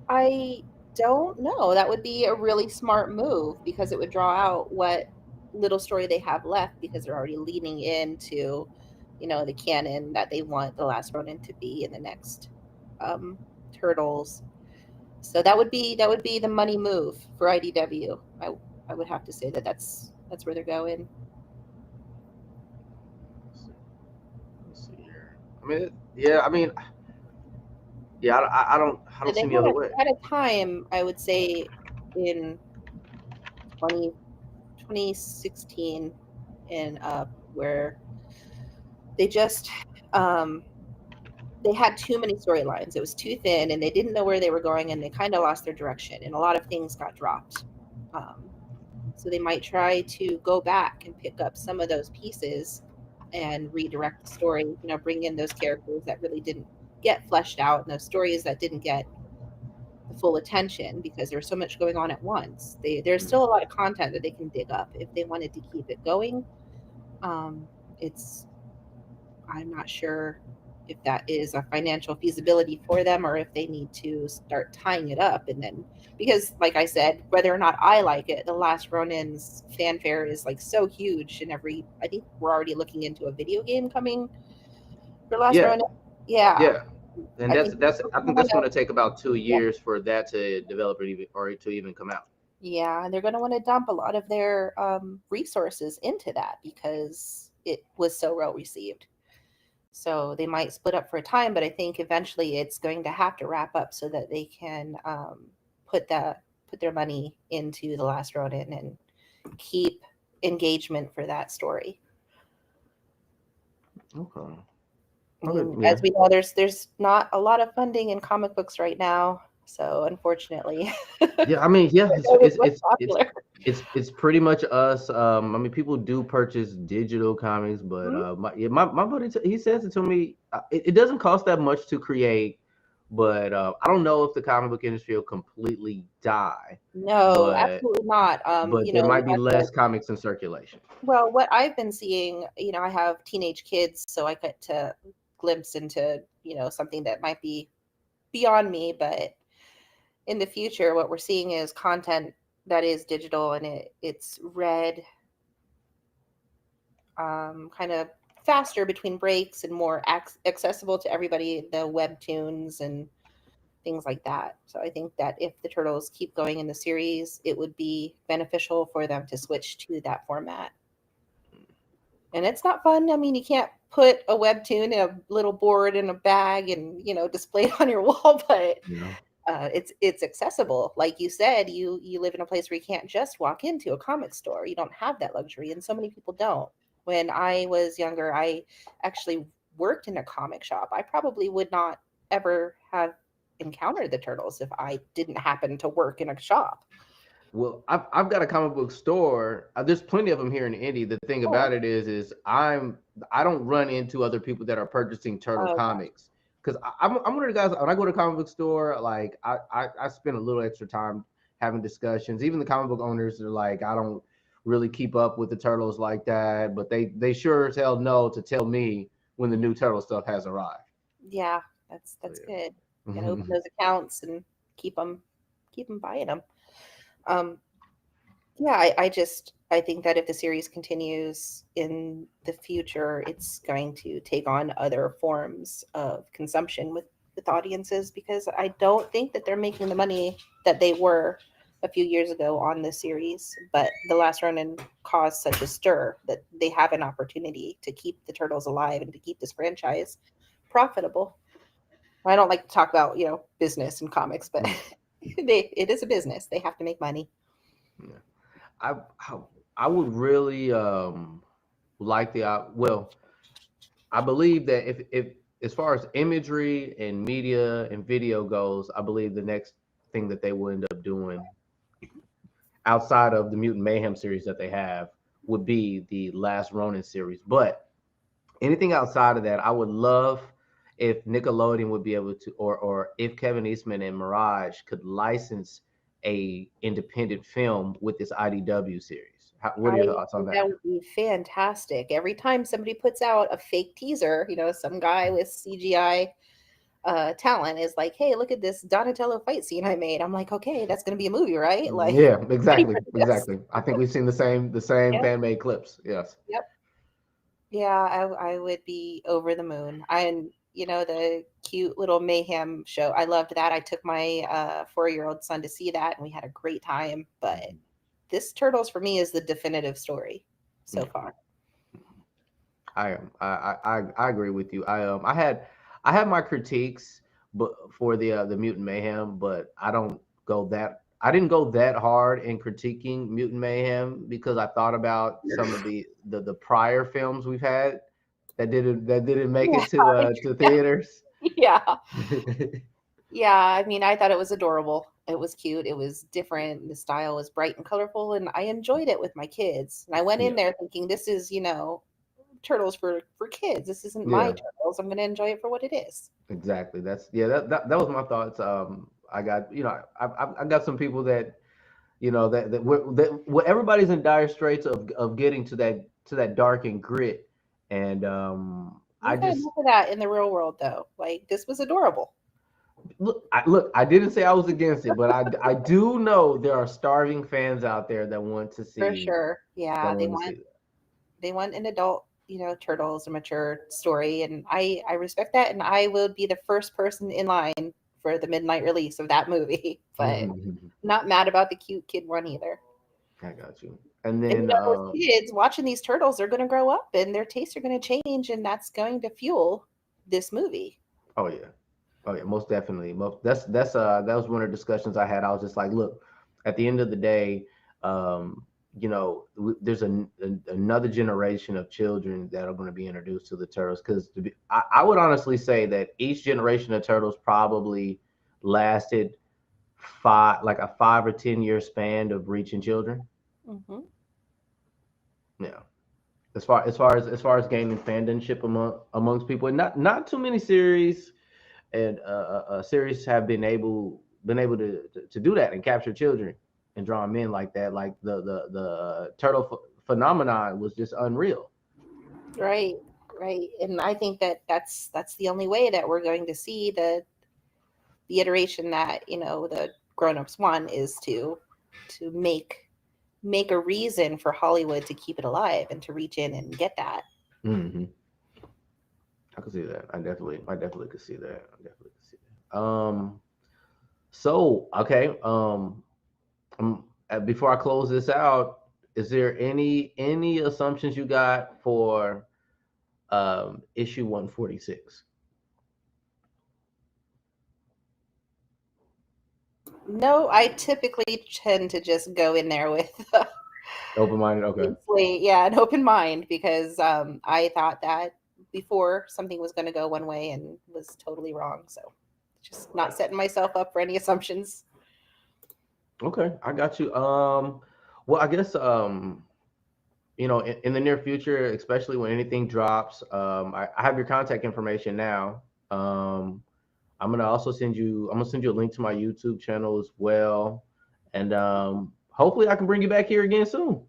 I don't know. That would be a really smart move because it would draw out what little story they have left because they're already leaning into, the canon that they want the Last Ronin to be in the next Turtles. So that would be the money move for IDW. I would have to say that's where they're going. Let's see here. I don't see any other way. At a time, I would say in 2016 and up, where they just they had too many storylines. It was too thin, and they didn't know where they were going, and they kind of lost their direction, and a lot of things got dropped. So they might try to go back and pick up some of those pieces and redirect the story. Bring in those characters that really didn't get fleshed out, and those stories that didn't get the full attention because there's so much going on at once. There's still a lot of content that they can dig up if they wanted to keep it going. I'm not sure if that is a financial feasibility for them or if they need to start tying it up. And then, because like I said, whether or not I like it, the Last Ronin's fanfare is like so huge, and I think we're already looking into a video game coming for Last Ronin. Yeah. And I think that's going to take about 2 years for that to develop or to even come out. Yeah, and they're going to want to dump a lot of their resources into that because it was so well received. So they might split up for a time, but I think eventually it's going to have to wrap up so that they can put their money into The Last Ronin and keep engagement for that story. Okay. I mean, Yeah. as we know, there's not a lot of funding in comic books right now, so unfortunately, Yeah, I mean, yeah, what's popular. it's pretty much us. I mean, people do purchase digital comics, but my buddy he says it to me. It doesn't cost that much to create, but I don't know if the comic book industry will completely die. No, But absolutely not. but there might be less comics in circulation. Well, what I've been seeing, I have teenage kids, so I get to glimpse into, something that might be beyond me, but in the future, what we're seeing is content that is digital and it's read kind of faster between breaks and more accessible to everybody, the webtoons and things like that. So I think that if the Turtles keep going in the series, it would be beneficial for them to switch to that format. And it's not fun. I mean, you can't put a webtoon in a little board in a bag and display it on your wall, but it's accessible. Like you said, you live in a place where you can't just walk into a comic store. You don't have that luxury, and so many people don't. When I was younger, I actually worked in a comic shop. I probably would not ever have encountered the Turtles if I didn't happen to work in a shop. Well, I've got a comic book store. There's plenty of them here in Indy. The thing about it is I don't run into other people that are purchasing Turtle comics because I'm one of the guys. When I go to a comic book store, like I spend a little extra time having discussions. Even the comic book owners are like, I don't really keep up with the Turtles like that, but they sure as hell know to tell me when the new Turtle stuff has arrived. Yeah, that's good. You gotta open those accounts and keep them buying them. Yeah, I think that if the series continues in the future, it's going to take on other forms of consumption with audiences because I don't think that they're making the money that they were a few years ago on the series. But The Last Ronin caused such a stir that they have an opportunity to keep the Turtles alive and to keep this franchise profitable. I don't like to talk about, business and comics, but it is a business. They have to make money. I I would really like well, I believe that if as far as imagery and media and video goes, I believe the next thing that they will end up doing outside of the Mutant Mayhem series that they have would be the Last Ronin series. But anything outside of that, I would love if Nickelodeon would be able to, or if Kevin Eastman and Mirage could license a independent film with this IDW series. What are your thoughts on that? That would be fantastic. Every time somebody puts out a fake teaser, some guy with CGI talent is like, hey, look at this Donatello fight scene I made. I'm like, okay, that's going to be a movie, right? Like, yeah, exactly. I think we've seen the same fan made clips. Yes. Yep. Yeah, I would be over the moon. And the cute little Mayhem show, I loved that. I took my 4-year-old son to see that, and we had a great time. But this Turtles for me is the definitive story so far. I agree with you. I had my critiques, but for the Mutant Mayhem, but I didn't go that hard in critiquing Mutant Mayhem because I thought about some of the prior films we've had that didn't make it to theaters. Yeah. Yeah, I mean, I thought it was adorable. It was cute. It was different. The style was bright and colorful, and I enjoyed it with my kids. And I went in there thinking, this is, Turtles for kids. This isn't my Turtles. I'm going to enjoy it for what it is. Exactly. That was my thoughts. I got I got some people that that everybody's in dire straits of getting to that dark and grit, and I just look at that in the real world though. Like this was adorable. Look, I didn't say I was against it, but I do know there are starving fans out there that want to see. For sure. Yeah, they want an adult, Turtles, a mature story, and I respect that, and I will be the first person in line for the midnight release of that movie, but not mad about the cute kid one either. I got you. And And then those kids watching these turtles are going to grow up and their tastes are going to change, and that's going to fuel this movie. oh yeah, most definitely. That was one of the discussions I had. I was just like, look, at the end of the day, there's another generation of children that are going to be introduced to the turtles. Because I would honestly say that each generation of turtles probably lasted a 5 or 10 year span of reaching children. Mm-hmm. Yeah. As far as gaming fandomship amongst people, and not too many series and series have been able to do that and capture children and draw them in like that. Like the turtle phenomenon was just unreal. Right. And I think that's the only way that we're going to see the iteration that the grown-ups want, is to make a reason for Hollywood to keep it alive and to reach in and get that. Mm-hmm. I could see that. I definitely could see that. So okay. Before I close this out, is there any assumptions you got for issue 146? No, I typically tend to just go in there with Open-minded. Okay. yeah, an open mind, because I thought that before something was going to go one way and was totally wrong. So just not setting myself up for any assumptions. Okay, I got you. Well, I guess in the near future, especially when anything drops, I have your contact information now. I'm gonna send you a link to my YouTube channel as well, and hopefully I can bring you back here again soon.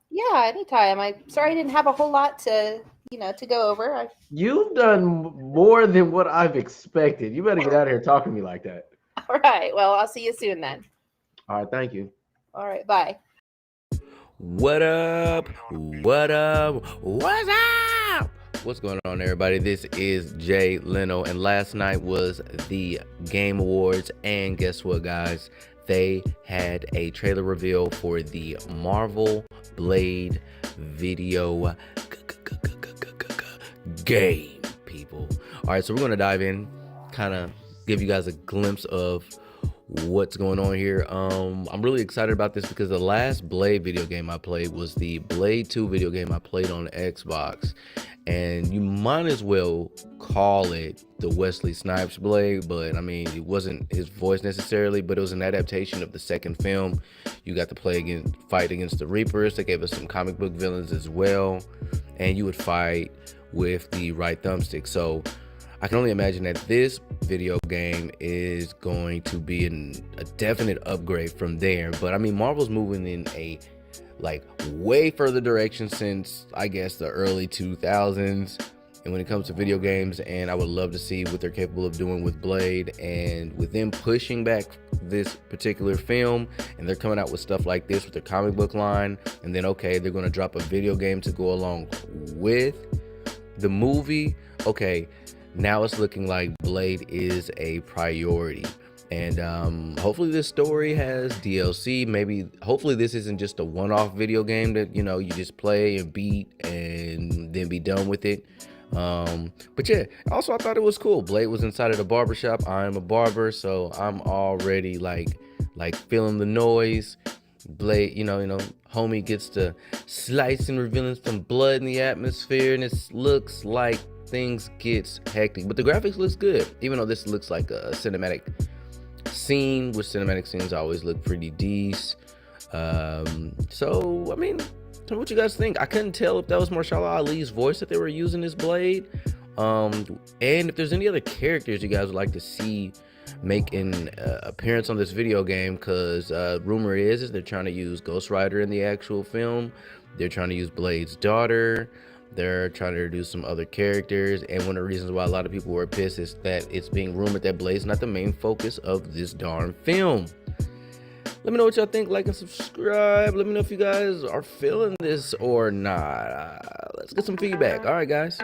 Yeah, anytime. I'm sorry I didn't have a whole lot to go over. You've done more than what I've expected. You better get out of here talking to me like that. All right. Well, I'll see you soon then. All right. Thank you. All right. Bye. What up? What's up? What's going on, everybody? This is Jay Leno, and last night was the Game Awards, and guess what, guys? They had a trailer reveal for the Marvel Blade video game, people. All right, so we're going to dive in, kind of give you guys a glimpse of what's going on here. I'm really excited about this because the last Blade video game I played was the Blade 2 video game I played on Xbox, and you might as well call it the Wesley Snipes Blade, but I mean, it wasn't his voice necessarily, but it was an adaptation of the second film. You got to fight against the Reapers. They gave us some comic book villains as well, and you would fight with the right thumbstick. So I can only imagine that this video game is going to be a definite upgrade from there. But I mean, Marvel's moving in a way further direction since, I guess, the early 2000s. And when it comes to video games, and I would love to see what they're capable of doing with Blade, and with them pushing back this particular film, and they're coming out with stuff like this with their comic book line, and then okay, they're going to drop a video game to go along with the movie. Okay, now it's looking like Blade is a priority. And hopefully this story has DLC. Hopefully this isn't just a one-off video game that you just play and beat and then be done with it. But yeah, also I thought it was cool. Blade was inside of the barbershop. I'm a barber, so I'm already like feeling the noise. Blade, homie gets to slice and revealing some blood in the atmosphere, and it looks like things gets hectic. But the graphics looks good, even though this looks like a cinematic scene, which cinematic scenes always look pretty decent. So I mean, tell me what you guys think. I couldn't tell if that was Mahershala Ali's voice that they were using as Blade, and if there's any other characters you guys would like to see make an appearance on this video game, because rumor is they're trying to use Ghost Rider in the actual film. They're trying to use Blade's daughter. They're trying to introduce some other characters, and one of the reasons why a lot of people were pissed is that it's being rumored that Blade's not the main focus of this darn film. Let me know what y'all think. Like and subscribe. Let me know if you guys are feeling this or not. Let's get some feedback. All right, guys.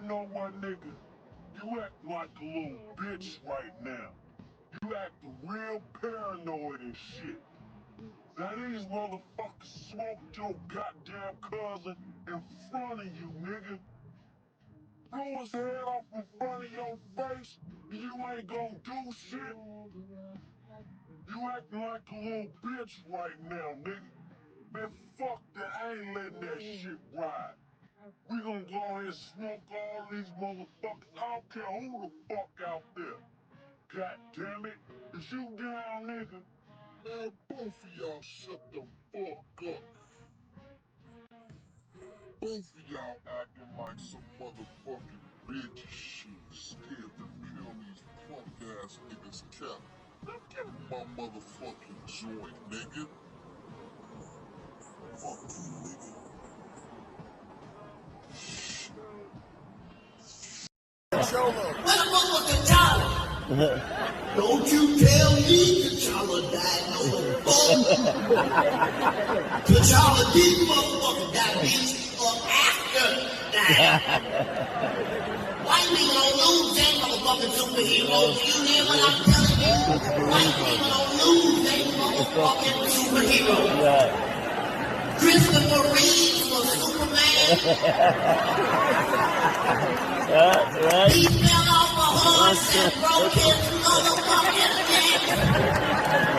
know what, nigga? You act like a little bitch right now. You act real paranoid and shit. Now these motherfuckers smoked your goddamn cousin in front of you, nigga. Blow his head off in front of your face, and you ain't gonna do shit. You acting like a little bitch right now, nigga. Man, fuck that. I ain't letting that shit ride. We gonna go ahead and smoke all these motherfuckers. I don't care who the fuck out there. God damn it. Is you down, nigga? Man, both of y'all shut the fuck up. Both of y'all acting like some motherfucking bitch shit. Scared to kill these punk ass niggas cap. Now give me my motherfucking joint, nigga. Fuck you, nigga. What the fuck was T'Challa? Don't you tell me T'Challa died no more. T'Challa didn't motherfucking die, bitch, or after dying. White people don't lose they motherfucking superheroes. You hear what I'm telling you? White people don't lose they motherfucking superheroes. Christopher Reeve was Superman. Right. He fell off a horse and broke his motherfucking neck.